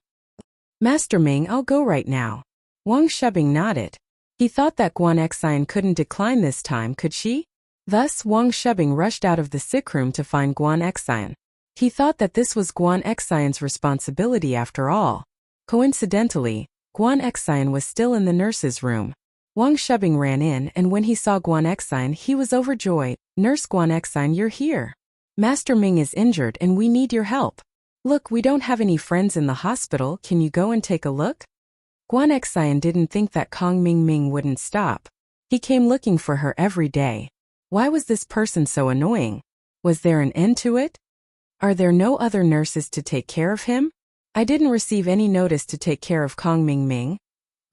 [SPEAKER 1] "Master Ming, I'll go right now." Wang Shubing nodded. He thought that Guan Xan couldn't decline this time, could she? Thus, Wang Shubing rushed out of the sick room to find Guan Xan. He thought that this was Guan Xan's responsibility after all. Coincidentally, Guan Xan was still in the nurse's room. Wang Shubing ran in, and when he saw Guan Xan, he was overjoyed. "Nurse Guan Xan, you're here. Master Ming is injured and we need your help. Look, we don't have any friends in the hospital, can you go and take a look?" Guan Xan didn't think that Kong Mingming wouldn't stop. He came looking for her every day. Why was this person so annoying? Was there an end to it? Are there no other nurses to take care of him? "I didn't receive any notice to take care of Kong Mingming."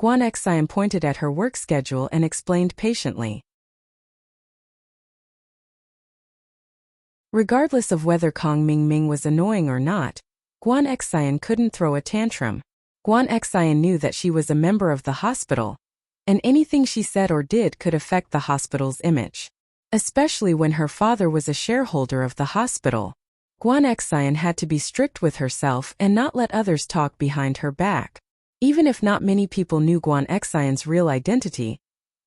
[SPEAKER 1] Guan Xan pointed at her work schedule and explained patiently. Regardless of whether Kong Mingming was annoying or not, Guan Xan couldn't throw a tantrum. Guan Xan knew that she was a member of the hospital, and anything she said or did could affect the hospital's image. Especially when her father was a shareholder of the hospital. Guan Xan had to be strict with herself and not let others talk behind her back. Even if not many people knew Guan Xian's real identity,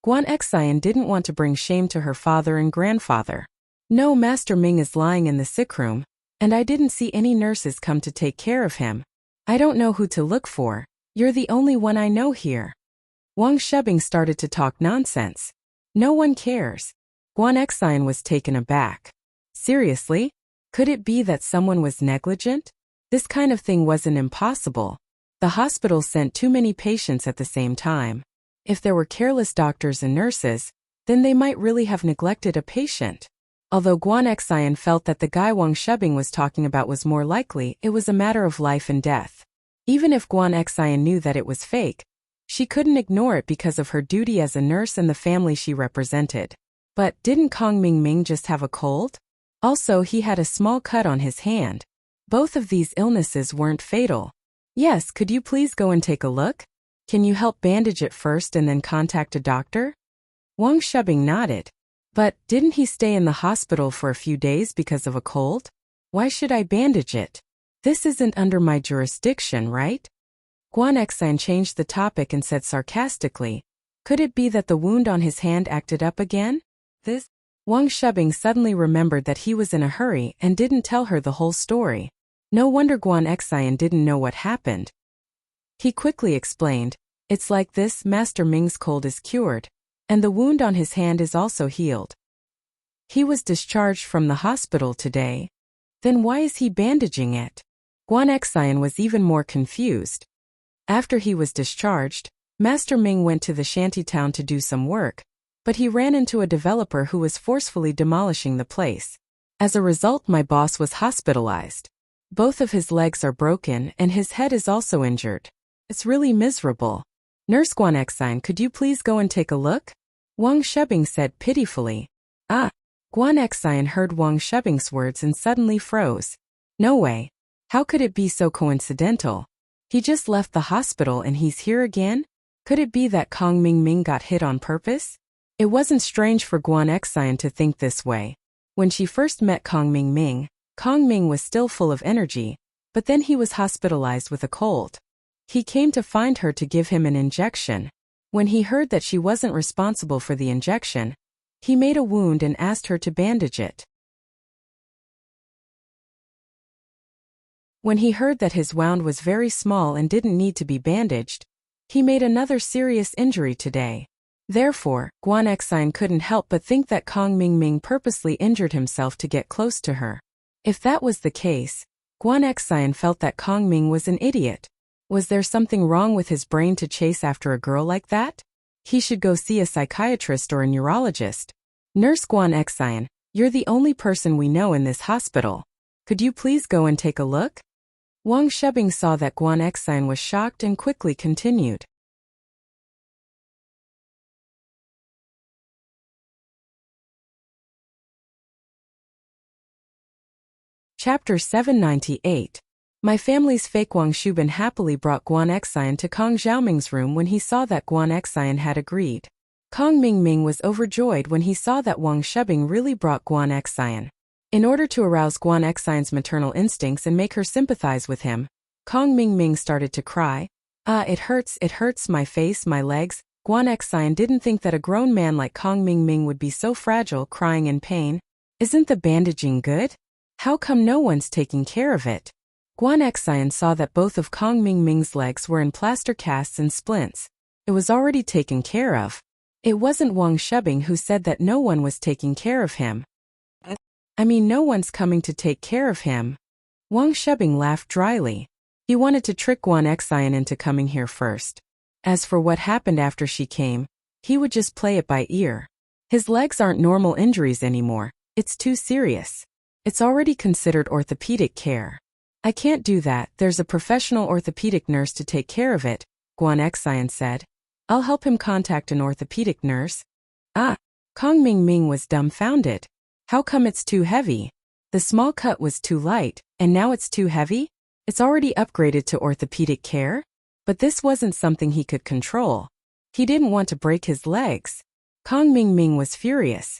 [SPEAKER 1] Guan Xian didn't want to bring shame to her father and grandfather. No, Master Ming is lying in the sick room, and I didn't see any nurses come to take care of him. I don't know who to look for. You're the only one I know here. Wang Shebing started to talk nonsense. No one cares. Guan Xian was taken aback. Seriously? Could it be that someone was negligent? This kind of thing wasn't impossible. The hospital sent too many patients at the same time. If there were careless doctors and nurses, then they might really have neglected a patient. Although Guan Xian felt that the guy Wang Shebing was talking about was more likely, it was a matter of life and death. Even if Guan Xian knew that it was fake, she couldn't ignore it because of her duty as a nurse and the family she represented. But didn't Kong Ming just have a cold? Also, he had a small cut on his hand. Both of these illnesses weren't fatal. Yes, could you please go and take a look? Can you help bandage it first and then contact a doctor? Wang Shebing nodded. But didn't he stay in the hospital for a few days because of a cold? Why should I bandage it? This isn't under my jurisdiction, right? Guan Xian changed the topic and said sarcastically, could it be that the wound on his hand acted up again? Wang Shebing suddenly remembered that he was in a hurry and didn't tell her the whole story. No wonder Guan Xian didn't know what happened. He quickly explained, it's like this, Master Ming's cold is cured, and the wound on his hand is also healed. He was discharged from the hospital today. Then why is he bandaging it? Guan Xian was even more confused. After he was discharged, Master Ming went to the shantytown to do some work, but he ran into a developer who was forcefully demolishing the place. As a result, my boss was hospitalized. Both of his legs are broken and his head is also injured. It's really miserable. Nurse Guan Xian, could you please go and take a look? Wang Shebing said pitifully. Ah! Guan Xian heard Wang Shebing's words and suddenly froze. No way. How could it be so coincidental? He just left the hospital and he's here again? Could it be that Kong Ming got hit on purpose? It wasn't strange for Guan Xian to think this way. When she first met Kong Ming was still full of energy, but then he was hospitalized with a cold. He came to find her to give him an injection. When he heard that she wasn't responsible for the injection, he made a wound and asked her to bandage it. When he heard that his wound was very small and didn't need to be bandaged, he made another serious injury today. Therefore, Guan Xian couldn't help but think that Kong Ming purposely injured himself to get close to her. If that was the case, Guan Xian felt that Kong Ming was an idiot. Was there something wrong with his brain to chase after a girl like that? He should go see a psychiatrist or a neurologist. Nurse Guan Xian, you're the only person we know in this hospital. Could you please go and take a look? Wang Shebing saw that Guan Xian was shocked and quickly continued. Chapter 798. My family's fake Wang Shubin happily brought Guan Xian to Kong Xiaoming's room when he saw that Guan Xian had agreed. Kong Ming was overjoyed when he saw that Wang Shebing really brought Guan Xian. In order to arouse Guan Xian's maternal instincts and make her sympathize with him, Kong Ming started to cry. Ah, it hurts my face, my legs. Guan Xian didn't think that a grown man like Kong Ming would be so fragile, crying in pain. Isn't the bandaging good? How come no one's taking care of it? Guan Xian saw that both of Kong Ming's legs were in plaster casts and splints. It was already taken care of. It wasn't Wang Shebing who said that no one was taking care of him. I mean, no one's coming to take care of him. Wang Shebing laughed dryly. He wanted to trick Guan Xian into coming here first. As for what happened after she came, he would just play it by ear. His legs aren't normal injuries anymore. It's too serious. It's already considered orthopedic care. I can't do that, there's a professional orthopedic nurse to take care of it, Guan Xian said. I'll help him contact an orthopedic nurse. Ah! Kong Ming was dumbfounded. How come it's too heavy? The small cut was too light, and now it's too heavy? It's already upgraded to orthopedic care? But this wasn't something he could control. He didn't want to break his legs. Kong Ming was furious.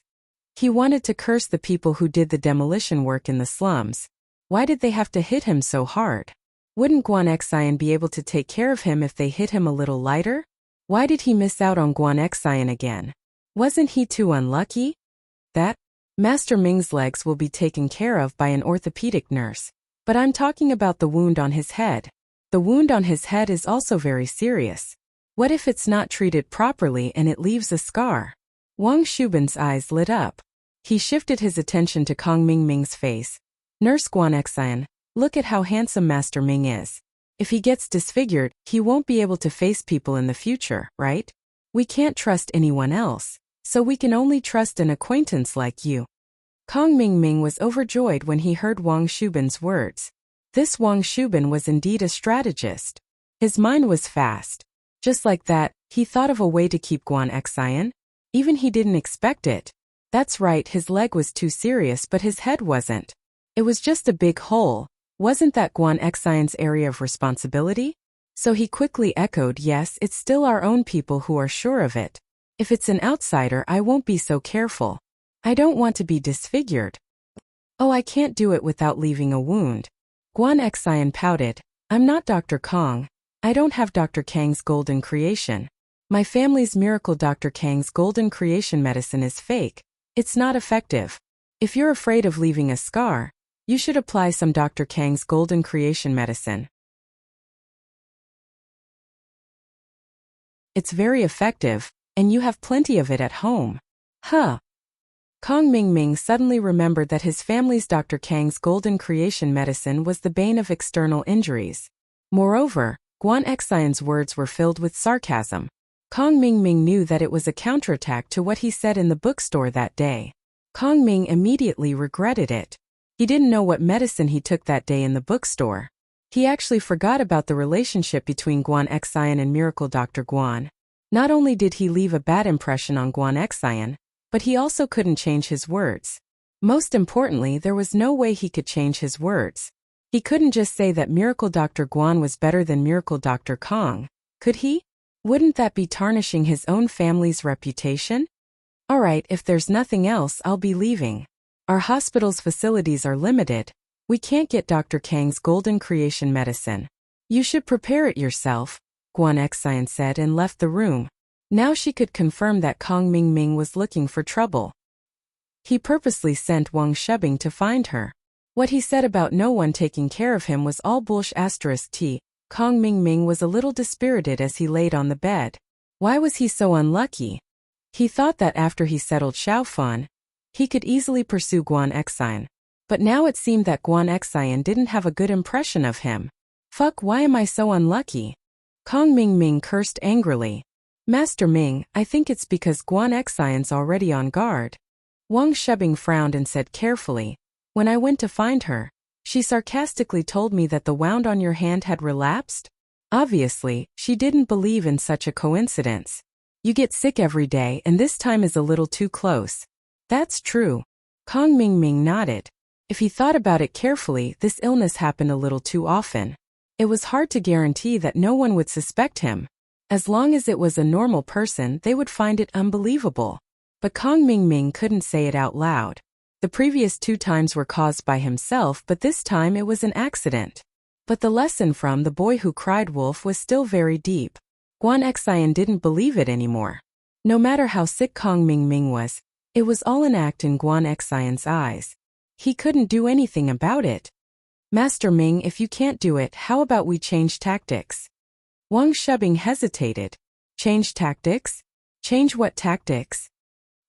[SPEAKER 1] He wanted to curse the people who did the demolition work in the slums. Why did they have to hit him so hard? Wouldn't Guan Xian be able to take care of him if they hit him a little lighter? Why did he miss out on Guan Xian again? Wasn't he too unlucky? That Master Ming's legs will be taken care of by an orthopedic nurse. But I'm talking about the wound on his head. The wound on his head is also very serious. What if it's not treated properly and it leaves a scar? Wang Shubin's eyes lit up. He shifted his attention to Kong Mingming's face. Nurse Guan Xian, look at how handsome Master Ming is. If he gets disfigured, he won't be able to face people in the future, right? We can't trust anyone else, so we can only trust an acquaintance like you. Kong Mingming was overjoyed when he heard Wang Shubin's words. This Wang Shubin was indeed a strategist. His mind was fast. Just like that, he thought of a way to keep Guan Xian. Even he didn't expect it. That's right, his leg was too serious, but his head wasn't. It was just a big hole. Wasn't that Guan Xian's area of responsibility? So he quickly echoed, yes, it's still our own people who are sure of it. If it's an outsider, I won't be so careful. I don't want to be disfigured. Oh, I can't do it without leaving a wound. Guan Xian pouted. I'm not Dr. Kong. I don't have Dr. Kang's golden creation. My family's miracle Dr. Kang's golden creation medicine is fake. It's not effective. If you're afraid of leaving a scar, you should apply some Dr. Kang's golden creation medicine. It's very effective, and you have plenty of it at home. Huh. Kong Mingming suddenly remembered that his family's Dr. Kang's golden creation medicine was the bane of external injuries. Moreover, Guan Xian's words were filled with sarcasm. Kong Mingming knew that it was a counterattack to what he said in the bookstore that day. Kong Ming immediately regretted it. He didn't know what medicine he took that day in the bookstore. He actually forgot about the relationship between Guan Xian and Miracle Dr. Guan. Not only did he leave a bad impression on Guan Xian, but he also couldn't change his words. Most importantly, there was no way he could change his words. He couldn't just say that Miracle Dr. Guan was better than Miracle Dr. Kong, could he? Wouldn't that be tarnishing his own family's reputation? Alright, if there's nothing else, I'll be leaving. Our hospital's facilities are limited. We can't get Dr. Kang's golden creation medicine. You should prepare it yourself, Guan Xian said and left the room. Now she could confirm that Kong Mingming was looking for trouble. He purposely sent Wang Shubing to find her. What he said about no one taking care of him was all bullshit. Kong Mingming was a little dispirited as he laid on the bed. Why was he so unlucky? He thought that after he settled Xiaofan, he could easily pursue Guan Xian. But now it seemed that Guan Xian didn't have a good impression of him. Fuck, why am I so unlucky? Kong Mingming cursed angrily. Master Ming, I think it's because Guan Xian's already on guard. Wang Shubing frowned and said carefully, when I went to find her, she sarcastically told me that the wound on your hand had relapsed. Obviously, she didn't believe in such a coincidence. You get sick every day and this time is a little too close. That's true. Kong Mingming nodded. If he thought about it carefully, this illness happened a little too often. It was hard to guarantee that no one would suspect him. As long as it was a normal person, they would find it unbelievable. But Kong Mingming couldn't say it out loud. The previous 2 times were caused by himself, but this time it was an accident. But the lesson from The Boy Who Cried Wolf was still very deep. Guan Xian didn't believe it anymore. No matter how sick Kong Mingming was, it was all an act in Guan Xian's eyes. He couldn't do anything about it. Master Ming, if you can't do it, how about we change tactics? Wang Shubing hesitated. Change tactics? Change what tactics?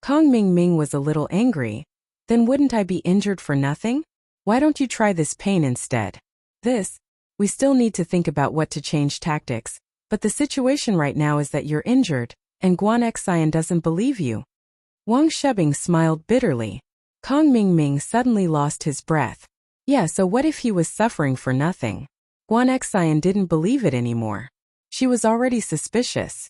[SPEAKER 1] Kong Mingming was a little angry. Then wouldn't I be injured for nothing? Why don't you try this pain instead? We still need to think about what to change tactics, but the situation right now is that you're injured, and Guan Xian doesn't believe you. Wang Shubing smiled bitterly. Kong Mingming suddenly lost his breath. Yeah, so what if he was suffering for nothing? Guan Xian didn't believe it anymore. She was already suspicious.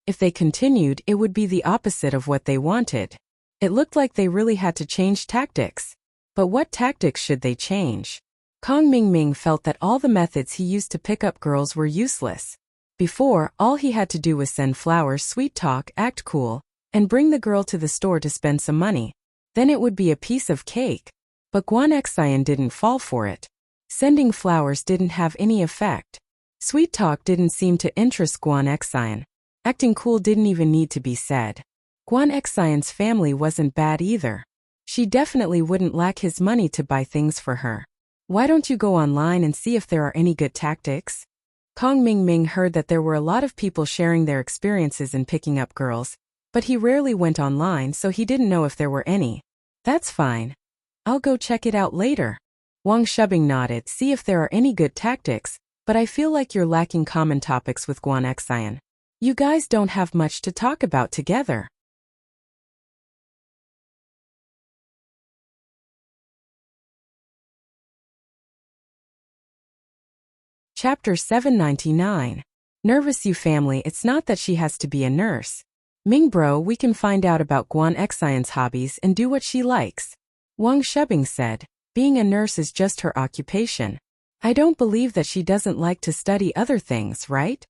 [SPEAKER 1] If they continued, it would be the opposite of what they wanted. It looked like they really had to change tactics. But what tactics should they change? Kong Mingming felt that all the methods he used to pick up girls were useless. Before, all he had to do was send flowers, sweet talk, act cool, and bring the girl to the store to spend some money. Then it would be a piece of cake. But Guan Xian didn't fall for it. Sending flowers didn't have any effect. Sweet talk didn't seem to interest Guan Xian. Acting cool didn't even need to be said. Guan Xian's family wasn't bad either. She definitely wouldn't lack his money to buy things for her. Why don't you go online and see if there are any good tactics? Kong Mingming heard that there were a lot of people sharing their experiences in picking up girls, but he rarely went online, so he didn't know if there were any. That's fine. I'll go check it out later. Wang Shubing nodded. See if there are any good tactics, but I feel like you're lacking common topics with Guan Xian. You guys don't have much to talk about together. Chapter 799. Nervous you family. It's not that she has to be a nurse. Ming bro, we can find out about Guan Xian's hobbies and do what she likes. Wang Shubing said, being a nurse is just her occupation. I don't believe that she doesn't like to study other things, right?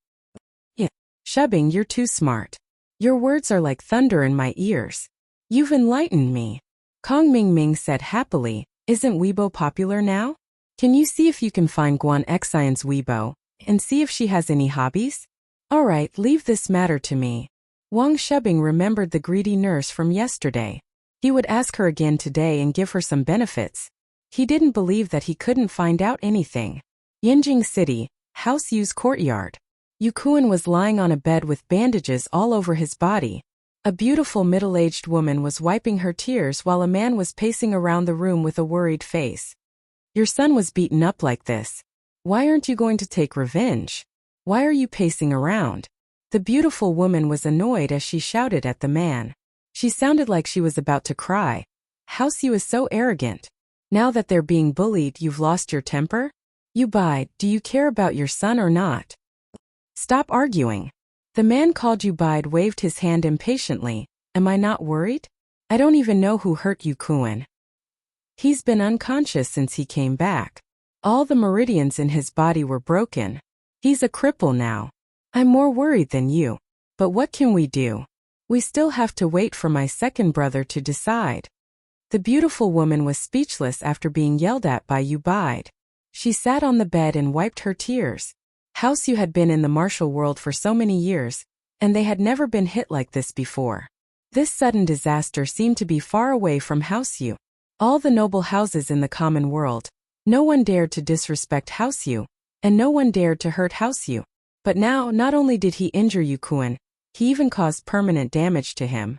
[SPEAKER 1] Yeah. Shubing, you're too smart. Your words are like thunder in my ears. You've enlightened me. Kong Mingming said happily, isn't Weibo popular now? Can you see if you can find Guan Xian's Weibo, and see if she has any hobbies? Alright, leave this matter to me. Wang Shubing remembered the greedy nurse from yesterday. He would ask her again today and give her some benefits. He didn't believe that he couldn't find out anything. Yanjing City, House Yu's courtyard. Yu Kuan was lying on a bed with bandages all over his body. A beautiful middle-aged woman was wiping her tears while a man was pacing around the room with a worried face. Your son was beaten up like this. Why aren't you going to take revenge? Why are you pacing around? The beautiful woman was annoyed as she shouted at the man. She sounded like she was about to cry. House Yu is so arrogant. Now that they're being bullied, you've lost your temper? You bide, do you care about your son or not? Stop arguing. The man called you bide waved his hand impatiently. Am I not worried? I don't even know who hurt Yu Kuan. He's been unconscious since he came back. All the meridians in his body were broken. He's a cripple now. I'm more worried than you. But what can we do? We still have to wait for my second brother to decide. The beautiful woman was speechless after being yelled at by Yu Bide. She sat on the bed and wiped her tears. House Yu had been in the martial world for so many years, and they had never been hit like this before. This sudden disaster seemed to be far away from House Yu. All the noble houses in the common world, no one dared to disrespect House Yu, and no one dared to hurt House Yu. But now, not only did he injure Yu Kuan, he even caused permanent damage to him.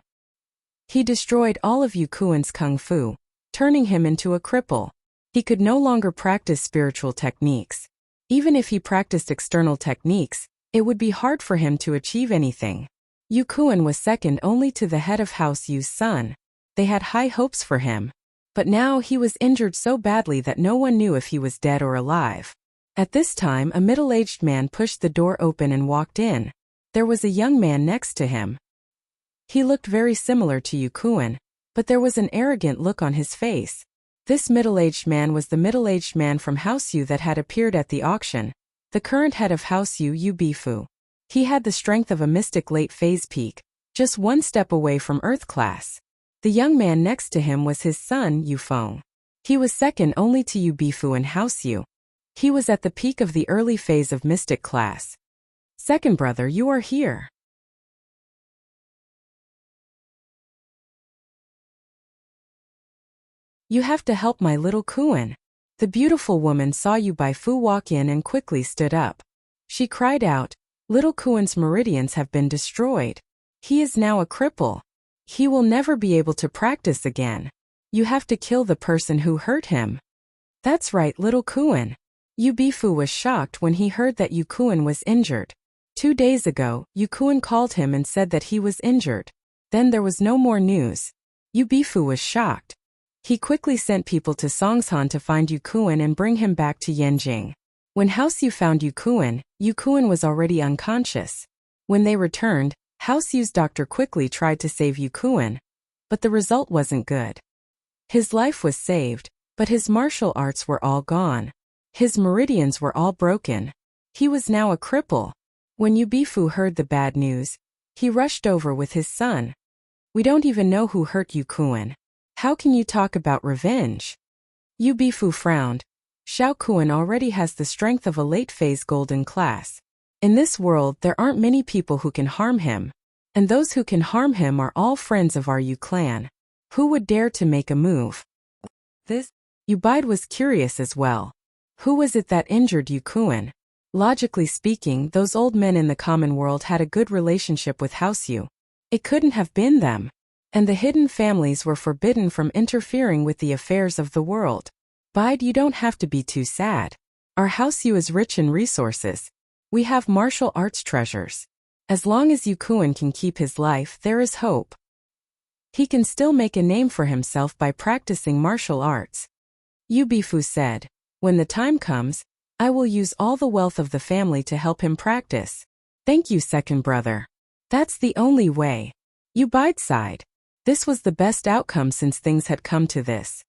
[SPEAKER 1] He destroyed all of Yu Kuan's kung fu, turning him into a cripple. He could no longer practice spiritual techniques. Even if he practiced external techniques, it would be hard for him to achieve anything. Yu Kuan was second only to the head of House Yu's son. They had high hopes for him. But now he was injured so badly that no one knew if he was dead or alive. At this time, a middle-aged man pushed the door open and walked in. There was a young man next to him. He looked very similar to Yu Kuan, but there was an arrogant look on his face. This middle-aged man was the middle-aged man from House Yu that had appeared at the auction, the current head of House Yu, Yu Bifu. He had the strength of a mystic late-phase peak, just one step away from Earth class. The young man next to him was his son, Yu Feng. He was second only to Yu Bifu and House Yu. He was at the peak of the early phase of mystic class. Second brother, you are here. You have to help my little Kuan. The beautiful woman saw Yu Bifu walk in and quickly stood up. She cried out, little Kuan's meridians have been destroyed. He is now a cripple. He will never be able to practice again. You have to kill the person who hurt him. That's right, little Kuan. Yu Bifu was shocked when he heard that Yu Kuan was injured. 2 days ago, Yu Kuan called him and said that he was injured. Then there was no more news. Yu Bifu was shocked. He quickly sent people to Songshan to find Yu Kuan and bring him back to Yanjing. When House Yu found Yu Kuan was already unconscious. When they returned, House Yu's doctor quickly tried to save Yu Kuan, but the result wasn't good. His life was saved, but his martial arts were all gone. His meridians were all broken. He was now a cripple. When Yu Bifu heard the bad news, he rushed over with his son. We don't even know who hurt Yu Kuan. How can you talk about revenge? Yu Bifu frowned. Xiao Kuan already has the strength of a late-phase golden class. In this world there aren't many people who can harm him. And those who can harm him are all friends of our Yu clan. Who would dare to make a move? Yu Bide was curious as well. Who was it that injured Yu Kuan? Logically speaking, those old men in the common world had a good relationship with House Yu. It couldn't have been them. And the hidden families were forbidden from interfering with the affairs of the world. Bide, you don't have to be too sad. Our House Yu is rich in resources. We have martial arts treasures. As long as Yu Kuan can keep his life, there is hope. He can still make a name for himself by practicing martial arts. Yu Bifu said, when the time comes, I will use all the wealth of the family to help him practice. Thank you, second brother. That's the only way. Yu Bide sighed. This was the best outcome since things had come to this.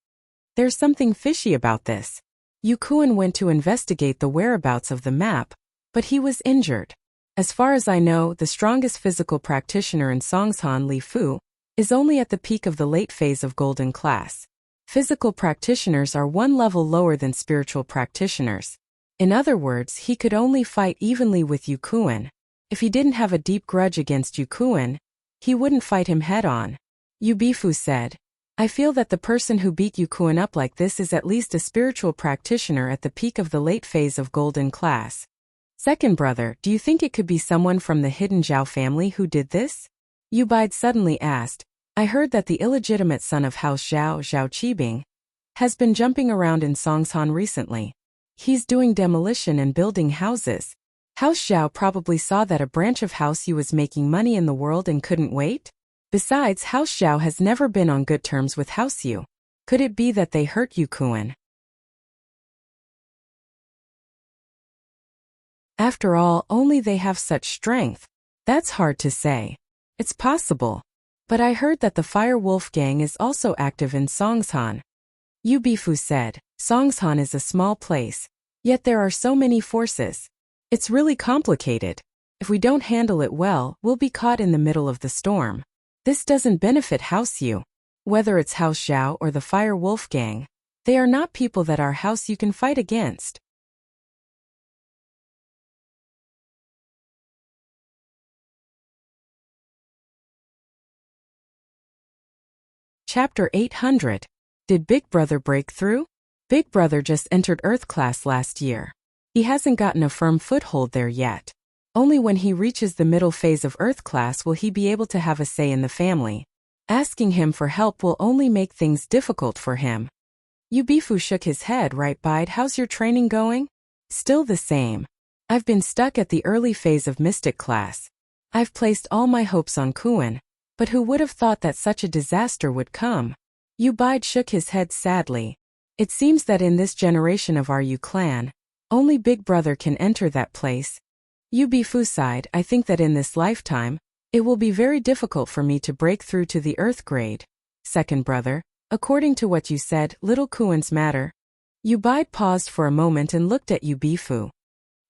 [SPEAKER 1] There's something fishy about this. Yu Kuan went to investigate the whereabouts of the map, but he was injured. As far as I know, the strongest physical practitioner in Songshan, Li Fu, is only at the peak of the late phase of golden class. Physical practitioners are one level lower than spiritual practitioners. In other words, he could only fight evenly with Yu Kuan. If he didn't have a deep grudge against Yu Kuan, he wouldn't fight him head-on. Yu Bifu said, I feel that the person who beat Yu Kuan up like this is at least a spiritual practitioner at the peak of the late phase of golden class. Second brother, do you think it could be someone from the hidden Zhao family who did this? Yu Bide suddenly asked. I heard that the illegitimate son of House Zhao, Zhao Qibing, has been jumping around in Songshan recently. He's doing demolition and building houses. House Zhao probably saw that a branch of House Yu was making money in the world and couldn't wait. Besides, House Zhao has never been on good terms with House Yu. Could it be that they hurt Yu Kuan? After all, only they have such strength. That's hard to say. It's possible. But I heard that the Fire Wolf gang is also active in Songshan. Yu Bifu said, Songshan is a small place. Yet there are so many forces. It's really complicated. If we don't handle it well, we'll be caught in the middle of the storm. This doesn't benefit House Yu. Whether it's House Zhao or the Fire Wolf gang, they are not people that our House Yu can fight against. Chapter 800. Did Big Brother break through? Big Brother just entered Earth class last year. He hasn't gotten a firm foothold there yet. Only when he reaches the middle phase of Earth class will he be able to have a say in the family. Asking him for help will only make things difficult for him. Yu Bifu shook his head. Right, Bide, how's your training going? Still the same. I've been stuck at the early phase of Mystic class. I've placed all my hopes on Kuan. But who would have thought that such a disaster would come? Yu Bide shook his head sadly. It seems that in this generation of our Yu clan, only Big Brother can enter that place. Yu Bifu sighed. I think that in this lifetime, it will be very difficult for me to break through to the Earth grade. Second brother, according to what you said, little Kuan's matter. Yu Bide paused for a moment and looked at Yu Bifu.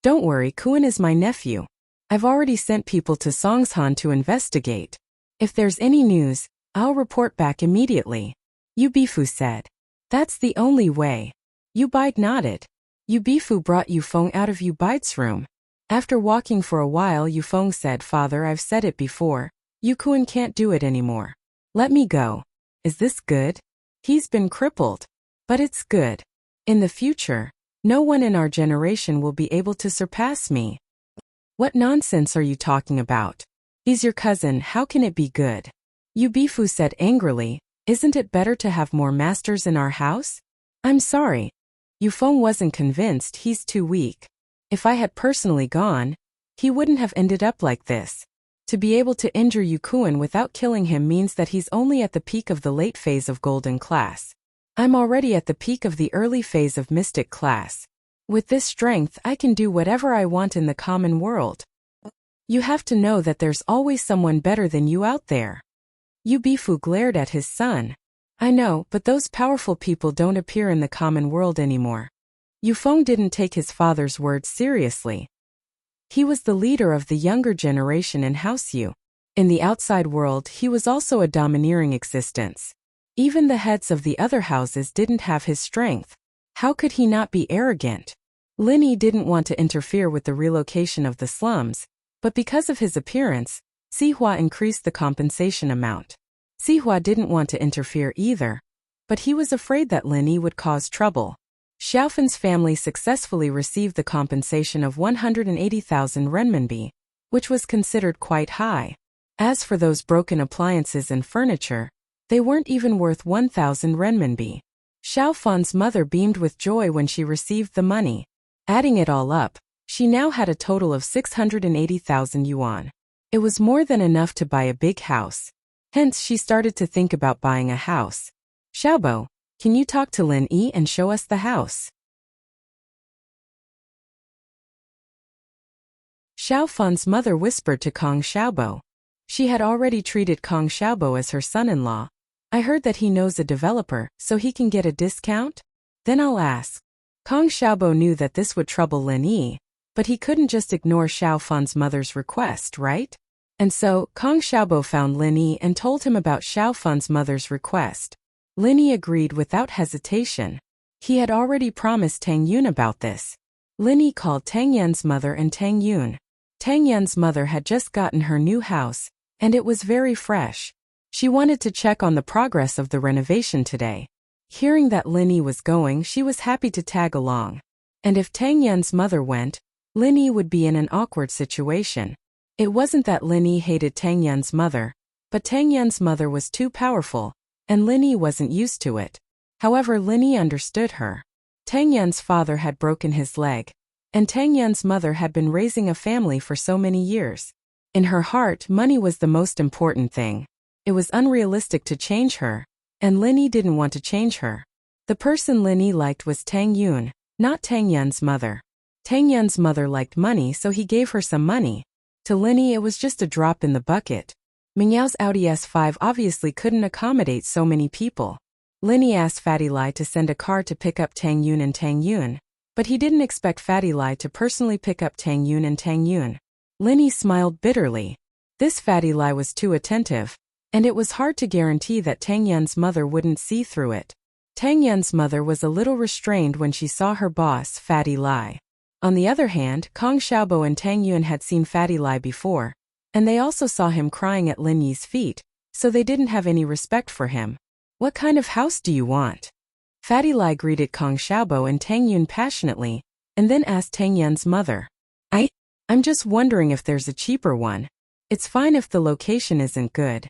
[SPEAKER 1] Don't worry, Kuan is my nephew. I've already sent people to Songshan to investigate. If there's any news, I'll report back immediately. Yu Bifu said. That's the only way. Yu Bide nodded. Yu Bifu brought Yu Feng out of Yu Bide's room. After walking for a while, Yu Feng said, Father, I've said it before. Yu Kuan can't do it anymore. Let me go. Is this good? He's been crippled. But it's good. In the future, no one in our generation will be able to surpass me. What nonsense are you talking about? He's your cousin, how can it be good? Yu Bifu said angrily, isn't it better to have more masters in our house? I'm sorry. Yu Feng wasn't convinced. He's too weak. If I had personally gone, he wouldn't have ended up like this. To be able to injure Yu Kuan without killing him means that he's only at the peak of the late phase of golden class. I'm already at the peak of the early phase of mystic class. With this strength, I can do whatever I want in the common world. You have to know that there's always someone better than you out there. Yu Bifu glared at his son. I know, but those powerful people don't appear in the common world anymore. Yu Feng didn't take his father's words seriously. He was the leader of the younger generation in House Yu. In the outside world, he was also a domineering existence. Even the heads of the other houses didn't have his strength. How could he not be arrogant? Lin Yi didn't want to interfere with the relocation of the slums, but because of his appearance, Sihua increased the compensation amount. Sihua didn't want to interfere either, but he was afraid that Lin Yi would cause trouble. Xiaofen's family successfully received the compensation of 180,000 renminbi, which was considered quite high. As for those broken appliances and furniture, they weren't even worth 1,000 renminbi. Xiaofen's mother beamed with joy when she received the money. Adding it all up, she now had a total of 680,000 yuan. It was more than enough to buy a big house. Hence, she started to think about buying a house. Xiaobo, can you talk to Lin Yi and show us the house? Xiaofen's mother whispered to Kong Xiaobo. She had already treated Kong Xiaobo as her son-in-law. I heard that he knows a developer, so he can get a discount? Then I'll ask. Kong Xiaobo knew that this would trouble Lin Yi, but he couldn't just ignore Xiaofen's mother's request, right? And so, Kong Xiaobo found Lin Yi and told him about Xiaofen's mother's request. Lin Yi agreed without hesitation. He had already promised Tang Yun about this. Lin Yi called Tang Yan's mother and Tang Yun. Tang Yan's mother had just gotten her new house, and it was very fresh. She wanted to check on the progress of the renovation today. Hearing that Lin Yi was going, she was happy to tag along. And if Tang Yan's mother went, Lin Yi would be in an awkward situation. It wasn't that Lin Yi hated Tang Yan's mother, but Tang Yan's mother was too powerful, and Lin Yi wasn't used to it. However, Lin Yi understood her. Tang Yan's father had broken his leg, and Tang Yan's mother had been raising a family for so many years. In her heart, money was the most important thing. It was unrealistic to change her, and Lin Yi didn't want to change her. The person Lin Yi liked was Tang Yun, not Tang Yan's mother. Tang Yan's mother liked money, so he gave her some money. To Lin Yi, it was just a drop in the bucket. Mingyau's Audi S5 obviously couldn't accommodate so many people. Lin Yi asked Fatty Lai to send a car to pick up Tang Yun and Tang Yun, but he didn't expect Fatty Lai to personally pick up Tang Yun and Tang Yun. Lin Yi smiled bitterly. This Fatty Lai was too attentive, and it was hard to guarantee that Tang Yan's mother wouldn't see through it. Tang Yan's mother was a little restrained when she saw her boss, Fatty Lai. On the other hand, Kong Xiaobo and Tang Yun had seen Fatty Lai before, and they also saw him crying at Lin Yi's feet, so they didn't have any respect for him. What kind of house do you want? Fatty Lai greeted Kong Xiaobo and Tang Yun passionately, and then asked Tang Yan's mother. I'm just wondering if there's a cheaper one. It's fine if the location isn't good.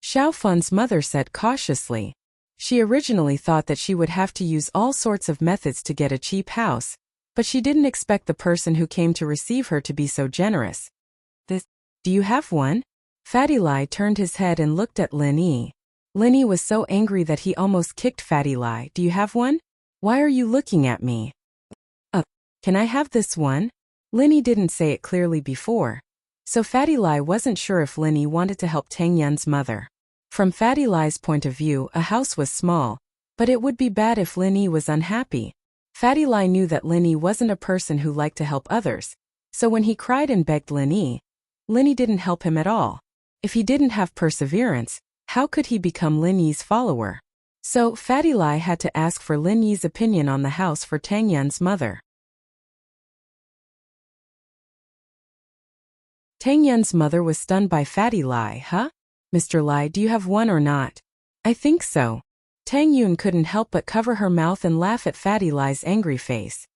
[SPEAKER 1] Xiaofen's mother said cautiously. She originally thought that she would have to use all sorts of methods to get a cheap house, but she didn't expect the person who came to receive her to be so generous. Do you have one? Fatty Lai turned his head and looked at Lin Yi. Lin Yi was so angry that he almost kicked Fatty Lai. Do you have one? Why are you looking at me? Can I have this one? Lin Yi didn't say it clearly before, so Fatty Lai wasn't sure if Lin Yi wanted to help Tang Yan's mother. From Fatty Lai's point of view, a house was small, but it would be bad if Lin Yi was unhappy. Fatty Lai knew that Lin Yi wasn't a person who liked to help others, so when he cried and begged Lin Yi didn't help him at all. If he didn't have perseverance, how could he become Lin Yi's follower? So Fatty Lai had to ask for Lin Yi's opinion on the house for Tang Yan's mother. Tang Yan's mother was stunned by Fatty Lai. Huh? Mr. Lai, do you have one or not? I think so. Tang Yun couldn't help but cover her mouth and laugh at Fatty Lai's angry face.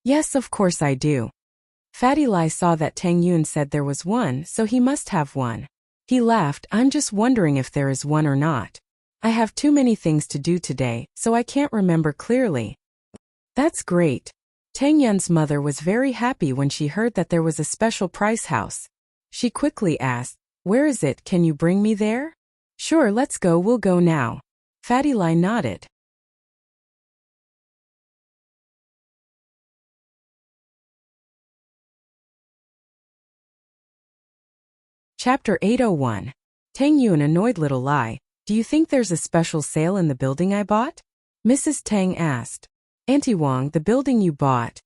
[SPEAKER 1] Yes, of course I do. Fatty Lai saw that Tang Yun said there was one, so he must have one. He laughed. I'm just wondering if there is one or not. I have too many things to do today, so I can't remember clearly. That's great. Tang Yun's mother was very happy when she heard that there was a special price house. She quickly asked, where is it? Can you bring me there? Sure, let's go. We'll go now. Fatty Lai nodded. Chapter 801. Tang Yun annoyed little Lai. Do you think there's a special sale in the building I bought? Mrs. Tang asked. Auntie Wang, the building you bought.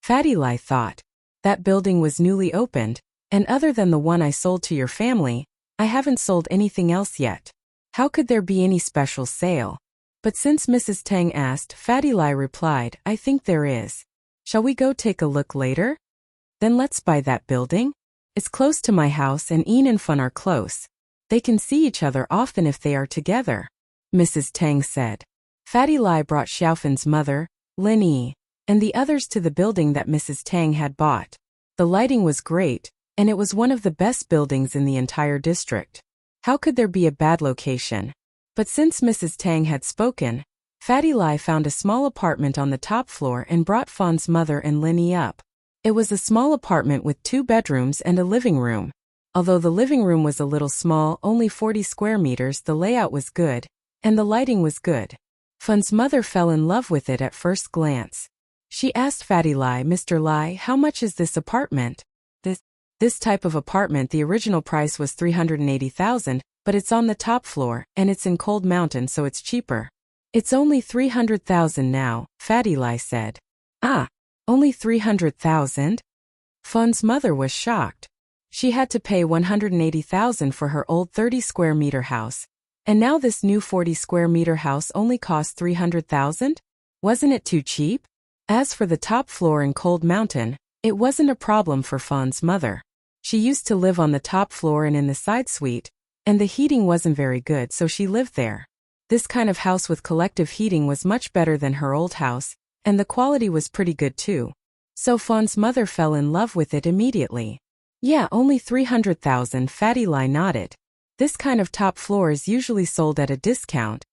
[SPEAKER 1] Fatty Lai thought. That building was newly opened, and other than the one I sold to your family, I haven't sold anything else yet. How could there be any special sale? But since Mrs. Tang asked, Fatty Lai replied, I think there is. Shall we go take a look later? Then let's buy that building. It's close to my house and Ian and Fun are close. They can see each other often if they are together, Mrs. Tang said. Fatty Lai brought Xiaofan's mother, Lin Yi, and the others to the building that Mrs. Tang had bought. The lighting was great, and it was one of the best buildings in the entire district. How could there be a bad location? But since Mrs. Tang had spoken, Fatty Lai found a small apartment on the top floor and brought Fan's mother and Lin Yi up. It was a small apartment with 2 bedrooms and a living room. Although the living room was a little small, only 40 square meters, the layout was good, and the lighting was good. Fan's mother fell in love with it at first glance. She asked Fatty Lai, Mr. Lai, how much is this apartment? This type of apartment, the original price was 380,000, but it's on the top floor, and it's in Cold Mountain, so it's cheaper. It's only 300,000 now, Fatty Lai said. Ah, only 300,000? Fan's mother was shocked. She had to pay 180,000 for her old 30 square meter house, and now this new 40 square meter house only cost 300,000? Wasn't it too cheap? As for the top floor in Cold Mountain, it wasn't a problem for Fan's mother. She used to live on the top floor and in the side suite, and the heating wasn't very good, so she lived there. This kind of house with collective heating was much better than her old house, and the quality was pretty good too. So Fan's mother fell in love with it immediately. Yeah, only 300,000, Fatty Lai nodded. This kind of top floor is usually sold at a discount.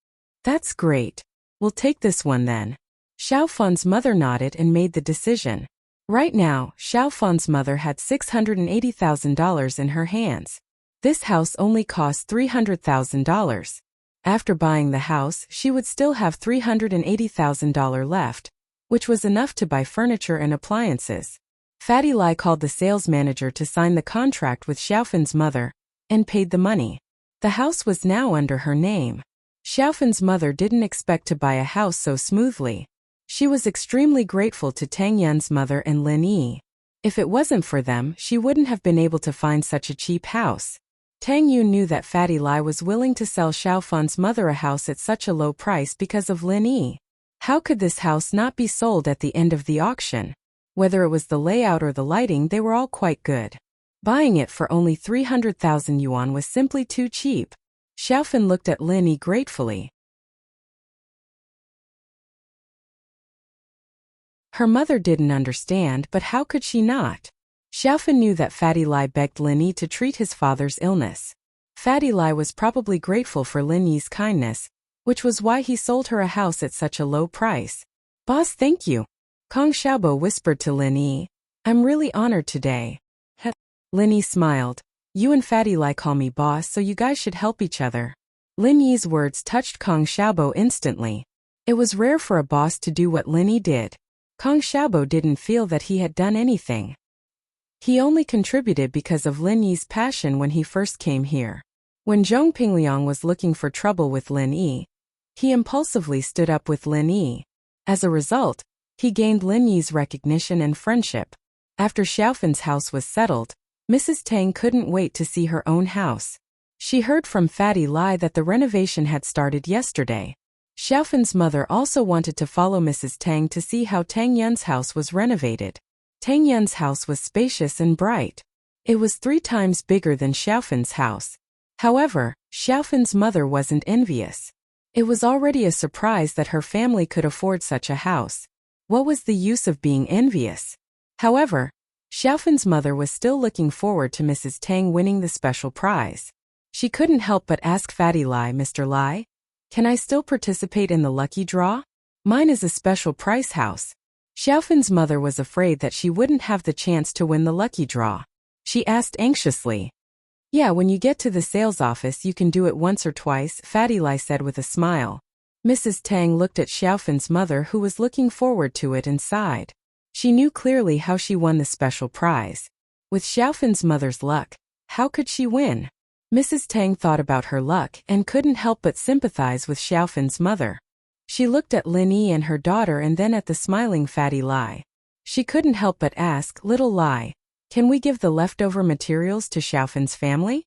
[SPEAKER 1] That's great. We'll take this one then. Xiao Fan's mother nodded and made the decision. Right now, Xiao Fan's mother had $680,000 in her hands. This house only cost $300,000. After buying the house, she would still have $380,000 left, which was enough to buy furniture and appliances. Fatty Lai called the sales manager to sign the contract with Xiaofan's mother and paid the money. The house was now under her name. Xiaofan's mother didn't expect to buy a house so smoothly. She was extremely grateful to Tang Yun's mother and Lin Yi. If it wasn't for them, she wouldn't have been able to find such a cheap house. Tang Yun knew that Fatty Lai was willing to sell Xiaofan's mother a house at such a low price because of Lin Yi. How could this house not be sold at the end of the auction? Whether it was the layout or the lighting, they were all quite good. Buying it for only 300,000 yuan was simply too cheap. Xiaofan looked at Lin Yi gratefully. Her mother didn't understand, but how could she not? Xiaofan knew that Fatty Lai begged Lin Yi to treat his father's illness. Fatty Lai was probably grateful for Lin Yi's kindness, which was why he sold her a house at such a low price. Boss, thank you. Kong Xiaobo whispered to Lin Yi. I'm really honored today. Lin Yi smiled. You and Fatty Lai call me boss, so you guys should help each other. Lin Yi's words touched Kong Xiaobo instantly. It was rare for a boss to do what Lin Yi did. Kong Xiaobo didn't feel that he had done anything. He only contributed because of Lin Yi's passion when he first came here. When Zhong Pingliang was looking for trouble with Lin Yi, he impulsively stood up with Lin Yi. As a result, he gained Lin Yi's recognition and friendship. After Xiaofan's house was settled, Mrs. Tang couldn't wait to see her own house. She heard from Fatty Lai that the renovation had started yesterday. Xiaofan's mother also wanted to follow Mrs. Tang to see how Tang Yun's house was renovated. Tang Yun's house was spacious and bright. It was 3 times bigger than Xiaofan's house. However, Xiaofan's mother wasn't envious. It was already a surprise that her family could afford such a house. What was the use of being envious? However, Xiaofan's mother was still looking forward to Mrs. Tang winning the special prize. She couldn't help but ask Fatty Lai, Mr. Lai, can I still participate in the lucky draw? Mine is a special price house. Xiaofan's mother was afraid that she wouldn't have the chance to win the lucky draw. She asked anxiously. Yeah, when you get to the sales office you can do it once or twice, Fatty Lai said with a smile. Mrs. Tang looked at Xiaofan's mother, who was looking forward to it, and sighed. She knew clearly how she won the special prize. With Xiaofan's mother's luck, how could she win? Mrs. Tang thought about her luck and couldn't help but sympathize with Xiaofan's mother. She looked at Lin Yi and her daughter and then at the smiling Fatty Lai. She couldn't help but ask, Little Lai, can we give the leftover materials to Xiaofan's family?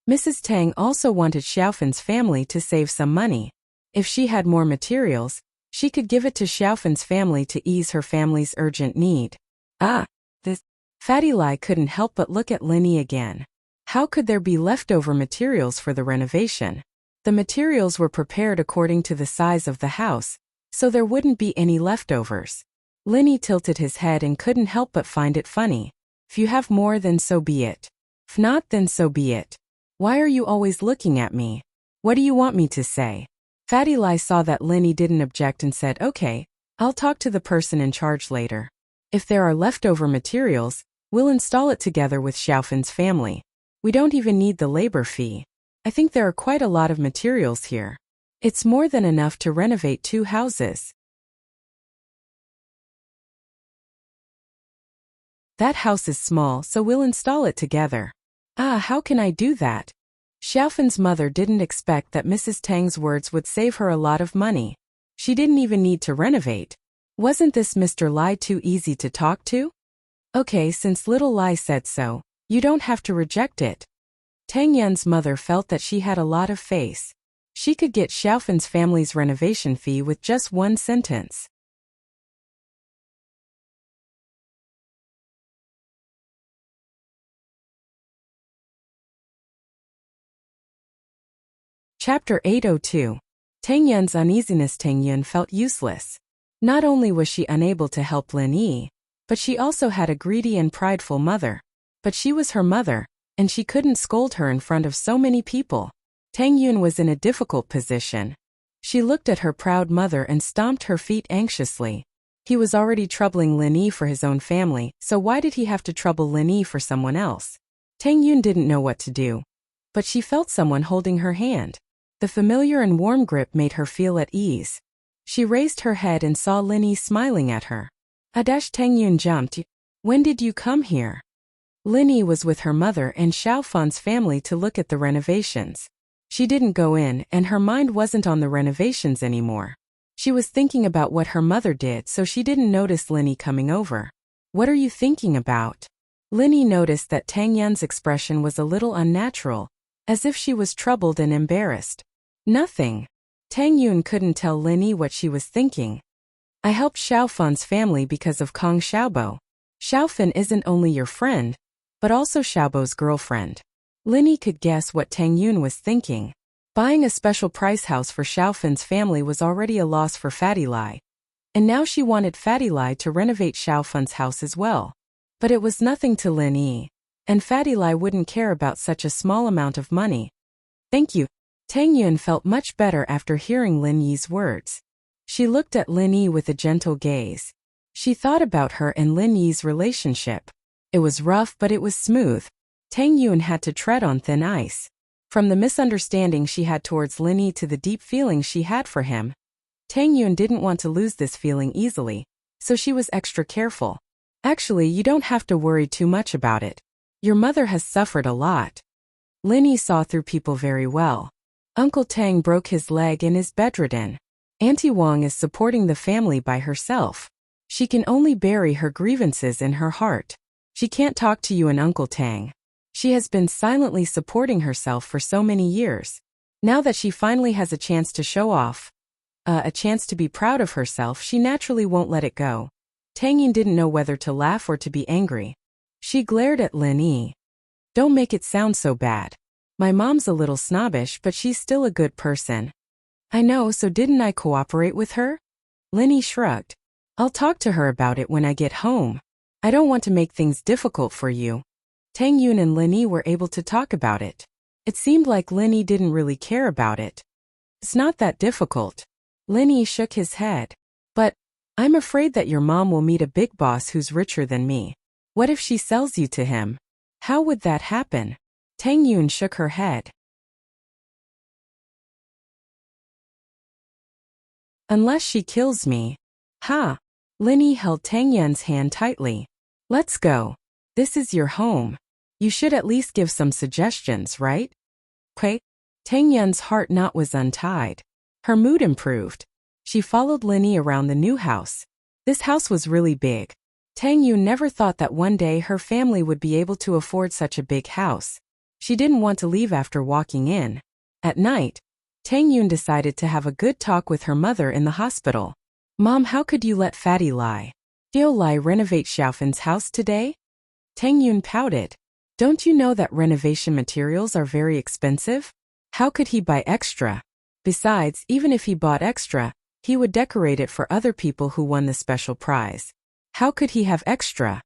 [SPEAKER 1] Mrs. Tang also wanted Xiaofan's family to save some money. If she had more materials, she could give it to Xiaofan's family to ease her family's urgent need. This Fatty Lai couldn't help but look at Lin Yi again. How could there be leftover materials for the renovation? The materials were prepared according to the size of the house, so there wouldn't be any leftovers. Lin Yi tilted his head and couldn't help but find it funny. If you have more, then so be it. If not, then so be it. Why are you always looking at me? What do you want me to say? Fatty Lai saw that Lin Yi didn't object and said, okay, I'll talk to the person in charge later. If there are leftover materials, we'll install it together with Xiaofan's family. We don't even need the labor fee. I think there are quite a lot of materials here. It's more than enough to renovate 2 houses. That house is small, so we'll install it together. How can I do that? Xiaofan's mother didn't expect that Mrs. Tang's words would save her a lot of money. She didn't even need to renovate. Wasn't this Mr. Lai too easy to talk to? Okay, since little Lai said so, you don't have to reject it. Tang Yan's mother felt that she had a lot of face. She could get Xiaofan's family's renovation fee with just 1 sentence. Chapter 802. Tang Yan's uneasiness. Tang Yan felt useless. Not only was she unable to help Lin Yi, but she also had a greedy and prideful mother. But she was her mother, and she couldn't scold her in front of so many people. Tang Yun was in a difficult position. She looked at her proud mother and stomped her feet anxiously. He was already troubling Lin Yi for his own family, so why did he have to trouble Lin Yi for someone else? Tang Yun didn't know what to do. But she felt someone holding her hand. The familiar and warm grip made her feel at ease. She raised her head and saw Lin Yi smiling at her. Tang Yun jumped. When did you come here? Lin Yi was with her mother and Xiaofan's family to look at the renovations. She didn't go in, and her mind wasn't on the renovations anymore. She was thinking about what her mother did, so she didn't notice Lin Yi coming over. What are you thinking about? Lin Yi noticed that Tang Yan's expression was a little unnatural, as if she was troubled and embarrassed. Nothing. Tang Yun couldn't tell Lin Yi what she was thinking. I helped Xiaofan's family because of Kong Xiaobo. Xiaofan isn't only your friend, but also Xiaobo's girlfriend. Lin Yi could guess what Tang Yun was thinking. Buying a special price house for Xiaofan's family was already a loss for Fatty Lai. And now she wanted Fatty Lai to renovate Xiaofan's house as well. But it was nothing to Lin Yi, and Fatty Lai wouldn't care about such a small amount of money. Thank you. Tang Yun felt much better after hearing Lin Yi's words. She looked at Lin Yi with a gentle gaze. She thought about her and Lin Yi's relationship. It was rough, but it was smooth. Tang Yun had to tread on thin ice. From the misunderstanding she had towards Lin Yi to the deep feelings she had for him, Tang Yun didn't want to lose this feeling easily, so she was extra careful. Actually, you don't have to worry too much about it. Your mother has suffered a lot. Lin Yi saw through people very well. Uncle Tang broke his leg and is bedridden. Auntie Wang is supporting the family by herself. She can only bury her grievances in her heart. She can't talk to you and Uncle Tang. She has been silently supporting herself for so many years. Now that she finally has a chance to show off, a chance to be proud of herself, she naturally won't let it go. Tang Yin didn't know whether to laugh or to be angry. She glared at Lin Yi. Don't make it sound so bad. My mom's a little snobbish, but she's still a good person. I know, so didn't I cooperate with her? Lin Yi shrugged. I'll talk to her about it when I get home. I don't want to make things difficult for you. Tang Yun and Lin Yi were able to talk about it. It seemed like Lin Yi didn't really care about it. It's not that difficult. Lin Yi shook his head. But I'm afraid that your mom will meet a big boss who's richer than me. What if she sells you to him? How would that happen? Tang Yun shook her head. Unless she kills me. Ha! Lin Yi held Tang Yun's hand tightly. Let's go. This is your home. You should at least give some suggestions, right? Quay? Tang Yun's heart knot was untied. Her mood improved. She followed Lin Yi around the new house. This house was really big. Tang Yun never thought that one day her family would be able to afford such a big house. She didn't want to leave after walking in. At night, Tang Yun decided to have a good talk with her mother in the hospital. Mom, how could you let Fatty lie? He'll lie renovate Xiaofan's house today? Tang Yun pouted. Don't you know that renovation materials are very expensive? How could he buy extra? Besides, even if he bought extra, he would decorate it for other people who won the special prize. How could he have extra?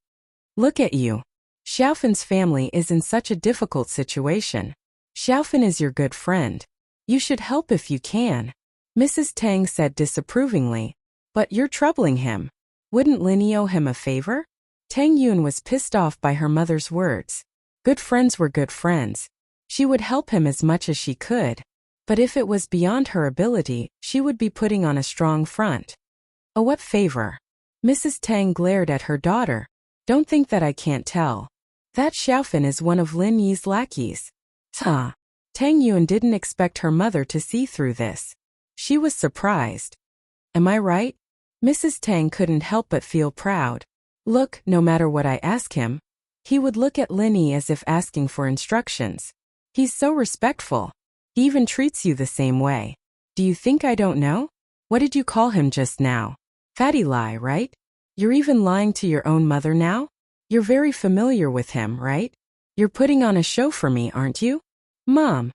[SPEAKER 1] Look at you. Xiaofan's family is in such a difficult situation. Xiaofan is your good friend. You should help if you can. Mrs. Tang said disapprovingly. But you're troubling him. Wouldn't Lin owe him a favor? Tang Yun was pissed off by her mother's words. Good friends were good friends. She would help him as much as she could. But if it was beyond her ability, she would be putting on a strong front. Oh, what favor? Mrs. Tang glared at her daughter. Don't think that I can't tell. That Xiaofan is one of Lin Yi's lackeys. Tang Yun didn't expect her mother to see through this. She was surprised. Am I right? Mrs. Tang couldn't help but feel proud. Look, no matter what I ask him, he would look at Lin Yi as if asking for instructions. He's so respectful. He even treats you the same way. Do you think I don't know? What did you call him just now? Fatty lie, right? You're even lying to your own mother now? You're very familiar with him, right? You're putting on a show for me, aren't you? Mom.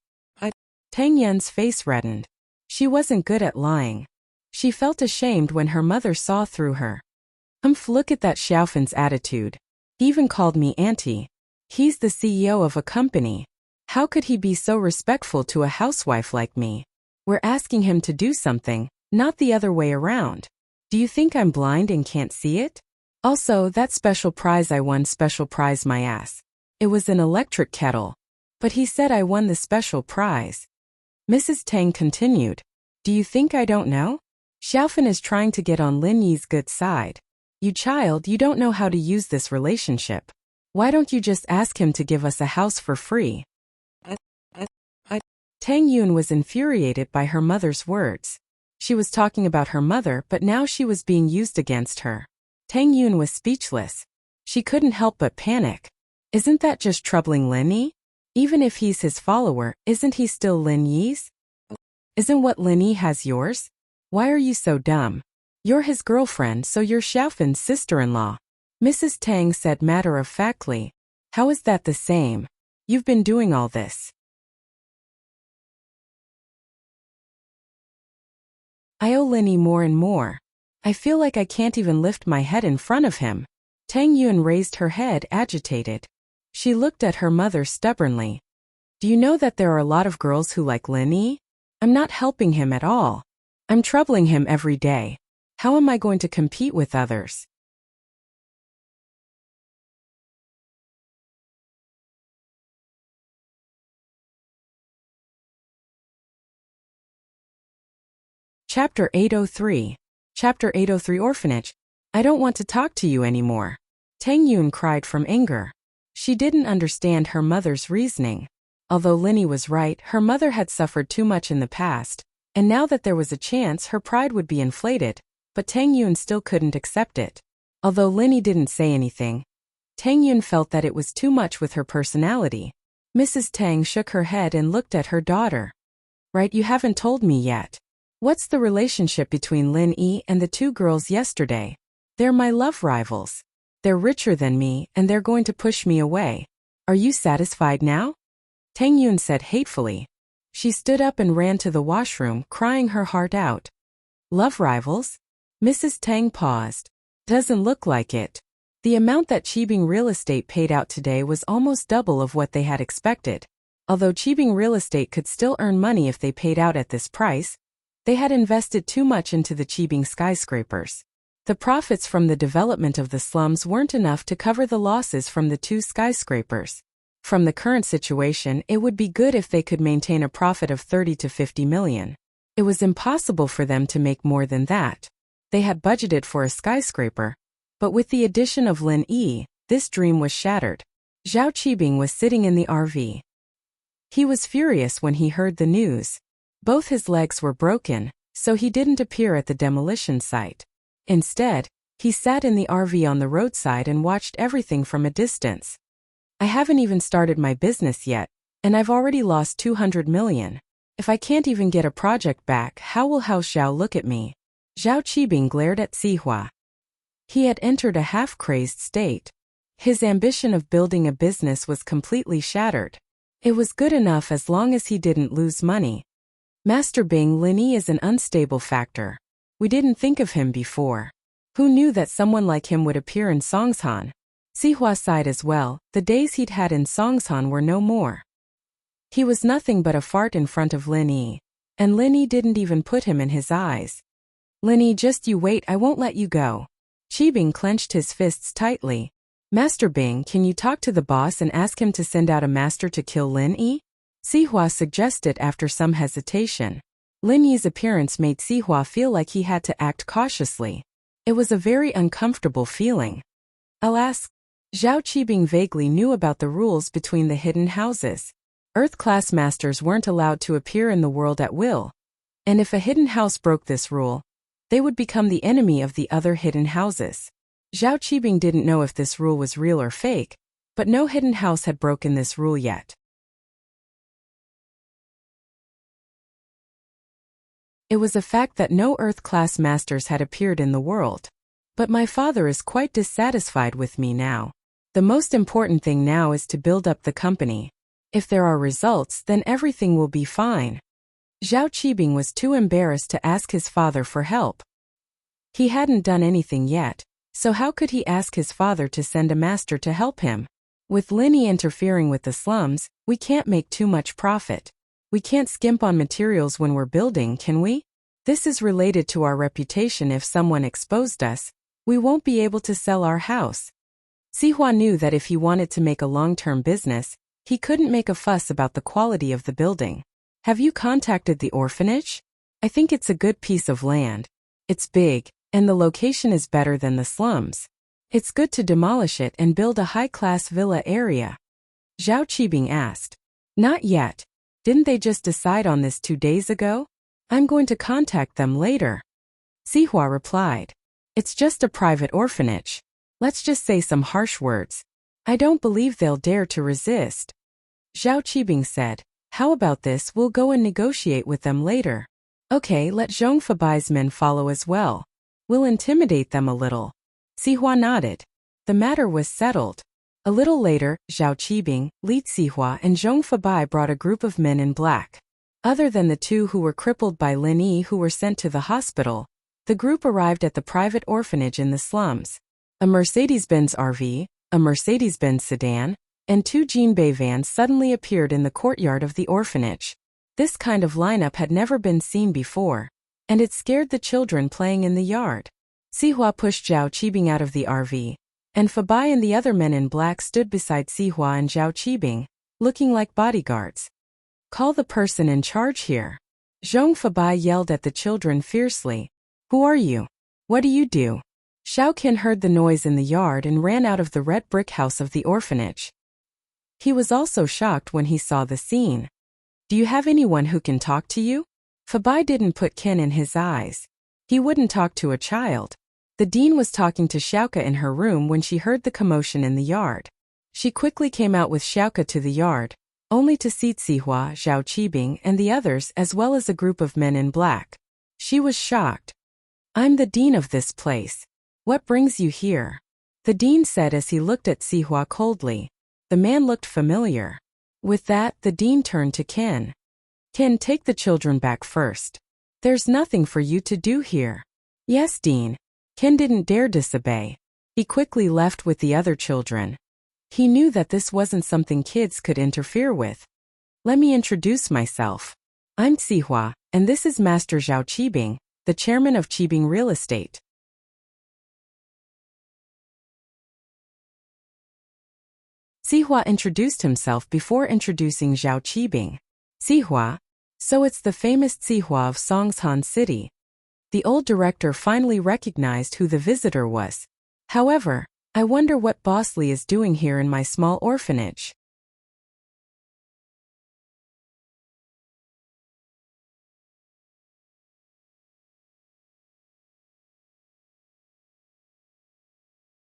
[SPEAKER 1] Tang Yun's face reddened. She wasn't good at lying. She felt ashamed when her mother saw through her. Look at that Xiaofan's attitude. He even called me auntie. He's the CEO of a company. How could he be so respectful to a housewife like me? We're asking him to do something, not the other way around. Do you think I'm blind and can't see it? Also, that special prize I won, special prize my ass. It was an electric kettle. But he said I won the special prize. Mrs. Tang continued. Do you think I don't know? Xiaofan is trying to get on Lin Yi's good side. You child, you don't know how to use this relationship. Why don't you just ask him to give us a house for free? Tang Yun was infuriated by her mother's words. She was talking about her mother, but now she was being used against her. Tang Yun was speechless. She couldn't help but panic. Isn't that just troubling Lin Yi? Even if he's his follower, isn't he still Lin Yi's? Isn't what Lin Yi has yours? Why are you so dumb? You're his girlfriend, so you're Xiaofan's sister-in-law. Mrs. Tang said matter-of-factly. How is that the same? You've been doing all this. I owe Lin Yi more and more. I feel like I can't even lift my head in front of him. Tang Yun raised her head, agitated. She looked at her mother stubbornly. Do you know that there are a lot of girls who like Lin Yi? I'm not helping him at all. I'm troubling him every day. How am I going to compete with others? Chapter 803. Chapter 803 Orphanage. I don't want to talk to you anymore. Tang Yun cried from anger. She didn't understand her mother's reasoning. Although Lin Yi was right, her mother had suffered too much in the past, and now that there was a chance, her pride would be inflated, but Tang Yun still couldn't accept it. Although Lin Yi didn't say anything, Tang Yun felt that it was too much with her personality. Mrs. Tang shook her head and looked at her daughter. Right, you haven't told me yet. What's the relationship between Lin Yi and the two girls yesterday? They're my love rivals. They're richer than me, and they're going to push me away. Are you satisfied now? Tang Yun said hatefully. She stood up and ran to the washroom, crying her heart out. Love rivals? Mrs. Tang paused. Doesn't look like it. The amount that Qibing Real Estate paid out today was almost double of what they had expected. Although Qibing Real Estate could still earn money if they paid out at this price, they had invested too much into the Qibing skyscrapers. The profits from the development of the slums weren't enough to cover the losses from the two skyscrapers. From the current situation, it would be good if they could maintain a profit of 30 to 50 million. It was impossible for them to make more than that. They had budgeted for a skyscraper, but with the addition of Lin Yi, this dream was shattered. Zhao Qibing was sitting in the RV. He was furious when he heard the news. Both his legs were broken, so he didn't appear at the demolition site. Instead, he sat in the RV on the roadside and watched everything from a distance. I haven't even started my business yet, And I've already lost 200 million. If I can't even get a project back, how will House Zhao look at me? Zhao Qibing glared at Sihua. He had entered a half-crazed state. His ambition of building a business was completely shattered. It was good enough as long as he didn't lose money. Master Bing Linyi is an unstable factor. We didn't think of him before. Who knew that someone like him would appear in Songshan? Sihua sighed as well. The days he'd had in Songshan were no more. He was nothing but a fart in front of Linyi. And Linyi didn't even put him in his eyes. Linyi, just you wait, I won't let you go. Qibing clenched his fists tightly. Master Bing, can you talk to the boss and ask him to send out a master to kill Linyi? Sihua suggested after some hesitation. Linyi's appearance made Sihua feel like he had to act cautiously. It was a very uncomfortable feeling. Alas, Zhao Qibing vaguely knew about the rules between the hidden houses. Earth-class masters weren't allowed to appear in the world at will. And if a hidden house broke this rule, they would become the enemy of the other hidden houses. Zhao Qibing didn't know if this rule was real or fake, but no hidden house had broken this rule yet. It was a fact that no Earth-class masters had appeared in the world. But my father is quite dissatisfied with me now. The most important thing now is to build up the company. If there are results, then everything will be fine. Zhao Qibing was too embarrassed to ask his father for help. He hadn't done anything yet, so how could he ask his father to send a master to help him? With Linyi interfering with the slums, we can't make too much profit. We can't skimp on materials when we're building, can we? This is related to our reputation. If someone exposed us, we won't be able to sell our house. Sihua knew that if he wanted to make a long-term business, he couldn't make a fuss about the quality of the building. Have you contacted the orphanage? I think it's a good piece of land. It's big, and the location is better than the slums. It's good to demolish it and build a high-class villa area. Zhao Qibing asked. Not yet. Didn't they just decide on this 2 days ago? I'm going to contact them later. Sihua replied. It's just a private orphanage. Let's just say some harsh words. I don't believe they'll dare to resist. Zhao Qibing said, how about this, we'll go and negotiate with them later. Okay, let Zhong Fabai's men follow as well. We'll intimidate them a little. Sihua nodded. The matter was settled. A little later, Zhao Qibing, Li Sihua and Zhong Fabai brought a group of men in black. Other than the 2 who were crippled by Linyi who were sent to the hospital, the group arrived at the private orphanage in the slums. A Mercedes-Benz RV, a Mercedes-Benz sedan, and 2 Jinbei vans suddenly appeared in the courtyard of the orphanage. This kind of lineup had never been seen before, and it scared the children playing in the yard. Sihua pushed Zhao Qibing out of the RV, and Fabai and the other men in black stood beside Sihua and Zhao Qibing, looking like bodyguards. Call the person in charge here. Zhong Fabai yelled at the children fiercely. Who are you? What do you do? Xiao Qin heard the noise in the yard and ran out of the red brick house of the orphanage. He was also shocked when he saw the scene. Do you have anyone who can talk to you? Fabai didn't put Qin in his eyes. He wouldn't talk to a child. The dean was talking to Xiaoke in her room when she heard the commotion in the yard. She quickly came out with Xiaoke to the yard, only to see Sihua, Zhao Qibing, and the others as well as a group of men in black. She was shocked. I'm the dean of this place. What brings you here? The dean said as he looked at Sihua coldly. The man looked familiar. With that, the dean turned to Qin. Qin, take the children back first. There's nothing for you to do here. Yes, dean. Qin didn't dare disobey. He quickly left with the other children. He knew that this wasn't something kids could interfere with. Let me introduce myself. I'm Sihua, and this is Master Zhao Qibing, the chairman of Qibing Real Estate. Sihua introduced himself before introducing Zhao Qibing. Sihua. So it's the famous Sihua of Songshan City. The old director finally recognized who the visitor was. However, I wonder what Boss Li is doing here in my small orphanage.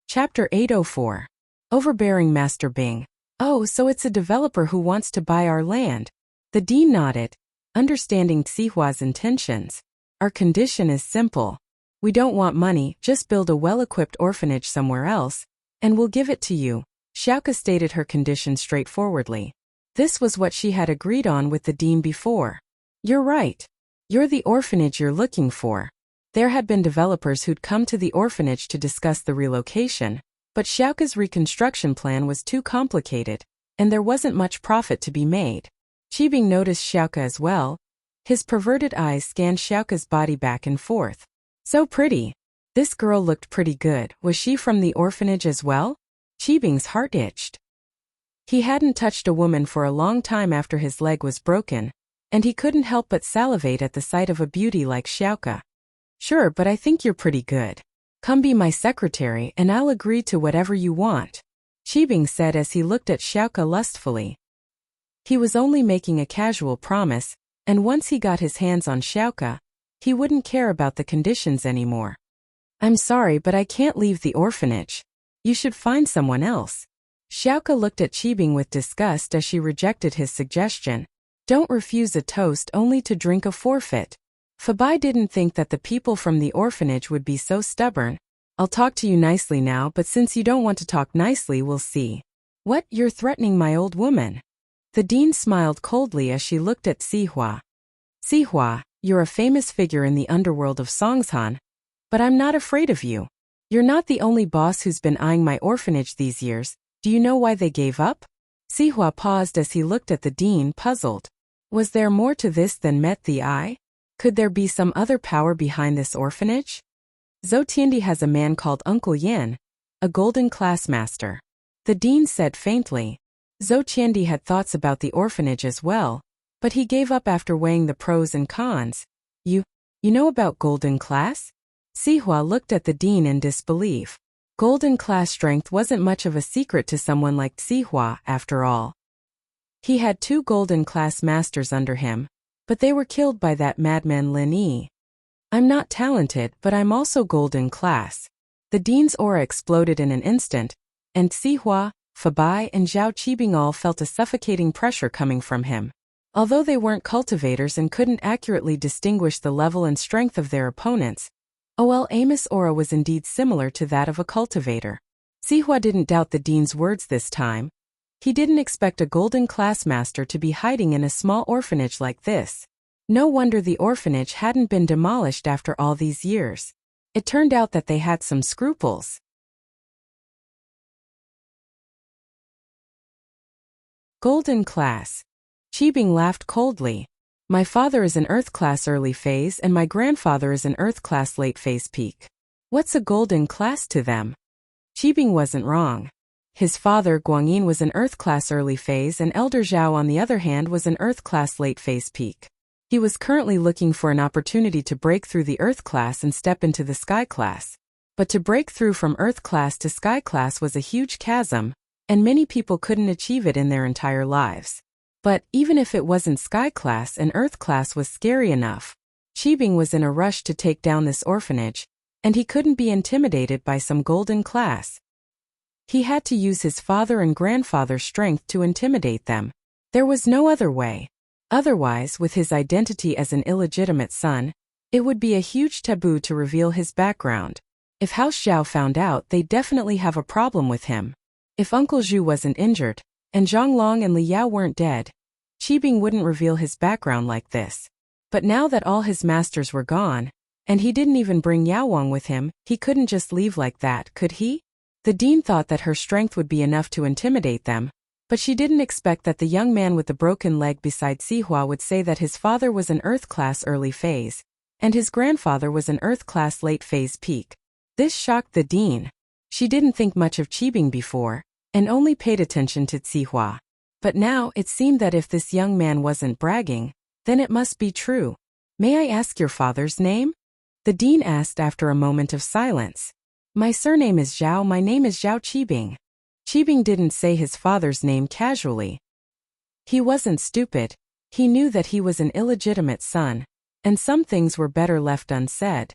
[SPEAKER 1] Chapter 804. Overbearing Master Bing. Oh, so it's a developer who wants to buy our land. The dean nodded, understanding Xihua's intentions. Our condition is simple. We don't want money, just build a well-equipped orphanage somewhere else, and we'll give it to you. Xiaoke stated her condition straightforwardly. This was what she had agreed on with the dean before. You're right. You're the orphanage you're looking for. There had been developers who'd come to the orphanage to discuss the relocation, but Xiaoke's reconstruction plan was too complicated, and there wasn't much profit to be made. Qibing noticed Xiaoke as well. His perverted eyes scanned Xiaoke's body back and forth. So pretty. This girl looked pretty good. Was she from the orphanage as well? Qibing's heart itched. He hadn't touched a woman for a long time after his leg was broken, and he couldn't help but salivate at the sight of a beauty like Xiaoke. Sure, but I think you're pretty good. Come be my secretary and I'll agree to whatever you want, Qibing said as he looked at Xiaoke lustfully. He was only making a casual promise, and once he got his hands on Xiaoke, he wouldn't care about the conditions anymore. I'm sorry, but I can't leave the orphanage. You should find someone else. Xiaoke looked at Qibing with disgust as she rejected his suggestion. Don't refuse a toast only to drink a forfeit. Fabai didn't think that the people from the orphanage would be so stubborn. I'll talk to you nicely now, but since you don't want to talk nicely, we'll see. What, you're threatening my old woman? The dean smiled coldly as she looked at Xihua. Xihua, you're a famous figure in the underworld of Songshan, but I'm not afraid of you. You're not the only boss who's been eyeing my orphanage these years. Do you know why they gave up? Xihua paused as he looked at the dean, puzzled. Was there more to this than met the eye? Could there be some other power behind this orphanage? Zhou Tiandi has a man called Uncle Yin, a golden class master. The dean said faintly. Zhou Tiandi had thoughts about the orphanage as well, but he gave up after weighing the pros and cons. You know about golden class? Xihua looked at the dean in disbelief. Golden class strength wasn't much of a secret to someone like Xihua, after all. He had 2 golden class masters under him, but they were killed by that madman Lin Yi. I'm not talented, but I'm also golden class. The dean's aura exploded in an instant, and Xihua, Fabai and Zhao Qibing all felt a suffocating pressure coming from him. Although they weren't cultivators and couldn't accurately distinguish the level and strength of their opponents, Amos' aura was indeed similar to that of a cultivator. Xihua didn't doubt the dean's words this time. He didn't expect a golden class master to be hiding in a small orphanage like this. No wonder the orphanage hadn't been demolished after all these years. It turned out that they had some scruples. Golden class. Qibing laughed coldly. My father is an earth class early phase and my grandfather is an earth class late phase peak. What's a golden class to them? Qibing wasn't wrong. His father, Guangyin, was an earth class early phase and Elder Zhao, on the other hand, was an earth class late phase peak. He was currently looking for an opportunity to break through the earth class and step into the sky class. But to break through from earth class to sky class was a huge chasm, and many people couldn't achieve it in their entire lives. But even if it wasn't sky class and earth class was scary enough, Qibing was in a rush to take down this orphanage, and he couldn't be intimidated by some golden class. He had to use his father and grandfather's strength to intimidate them. There was no other way. Otherwise, with his identity as an illegitimate son, it would be a huge taboo to reveal his background. If House Zhao found out, they'd definitely have a problem with him. If Uncle Zhu wasn't injured, and Zhang Long and Li Yao weren't dead, Qibing wouldn't reveal his background like this. But now that all his masters were gone, and he didn't even bring Yao Wang with him, he couldn't just leave like that, could he? The dean thought that her strength would be enough to intimidate them, but she didn't expect that the young man with the broken leg beside Xihua would say that his father was an earth class early phase, and his grandfather was an earth class late phase peak. This shocked the dean. She didn't think much of Qibing before, and only paid attention to Xihua. But now it seemed that if this young man wasn't bragging, then it must be true. May I ask your father's name? The dean asked after a moment of silence. My surname is Zhao. My name is Zhao Qibing. Qibing didn't say his father's name casually. He wasn't stupid. He knew that he was an illegitimate son, and some things were better left unsaid.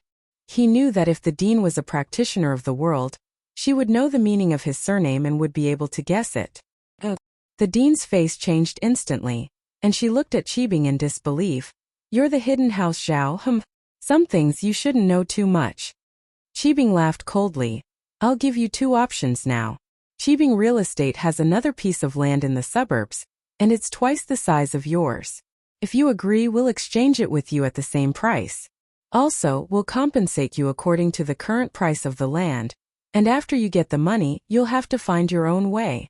[SPEAKER 1] He knew that if the dean was a practitioner of the world, she would know the meaning of his surname and would be able to guess it. The dean's face changed instantly, and she looked at Qibing in disbelief. You're the hidden house Zhao? Some things you shouldn't know too much. Qibing laughed coldly. I'll give you two options now. Qibing Real Estate has another piece of land in the suburbs, and it's twice the size of yours. If you agree, we'll exchange it with you at the same price. Also, we'll compensate you according to the current price of the land, and after you get the money, you'll have to find your own way.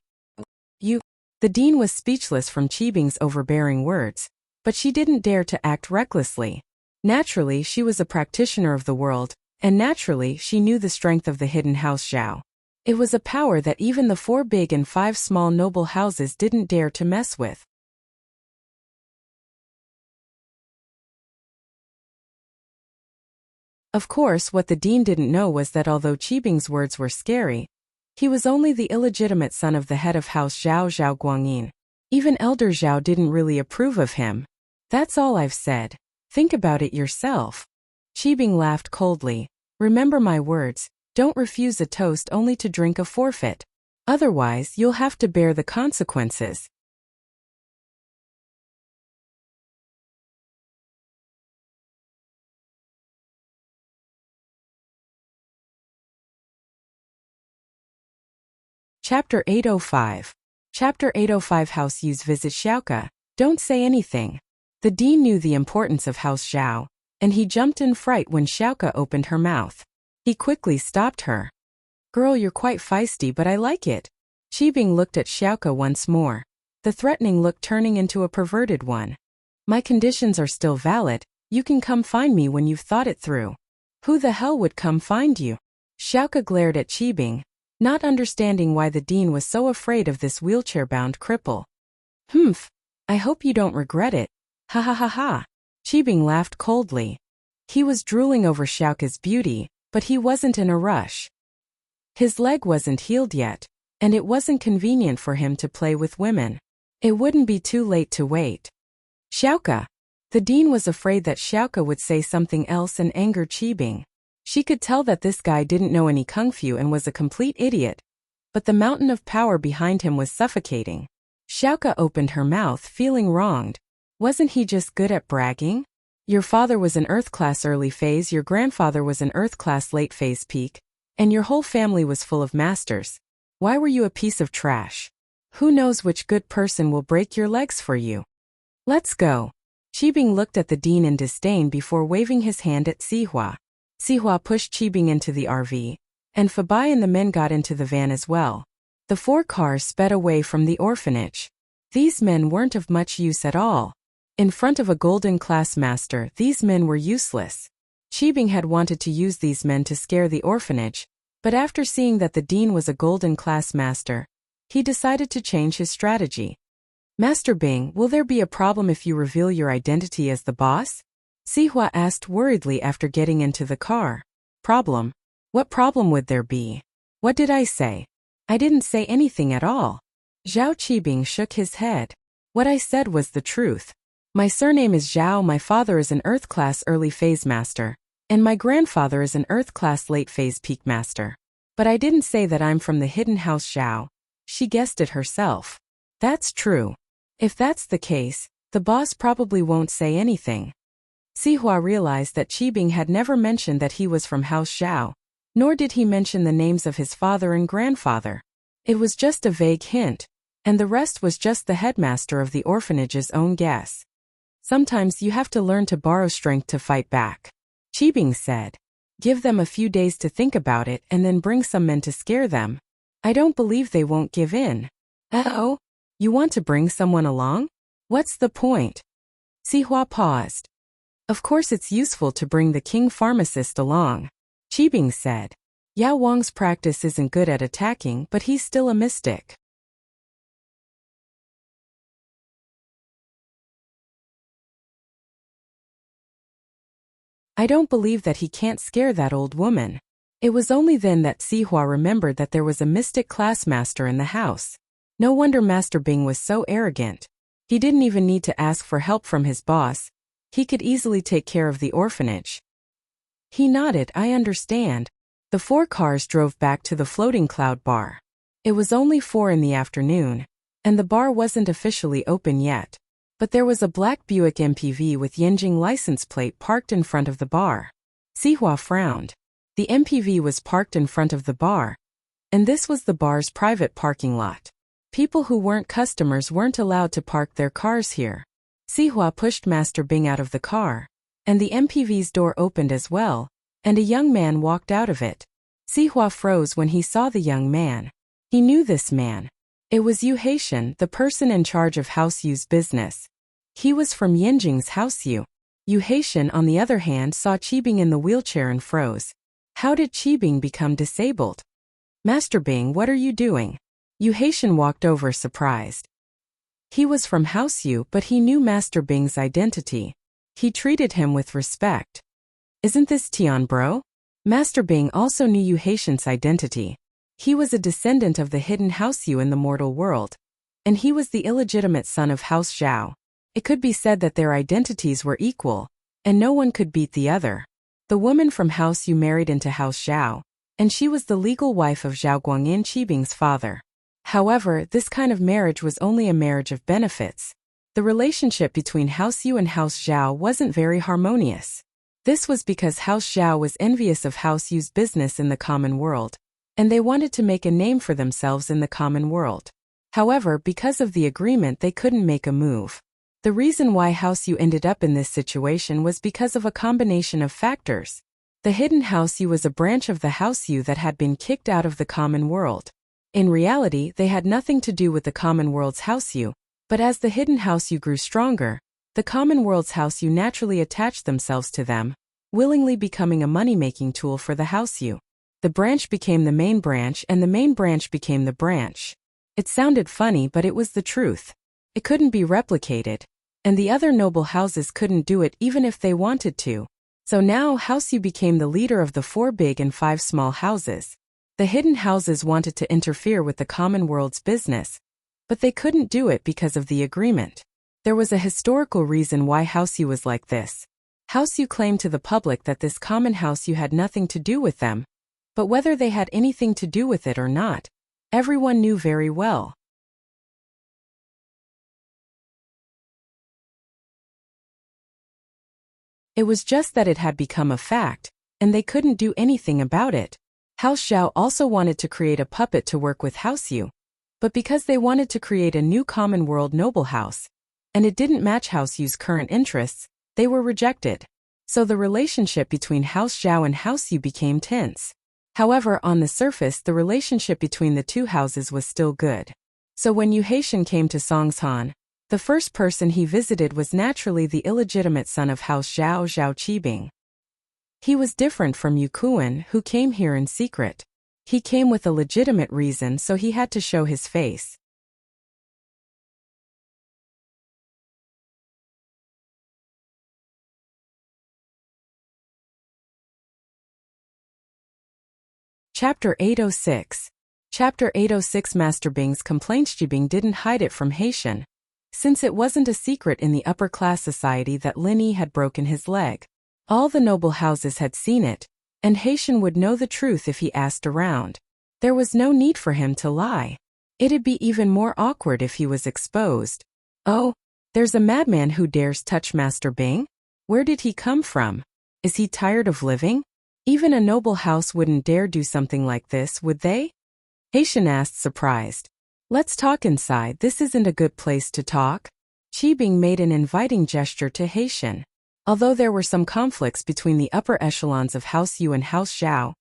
[SPEAKER 1] The dean was speechless from Qibing's overbearing words, but she didn't dare to act recklessly. Naturally, she was a practitioner of the world, and naturally, she knew the strength of the hidden house Zhao. It was a power that even the 4 big and 5 small noble houses didn't dare to mess with. Of course, what the dean didn't know was that although Qibing's words were scary, he was only the illegitimate son of the head of House Zhao Guangyin. Even Elder Zhao didn't really approve of him. That's all I've said. Think about it yourself. Qibing laughed coldly. Remember my words, don't refuse a toast only to drink a forfeit. Otherwise, you'll have to bear the consequences. Chapter 805. Chapter 805 House Yu's visit Xiaoke. Don't say anything. The dean knew the importance of House Zhao, and he jumped in fright when Xiaoke opened her mouth. He quickly stopped her. Girl, you're quite feisty, but I like it. Qibing looked at Xiaoke once more, the threatening look turning into a perverted one. My conditions are still valid, you can come find me when you've thought it through. Who the hell would come find you? Xiaoke glared at Qibing, not understanding why the dean was so afraid of this wheelchair-bound cripple. I hope you don't regret it. Ha ha ha ha. Qibing laughed coldly. He was drooling over Xiaoke's beauty, but he wasn't in a rush. His leg wasn't healed yet, and it wasn't convenient for him to play with women. It wouldn't be too late to wait. Xiaoke. The dean was afraid that Xiaoke would say something else and anger Qibing. She could tell that this guy didn't know any kung fu and was a complete idiot, but the mountain of power behind him was suffocating. Xiaoke opened her mouth, feeling wronged. Wasn't he just good at bragging? Your father was an Earth class early phase, your grandfather was an Earth class late phase peak, and your whole family was full of masters. Why were you a piece of trash? Who knows which good person will break your legs for you? Let's go. Qibing looked at the dean in disdain before waving his hand at Sihua. Sihua pushed Qibing into the RV, and Fabai and the men got into the van as well. The 4 cars sped away from the orphanage. These men weren't of much use at all. In front of a golden class master, these men were useless. Qibing had wanted to use these men to scare the orphanage, but after seeing that the dean was a golden class master, he decided to change his strategy. Master Bing, will there be a problem if you reveal your identity as the boss? Sihua asked worriedly after getting into the car. Problem? What problem would there be? What did I say? I didn't say anything at all. Zhao Qibing shook his head. What I said was the truth. My surname is Zhao, my father is an Earth class early phase master, and my grandfather is an Earth class late phase peak master. But I didn't say that I'm from the hidden house Zhao. She guessed it herself. That's true. If that's the case, the boss probably won't say anything. Sihua realized that Qibing had never mentioned that he was from House Zhao, nor did he mention the names of his father and grandfather. It was just a vague hint, and the rest was just the headmaster of the orphanage's own guess. Sometimes you have to learn to borrow strength to fight back. Qibing said. Give them a few days to think about it and then bring some men to scare them. I don't believe they won't give in. Uh-oh? You want to bring someone along? What's the point? Sihua paused. Of course it's useful to bring the king pharmacist along. Qibing said. Yao Wang's practice isn't good at attacking, but he's still a mystic. I don't believe that he can't scare that old woman. It was only then that Sihua remembered that there was a mystic class master in the house. No wonder Master Bing was so arrogant. He didn't even need to ask for help from his boss. He could easily take care of the orphanage. He nodded. I understand. The 4 cars drove back to the floating cloud bar. It was only 4 in the afternoon, and the bar wasn't officially open yet. But there was a black Buick MPV with Yanjing license plate parked in front of the bar. Sihua frowned. The MPV was parked in front of the bar, and this was the bar's private parking lot. People who weren't customers weren't allowed to park their cars here. Sihua pushed Master Bing out of the car, and the MPV's door opened as well, and a young man walked out of it. Sihua froze when he saw the young man. He knew this man. It was Yu Haitian, the person in charge of House Yu's business. He was from Yanjing's House Yu. Yu Haitian, on the other hand, saw Qibing in the wheelchair and froze. How did Qibing become disabled? Master Bing, what are you doing? Yu Haitian walked over surprised. He was from House Yu, but he knew Master Bing's identity. He treated him with respect. Isn't this Tian bro? Master Bing also knew Yu Haitian's identity. He was a descendant of the hidden House Yu in the mortal world, and he was the illegitimate son of House Zhao. It could be said that their identities were equal, and no one could beat the other. The woman from House Yu married into House Zhao, and she was the legal wife of Zhao Guangyin, Qibing's father. However, this kind of marriage was only a marriage of benefits. The relationship between House Yu and House Zhao wasn't very harmonious. This was because House Zhao was envious of House Yu's business in the common world, and they wanted to make a name for themselves in the common world. However, because of the agreement, they couldn't make a move. The reason why House Yu ended up in this situation was because of a combination of factors. The hidden House Yu was a branch of the House Yu that had been kicked out of the common world. In reality, they had nothing to do with the common world's House Yu, but as the hidden House Yu grew stronger, the common world's House Yu naturally attached themselves to them, willingly becoming a money-making tool for the House Yu. The branch became the main branch, and the main branch became the branch. It sounded funny, but it was the truth. It couldn't be replicated, and the other noble houses couldn't do it even if they wanted to. So now House Yu became the leader of the 4 big and 5 small houses. The hidden houses wanted to interfere with the common world's business, but they couldn't do it because of the agreement. There was a historical reason why House Yu was like this. House Yu claimed to the public that this common House Yu had nothing to do with them, but whether they had anything to do with it or not, everyone knew very well. It was just that it had become a fact, and they couldn't do anything about it. House Zhao also wanted to create a puppet to work with House Yu, but because they wanted to create a new common world noble house, and it didn't match House Yu's current interests, they were rejected. So the relationship between House Zhao and House Yu became tense. However, on the surface, the relationship between the two houses was still good. So when Yu Haitian came to Songshan, the first person he visited was naturally the illegitimate son of House Zhao, Zhao Qibing. He was different from Yu Kuan, who came here in secret. He came with a legitimate reason, so he had to show his face. Chapter 806. Chapter 806. Master Bing's complaints. Qibing didn't hide it from Haitian, since it wasn't a secret in the upper-class society that Lin Yi had broken his leg. All the noble houses had seen it, and Haitian would know the truth if he asked around. There was no need for him to lie. It'd be even more awkward if he was exposed. Oh, there's a madman who dares touch Master Bing? Where did he come from? Is he tired of living? Even a noble house wouldn't dare do something like this, would they? Haitian asked, surprised. Let's talk inside. This isn't a good place to talk. Qibing made an inviting gesture to Haitian. Although there were some conflicts between the upper echelons of House Yu and House Zhao,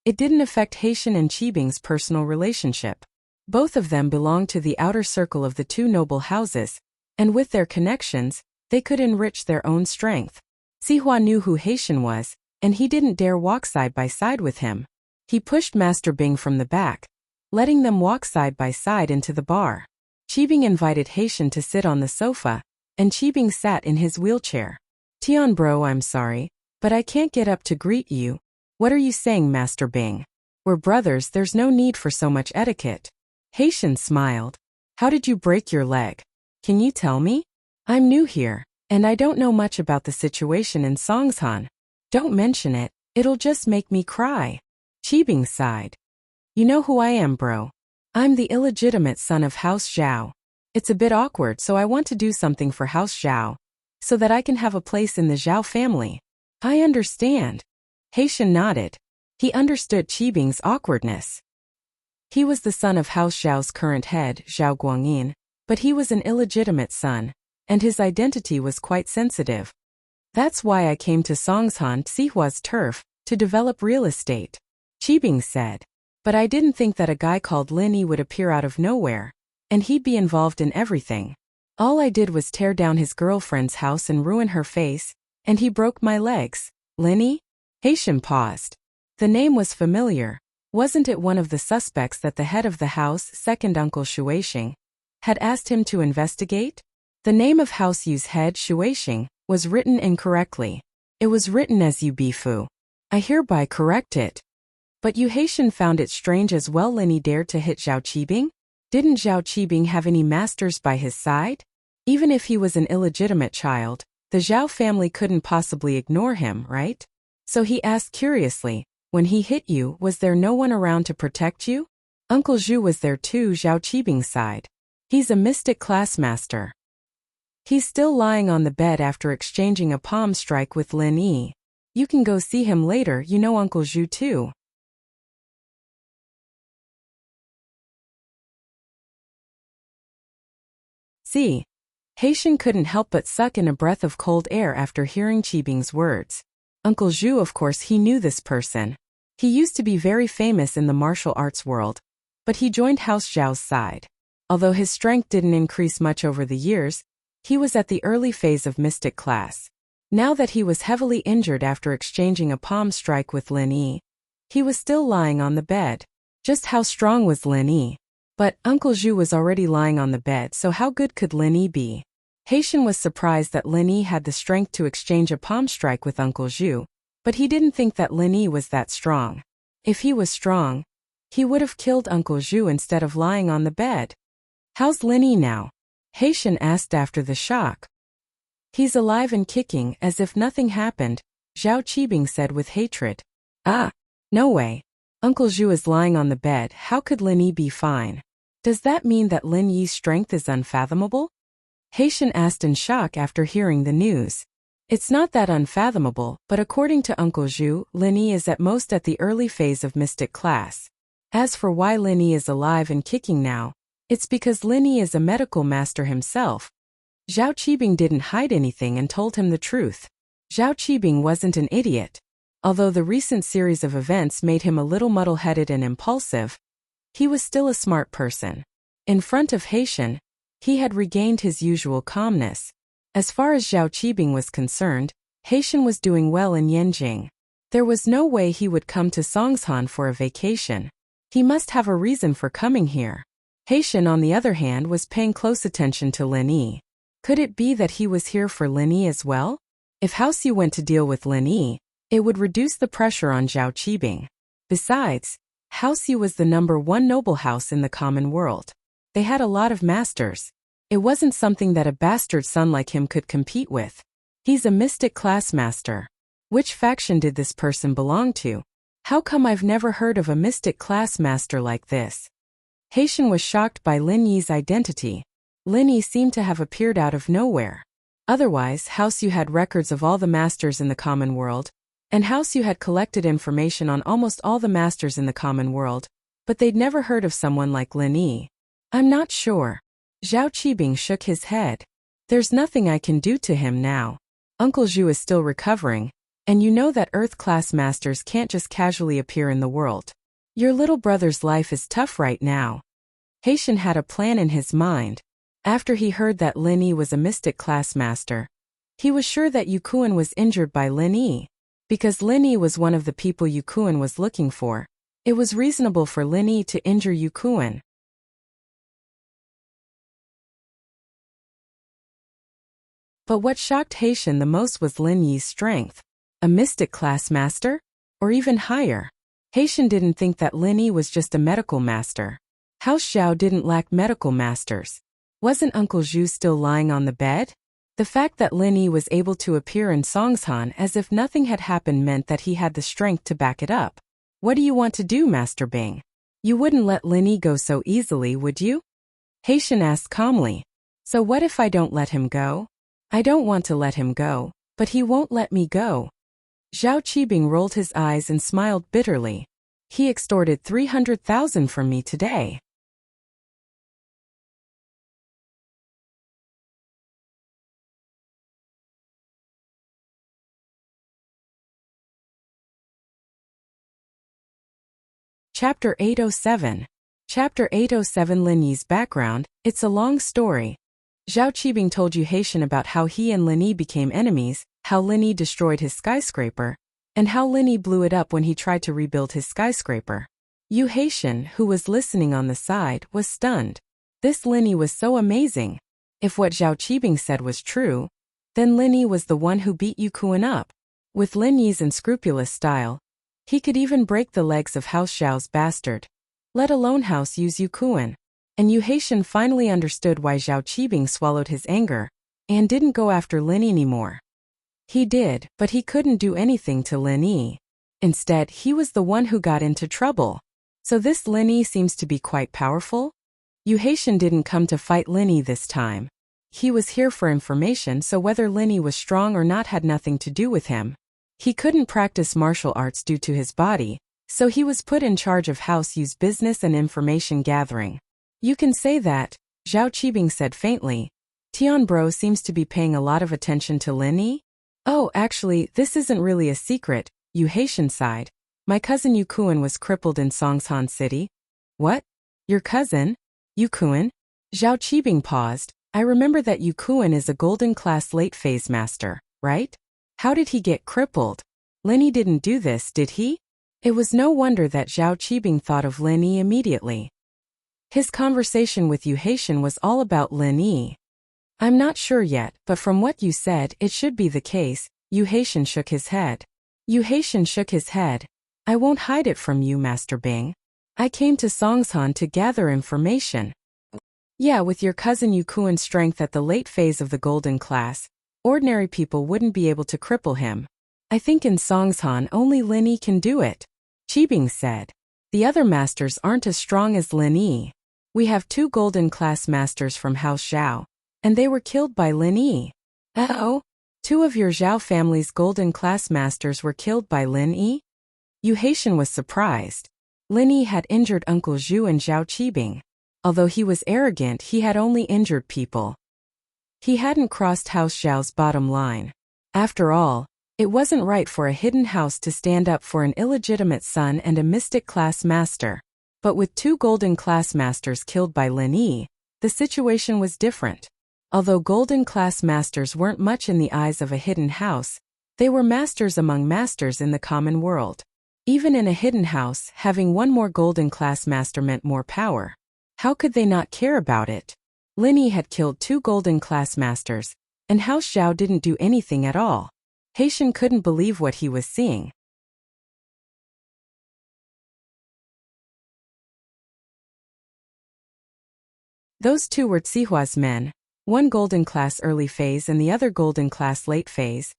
[SPEAKER 1] it didn't affect Haitian and Qibing's personal relationship. Both of them belonged to the outer circle of the two noble houses, and with their connections, they could enrich their own strength. Sihua knew who Haitian was, and he didn't dare walk side by side with him. He pushed Master Bing from the back, letting them walk side by side into the bar. Qibing invited Haitian to sit on the sofa, and Qibing sat in his wheelchair. Tian bro, I'm sorry, but I can't get up to greet you. What are you saying, Master Bing? We're brothers, there's no need for so much etiquette. Haitian smiled. How did you break your leg? Can you tell me? I'm new here, and I don't know much about the situation in Songshan. Don't mention it, it'll just make me cry. Qibing sighed. You know who I am, bro. I'm the illegitimate son of House Zhao. It's a bit awkward, so I want to do something for House Zhao, so that I can have a place in the Zhao family. I understand. Haitian nodded. He understood Qibing's awkwardness. He was the son of House Zhao's current head, Zhao Guangyin, but he was an illegitimate son, and his identity was quite sensitive. That's why I came to Songshan Xihua's turf, to develop real estate, Qibing said. But I didn't think that a guy called Lin Yi would appear out of nowhere, and he'd be involved in everything. All I did was tear down his girlfriend's house and ruin her face, and he broke my legs. Lin Yi? Haitian paused. The name was familiar. Wasn't it one of the suspects that the head of the house, second uncle Shuixing, had asked him to investigate? The name of House Yu's head, Shuixing, was written incorrectly. It was written as Yu Bifu. I hereby correct it. But Yu Haitian found it strange as well. Lin Yi dared to hit Zhao Qibing? Didn't Zhao Qibing have any masters by his side? Even if he was an illegitimate child, the Zhao family couldn't possibly ignore him, right? So he asked curiously, when he hit you, was there no one around to protect you? Uncle Zhu was there too. Zhao Qibing sighed. He's a mystic class master. He's still lying on the bed after exchanging a palm strike with Lin Yi. You can go see him later. You know Uncle Zhu too. See. Haitian couldn't help but suck in a breath of cold air after hearing Qibing's words. Uncle Zhu, of course he knew this person. He used to be very famous in the martial arts world, but he joined House Zhao's side. Although his strength didn't increase much over the years, he was at the early phase of mystic class. Now that he was heavily injured after exchanging a palm strike with Lin Yi, he was still lying on the bed. Just how strong was Lin Yi? But Uncle Zhu was already lying on the bed, so how good could Lin Yi be? Haitian was surprised that Lin Yi had the strength to exchange a palm strike with Uncle Zhu, but he didn't think that Lin Yi was that strong. If he was strong, he would have killed Uncle Zhu instead of lying on the bed. How's Lin Yi now? Haitian asked after the shock. He's alive and kicking as if nothing happened, Zhao Qibing said with hatred. Ah, no way. Uncle Zhu is lying on the bed. How could Lin Yi be fine? Does that mean that Lin Yi's strength is unfathomable? Haitian asked in shock after hearing the news. It's not that unfathomable, but according to Uncle Zhu, Lin Yi is at most at the early phase of mystic class. As for why Lin Yi is alive and kicking now, it's because Lin Yi is a medical master himself. Zhao Qibing didn't hide anything and told him the truth. Zhao Qibing wasn't an idiot. Although the recent series of events made him a little muddle-headed and impulsive, he was still a smart person. In front of Haitian, he had regained his usual calmness. As far as Zhao Qibing was concerned, Haitian was doing well in Yanjing. There was no way he would come to Songshan for a vacation. He must have a reason for coming here. Haitian, on the other hand, was paying close attention to Lin Yi. Could it be that he was here for Lin Yi as well? If House Yu went to deal with Lin Yi, it would reduce the pressure on Zhao Qibing. Besides, House Yu was the #1 noble house in the common world. They had a lot of masters. It wasn't something that a bastard son like him could compete with. He's a mystic class master. Which faction did this person belong to? How come I've never heard of a mystic class master like this? Haitian was shocked by Lin Yi's identity. Lin Yi seemed to have appeared out of nowhere. Otherwise, House Yu had records of all the masters in the common world, and House Yu had collected information on almost all the masters in the common world, but they'd never heard of someone like Lin Yi. I'm not sure. Zhao Qibing shook his head. There's nothing I can do to him now. Uncle Zhu is still recovering, and you know that Earth-class masters can't just casually appear in the world. Your little brother's life is tough right now. Haitian had a plan in his mind. After he heard that Lin Yi was a mystic class master, he was sure that Yukuan was injured by Lin Yi. Because Lin Yi was one of the people Yukuan was looking for, it was reasonable for Lin Yi to injure Yukuan. But what shocked Haitian the most was Lin Yi's strength. A mystic class master? Or even higher. Haitian didn't think that Lin Yi was just a medical master. House Zhao didn't lack medical masters. Wasn't Uncle Zhu still lying on the bed? The fact that Lin Yi was able to appear in Songshan as if nothing had happened meant that he had the strength to back it up. What do you want to do, Master Bing? You wouldn't let Lin Yi go so easily, would you? Haitian asked calmly. So what if I don't let him go? I don't want to let him go, but he won't let me go. Zhao Qibing rolled his eyes and smiled bitterly. He extorted 300,000 from me today. Chapter 807. Chapter 807. Lin Yi's background. It's a long story. Zhao Qibing told Yu Haitian about how he and Lin Yi became enemies, how Lin Yi destroyed his skyscraper, and how Lin Yi blew it up when he tried to rebuild his skyscraper. Yu Haitian, who was listening on the side, was stunned. This Lin Yi was so amazing. If what Zhao Qibing said was true, then Lin Yi was the one who beat Yu Kuan up. With Lin Yi's unscrupulous style, he could even break the legs of House Zhao's bastard, let alone House Yu's Yu Kuan. And Yu Haitian finally understood why Zhao Qibing swallowed his anger and didn't go after Lin Yi anymore. He did, but he couldn't do anything to Lin Yi. Instead, he was the one who got into trouble. So this Lin Yi seems to be quite powerful? Yu Haitian didn't come to fight Lin Yi this time. He was here for information, so whether Lin Yi was strong or not had nothing to do with him. He couldn't practice martial arts due to his body, so he was put in charge of House Yu's business and information gathering. You can say that, Zhao Qibing said faintly. Tian Bro seems to be paying a lot of attention to Lin Yi. Oh, actually, this isn't really a secret, Yu Haitian sighed. My cousin Yu Kuan was crippled in Songshan City. What? Your cousin? Yu Kuan? Zhao Qibing paused. I remember that Yu Kuan is a golden class late phase master, right? How did he get crippled? Lin Yi didn't do this, did he? It was no wonder that Zhao Qibing thought of Lin Yi immediately. His conversation with Yu Haitian was all about Lin Yi. I'm not sure yet, but from what you said, it should be the case. Yu Haitian shook his head. Yu Haitian shook his head. I won't hide it from you, Master Bing. I came to Songshan to gather information. Yeah, with your cousin Yu Kuan's strength at the late phase of the golden class, ordinary people wouldn't be able to cripple him. I think in Songshan only Lin Yi can do it, Qibing said. The other masters aren't as strong as Lin Yi. We have 2 golden class masters from House Zhao, and they were killed by Lin Yi. Uh-oh? 2 of your Zhao family's golden class masters were killed by Lin Yi? Yu Haitian was surprised. Lin Yi had injured Uncle Zhu and Zhao Qibing. Although he was arrogant, he had only injured people. He hadn't crossed House Zhao's bottom line. After all, it wasn't right for a hidden house to stand up for an illegitimate son and a mystic class master. But with 2 golden class masters killed by Lin Yi, the situation was different. Although golden class masters weren't much in the eyes of a hidden house, they were masters among masters in the common world. Even in a hidden house, having 1 more golden class master meant more power. How could they not care about it? Lin Yi had killed 2 golden class masters, and House Zhao didn't do anything at all. Haitian couldn't believe what he was seeing. Those 2 were Tsihua's men, 1 golden class early phase and the other golden class late phase.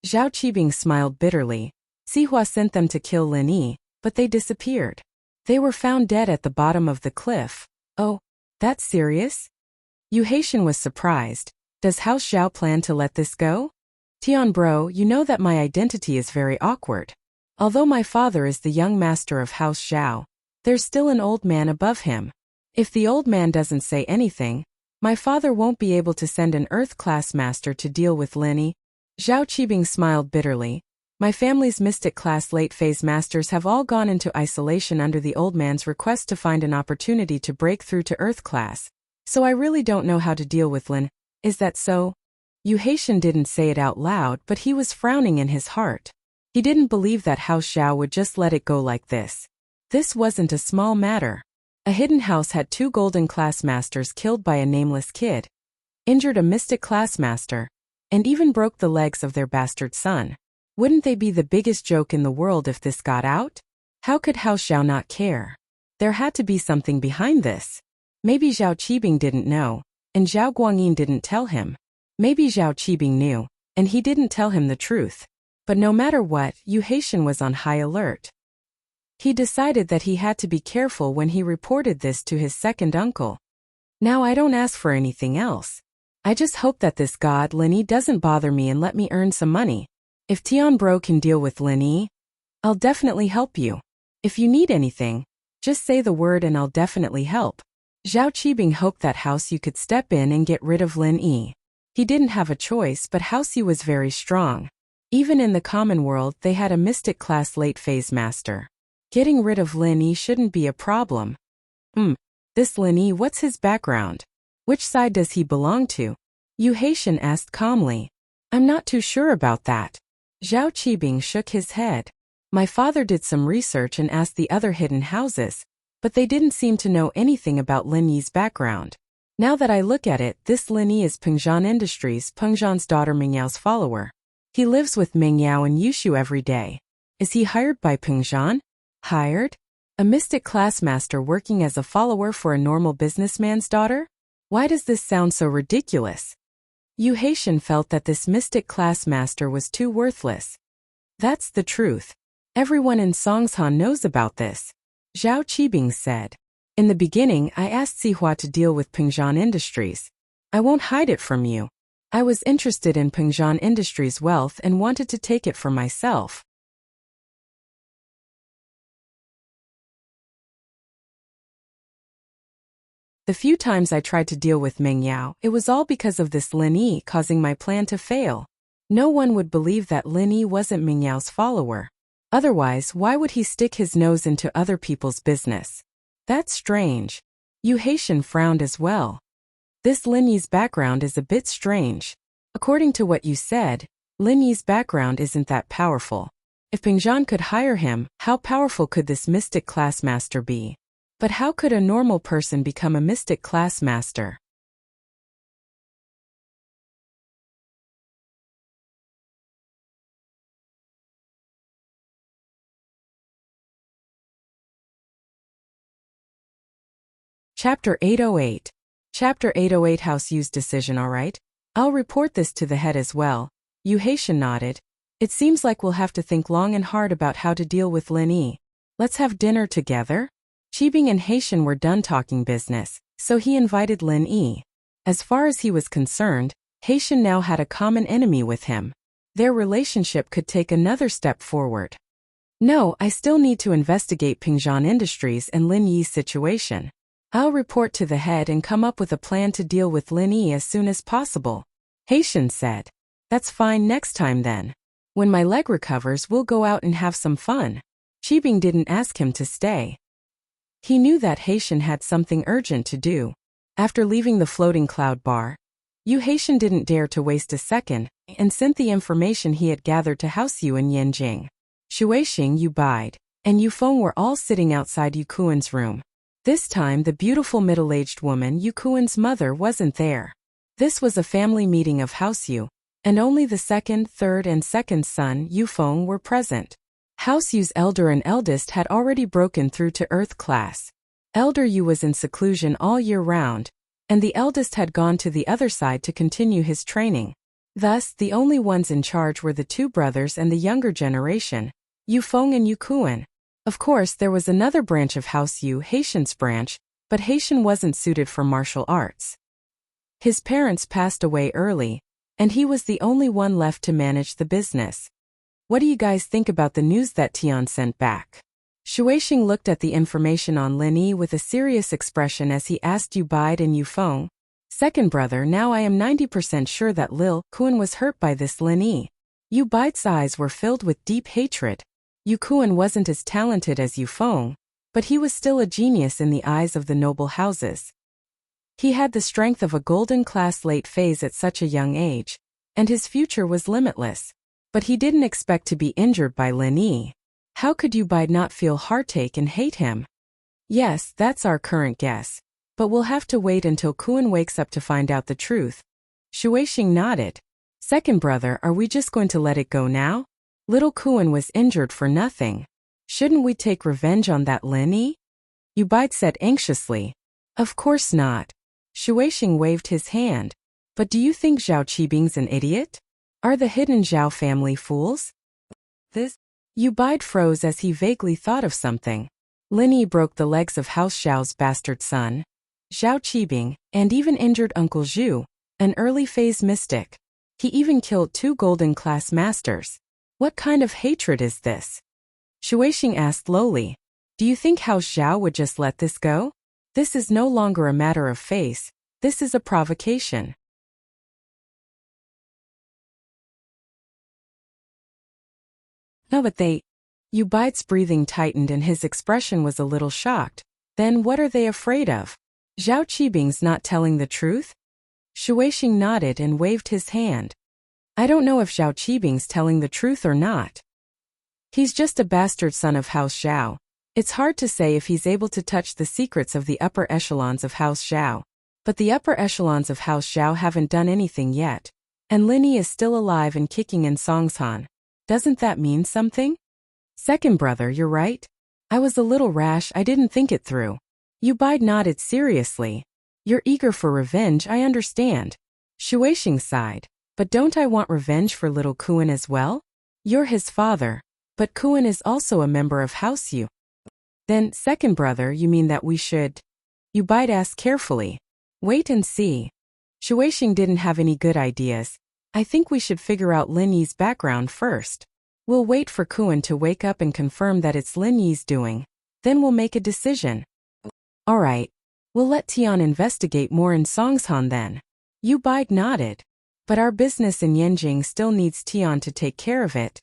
[SPEAKER 1] Zhao Qibing smiled bitterly. Tsihua sent them to kill Lin Yi, but they disappeared. They were found dead at the bottom of the cliff. Oh, that's serious? Yu Haitian was surprised. Does House Zhao plan to let this go? Tian Bro, you know that my identity is very awkward. Although my father is the young master of House Zhao, there's still an old man above him. If the old man doesn't say anything, my father won't be able to send an Earth-class master to deal with Lin Yi. Zhao Qibing smiled bitterly. My family's mystic-class late-phase masters have all gone into isolation under the old man's request to find an opportunity to break through to Earth-class. So I really don't know how to deal with Lin. Is that so? Yu Haitian didn't say it out loud, but he was frowning in his heart. He didn't believe that House Zhao would just let it go like this. This wasn't a small matter. A hidden house had 2 golden class masters killed by a nameless kid, injured a mystic class master, and even broke the legs of their bastard son. Wouldn't they be the biggest joke in the world if this got out? How could House Zhao not care? There had to be something behind this. Maybe Zhao Qibing didn't know, and Zhao Guangyin didn't tell him. Maybe Zhao Qibing knew, and he didn't tell him the truth. But no matter what, Yu Haitian was on high alert. He decided that he had to be careful when he reported this to his second uncle. Now I don't ask for anything else. I just hope that this god Lin Yi doesn't bother me and let me earn some money. If Tian Bro can deal with Lin Yi, I'll definitely help you. If you need anything, just say the word and I'll definitely help. Zhao Qibing hoped that Haosu could step in and get rid of Lin Yi. He didn't have a choice, but Haosu was very strong. Even in the common world, they had a mystic class late phase master. Getting rid of Lin Yi shouldn't be a problem. This Lin Yi, what's his background? Which side does he belong to? Yu Haitian asked calmly. I'm not too sure about that. Zhao Qibing shook his head. My father did some research and asked the other hidden houses, but they didn't seem to know anything about Lin Yi's background. Now that I look at it, this Lin Yi is Pengzhan Industries, Pengzhan's daughter Mingyao's follower. He lives with Mingyao and Yushu every day. Is he hired by Pengzhan? Hired? A mystic class master working as a follower for a normal businessman's daughter? Why does this sound so ridiculous? Yu Haitian felt that this mystic class master was too worthless. That's the truth. Everyone in Songshan knows about this. Zhao Qibing said. In the beginning, I asked Sihua to deal with Pengzhan Industries. I won't hide it from you. I was interested in Pengzhan Industries' wealth and wanted to take it for myself. The few times I tried to deal with Mingyao, it was all because of this Lin Yi causing my plan to fail. No one would believe that Lin Yi wasn't Mingyao's follower. Otherwise, why would he stick his nose into other people's business? That's strange. Yu Haitian frowned as well. This Lin Yi's background is a bit strange. According to what you said, Lin Yi's background isn't that powerful. If Pengzhan could hire him, how powerful could this mystic class master be? But how could a normal person become a mystic class master? Chapter 808. Chapter 808. Haosu's decision. Alright. I'll report this to the head as well. Yu Haitian nodded. It seems like we'll have to think long and hard about how to deal with Lin Yi. Let's have dinner together? Qibing and Haitian were done talking business, so he invited Lin Yi. As far as he was concerned, Haitian now had a common enemy with him. Their relationship could take another step forward. No, I still need to investigate Pengzhan Industries and Lin Yi's situation. I'll report to the head and come up with a plan to deal with Lin Yi as soon as possible. Haitian said. That's fine, next time then. When my leg recovers, we'll go out and have some fun. Qibing didn't ask him to stay. He knew that Haitian had something urgent to do. After leaving the floating cloud bar, Yu Haitian didn't dare to waste a second and sent the information he had gathered to Haosu and Yanjing. Shuixing, Yu Bide, and Yu Feng were all sitting outside Yu Kuan's room. This time the beautiful middle-aged woman Yu Kuan's mother wasn't there. This was a family meeting of Haosu, and only the second, third and second son Yu Feng were present. Haosu's elder and eldest had already broken through to Earth class. Elder Yu was in seclusion all year round, and the eldest had gone to the other side to continue his training. Thus, the only ones in charge were the two brothers and the younger generation, Yu Feng and Yu Kuan. Of course, there was another branch of Haosu, Haitian's branch, but Haitian wasn't suited for martial arts. His parents passed away early, and he was the only one left to manage the business. What do you guys think about the news that Tian sent back? Shuixing looked at the information on Lin Yi with a serious expression as he asked Yu Bide and Yu Feng. Second brother, now I am 90% sure that Lil Kuan was hurt by this Lin Yi. Yu Bide's eyes were filled with deep hatred. Yu Kuan wasn't as talented as Yu Feng, but he was still a genius in the eyes of the noble houses. He had the strength of a golden class late phase at such a young age, and his future was limitless. But he didn't expect to be injured by Lin Yi. How could Yu Bide not feel heartache and hate him? Yes, that's our current guess, but we'll have to wait until Kuan wakes up to find out the truth. Shuixing nodded. Second brother, are we just going to let it go now? Little Kuan was injured for nothing. Shouldn't we take revenge on that Lin Yi? Yu Bide said anxiously. Of course not. Shuixing waved his hand. But do you think Zhao Qibing's an idiot? Are the hidden Zhao family fools? Yu Bide froze as he vaguely thought of something. Lin Yi broke the legs of House Zhao's bastard son, Zhao Qibing, and even injured Uncle Zhu. An early phase mystic. He even killed 2 golden class masters. What kind of hatred is this? Shuixing asked lowly. Do you think House Zhao would just let this go? This is no longer a matter of face, this is a provocation. No, but Yu Bai's breathing tightened and his expression was a little shocked. Then what are they afraid of? Zhao Qibing's not telling the truth? Shuixing nodded and waved his hand. I don't know if Zhao Qibing's telling the truth or not. He's just a bastard son of House Zhao. It's hard to say if he's able to touch the secrets of the upper echelons of House Zhao. But the upper echelons of House Zhao haven't done anything yet. And Lin Yi is still alive and kicking in Songshan. Doesn't that mean something? Second brother, you're right. I was a little rash, I didn't think it through. Yu Bai nodded seriously. You're eager for revenge, I understand. Shuixing sighed. But don't I want revenge for little Kuan as well? You're his father. But Kuan is also a member of House Yu. Then, second brother, you mean that we should? Yu Bai asked carefully. Wait and see. Shuixing didn't have any good ideas. I think we should figure out Lin Yi's background first. We'll wait for Kuan to wake up and confirm that it's Lin Yi's doing. Then we'll make a decision. Alright. We'll let Tian investigate more in Songshan then. Yu Bai nodded. But our business in Yanjing still needs Tian to take care of it.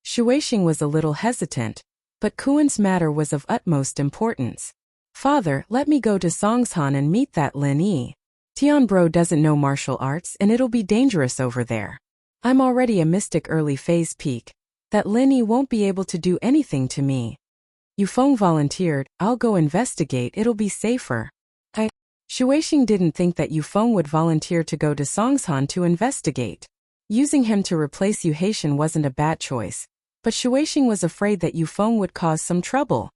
[SPEAKER 1] Shuixing was a little hesitant. But Kuan's matter was of utmost importance. Father, let me go to Songshan and meet that Lin Yi. Tian bro doesn't know martial arts and it'll be dangerous over there. I'm already a mystic early phase peak. That Lin Yi won't be able to do anything to me. Yufeng volunteered, I'll go investigate, it'll be safer. Shuixing didn't think that Yufeng would volunteer to go to Songshan to investigate. Using him to replace Yu Haitian wasn't a bad choice. But Shuixing was afraid that Yufeng would cause some trouble.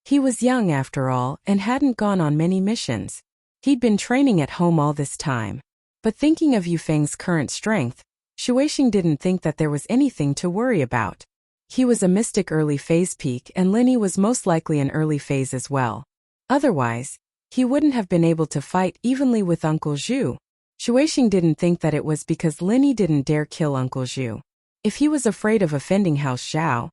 [SPEAKER 1] He was young after all and hadn't gone on many missions. He'd been training at home all this time. But thinking of Yufeng's current strength, Shuixing didn't think that there was anything to worry about. He was a mystic early phase peak and Lin Yi was most likely an early phase as well. Otherwise, he wouldn't have been able to fight evenly with Uncle Zhu. Shuixing didn't think that it was because Lin Yi didn't dare kill Uncle Zhu. If he was afraid of offending House Zhao,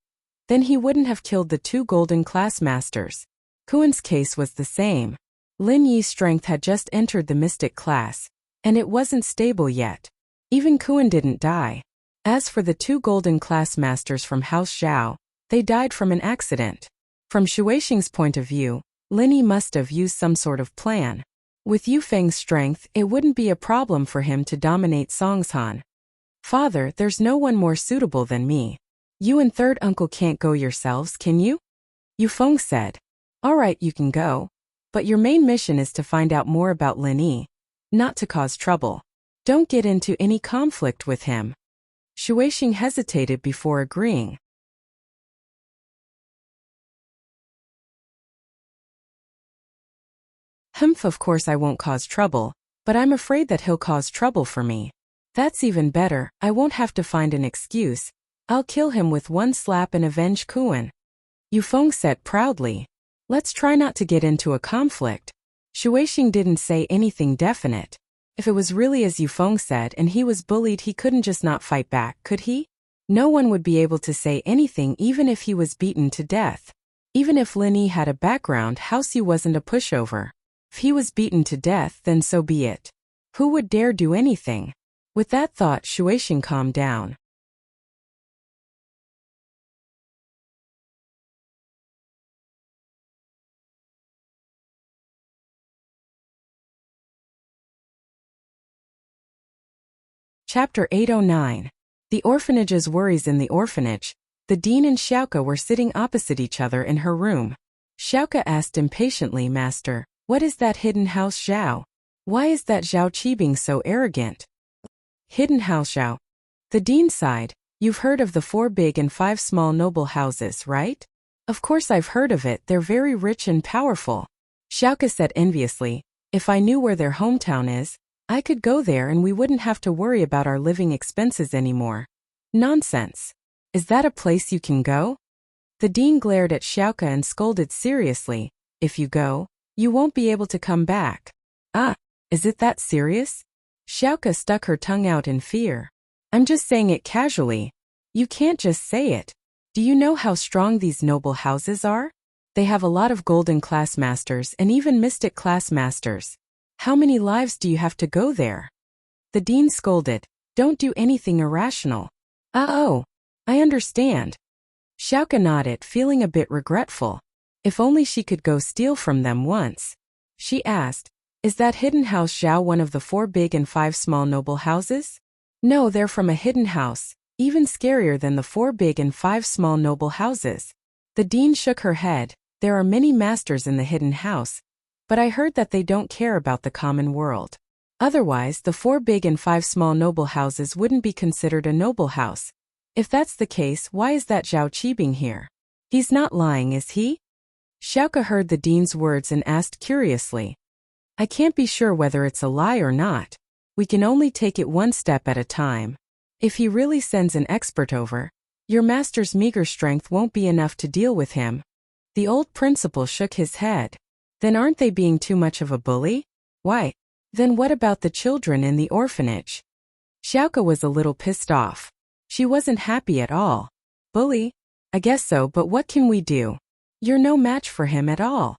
[SPEAKER 1] then he wouldn't have killed the 2 golden class masters. Kuan's case was the same. Lin Yi's strength had just entered the mystic class, and it wasn't stable yet. Even Kuan didn't die. As for the 2 golden class masters from House Zhao, they died from an accident. From Shuixing's point of view, Lin Yi must have used some sort of plan. With Yufeng's strength, it wouldn't be a problem for him to dominate Songshan. Father, there's no one more suitable than me. You and third uncle can't go yourselves, can you? Yufeng said. Alright, you can go. But your main mission is to find out more about Lin Yi. Not to cause trouble. Don't get into any conflict with him. Shuixing hesitated before agreeing. Of course I won't cause trouble, but I'm afraid that he'll cause trouble for me. That's even better, I won't have to find an excuse. I'll kill him with one slap and avenge Kuan. Yufeng said proudly. Let's try not to get into a conflict. Shuixing didn't say anything definite. If it was really as Yufeng said and he was bullied, he couldn't just not fight back, could he? No one would be able to say anything even if he was beaten to death. Even if Lin Yi had a background, House Yu wasn't a pushover. If he was beaten to death, then so be it. Who would dare do anything? With that thought, Shuixing calmed down. Chapter 809. The orphanage's worries. In the orphanage, the dean and Xiaoke were sitting opposite each other in her room. Xiaoke asked impatiently, Master, what is that hidden house Zhao? Why is that Zhao Qibing so arrogant? Hidden house Zhao. The dean sighed. You've heard of the 4 big and 5 small noble houses, right? Of course I've heard of it, they're very rich and powerful. Xiaoke said enviously, if I knew where their hometown is, I could go there and we wouldn't have to worry about our living expenses anymore. Nonsense. Is that a place you can go? The dean glared at Xiaoke and scolded seriously. If you go, you won't be able to come back. Ah, is it that serious? Xiaoka stuck her tongue out in fear. I'm just saying it casually. You can't just say it. Do you know how strong these noble houses are? They have a lot of golden class masters and even mystic class masters. How many lives do you have to go there? The dean scolded. Don't do anything irrational. Oh, I understand. Xiaoka nodded, feeling a bit regretful. If only she could go steal from them once. She asked, is that hidden house Zhao one of the 4 big and 5 small noble houses? No, they're from a hidden house, even scarier than the 4 big and 5 small noble houses. The dean shook her head. There are many masters in the hidden house, but I heard that they don't care about the common world. Otherwise, the 4 big and 5 small noble houses wouldn't be considered a noble house. If that's the case, why is that Zhao Qibing here? He's not lying, is he? Xiaoka heard the dean's words and asked curiously. I can't be sure whether it's a lie or not. We can only take it one step at a time. If he really sends an expert over, your master's meager strength won't be enough to deal with him. The old principal shook his head. Then aren't they being too much of a bully? Why? Then what about the children in the orphanage? Xiaoka was a little pissed off. She wasn't happy at all. Bully? I guess so, but what can we do? You're no match for him at all.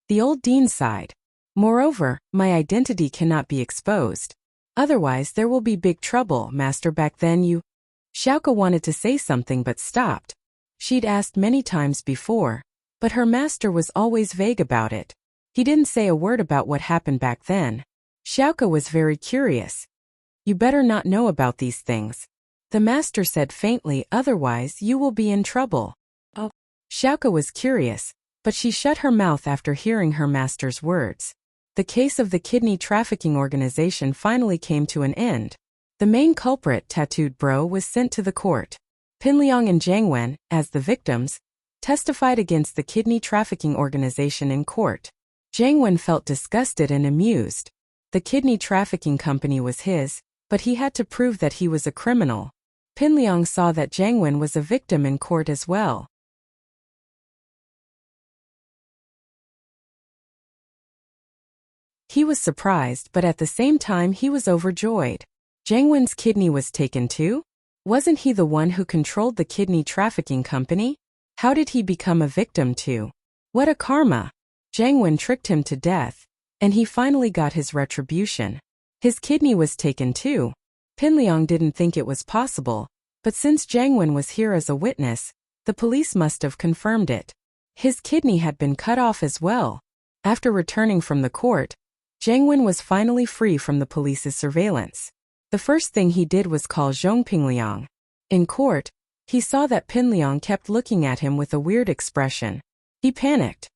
[SPEAKER 1] The old dean sighed. Moreover, my identity cannot be exposed. Otherwise there will be big trouble, master. Back then you... Xiaoka wanted to say something but stopped. She'd asked many times before, but her master was always vague about it. He didn't say a word about what happened back then. Xiaoka was very curious. You better not know about these things. The master said faintly, otherwise you will be in trouble. Oh. Xiaoka was curious, but she shut her mouth after hearing her master's words. The case of the kidney trafficking organization finally came to an end. The main culprit, Tattooed Bro, was sent to the court. Pinliang and Zhang Wen, as the victims, testified against the kidney trafficking organization in court. Zhang Wen felt disgusted and amused. The kidney trafficking company was his, but he had to prove that he was a criminal. Pinliang saw that Zhang Wen was a victim in court as well. He was surprised, but at the same time he was overjoyed. Zhang Wen's kidney was taken too? Wasn't he the one who controlled the kidney trafficking company? How did he become a victim too? What a karma! Zhang Wen tricked him to death, and he finally got his retribution. His kidney was taken too. Pinliang didn't think it was possible, but since Zhang Wen was here as a witness, the police must have confirmed it. His kidney had been cut off as well. After returning from the court, Zhang Wen was finally free from the police's surveillance. The first thing he did was call Zhong Pinliang. In court, he saw that Pinliang kept looking at him with a weird expression. He panicked.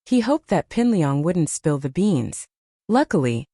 [SPEAKER 1] He hoped that Pinliang wouldn't spill the beans. Luckily,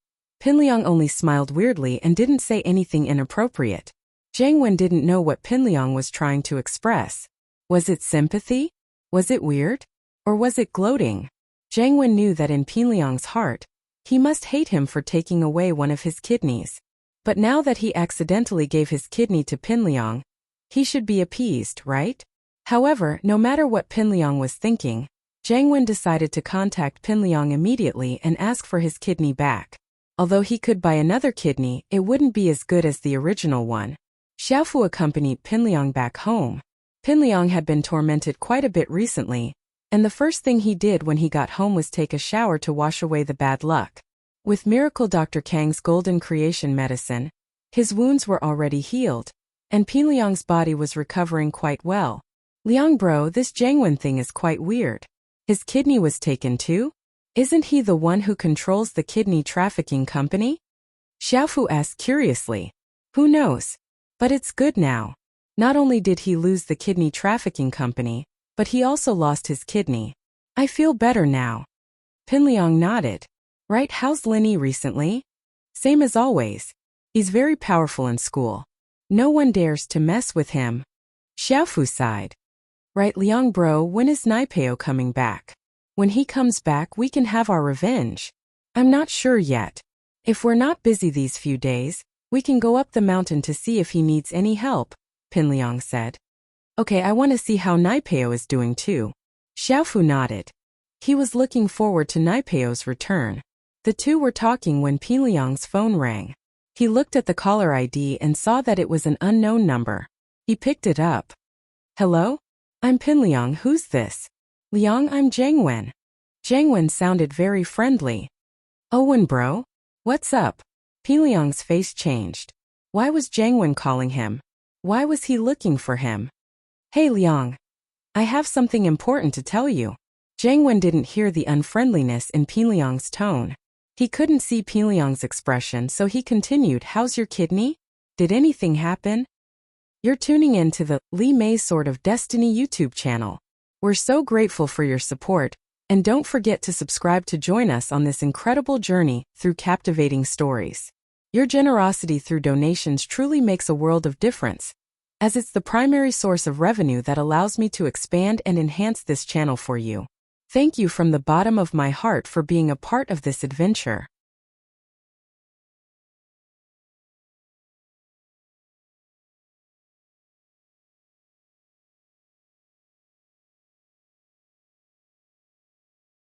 [SPEAKER 1] Pinliang only smiled weirdly and didn't say anything inappropriate. Zhang Wen didn't know what Pinliang was trying to express. Was it sympathy? Was it weird? Or was it gloating? Zhang Wen knew that in Pinliang's heart, he must hate him for taking away one of his kidneys. But now that he accidentally gave his kidney to Pinliang, he should be appeased, right? However, no matter what Pinliang was thinking, Zhang Wen decided to contact Pinliang immediately and ask for his kidney back. Although he could buy another kidney, it wouldn't be as good as the original one. Xiaofu accompanied Pinliang back home. Pinliang had been tormented quite a bit recently, and the first thing he did when he got home was take a shower to wash away the bad luck. With Miracle Dr. Kang's golden creation medicine, his wounds were already healed, and Pinliang's body was recovering quite well. Liang bro, this Zhang Wen thing is quite weird. His kidney was taken too? Isn't he the one who controls the kidney trafficking company? Xiaofu asked curiously. Who knows? But it's good now. Not only did he lose the kidney trafficking company, but he also lost his kidney. I feel better now. Pinliang nodded. Right, how's Linny recently? Same as always. He's very powerful in school. No one dares to mess with him. Xiaofu sighed. Right, Liang bro, when is Naipeo coming back? When he comes back we can have our revenge. I'm not sure yet. If we're not busy these few days, we can go up the mountain to see if he needs any help, Pinliang said. Okay, I want to see how Naipeo is doing too. Xiaofu nodded. He was looking forward to Naipeo's return. The two were talking when Pinliang's phone rang. He looked at the caller ID and saw that it was an unknown number. He picked it up. Hello? I'm Pin Liang, who's this? Liang, I'm Jangwen. Jangwen sounded very friendly. Owen bro? What's up? Pin Liang's face changed. Why was Jangwen calling him? Why was he looking for him? Hey Liang. I have something important to tell you. Jangwen didn't hear the unfriendliness in Pin Liang's tone. He couldn't see Pin Liang's expression, so he continued, how's your kidney? Did anything happen? You're tuning in to the Li Mei's Sword of Destiny YouTube channel. We're so grateful for your support, and don't forget to subscribe to join us on this incredible journey through captivating stories. Your generosity through donations truly makes a world of difference, as it's the primary source of revenue that allows me to expand and enhance this channel for you. Thank you from the bottom of my heart for being a part of this adventure.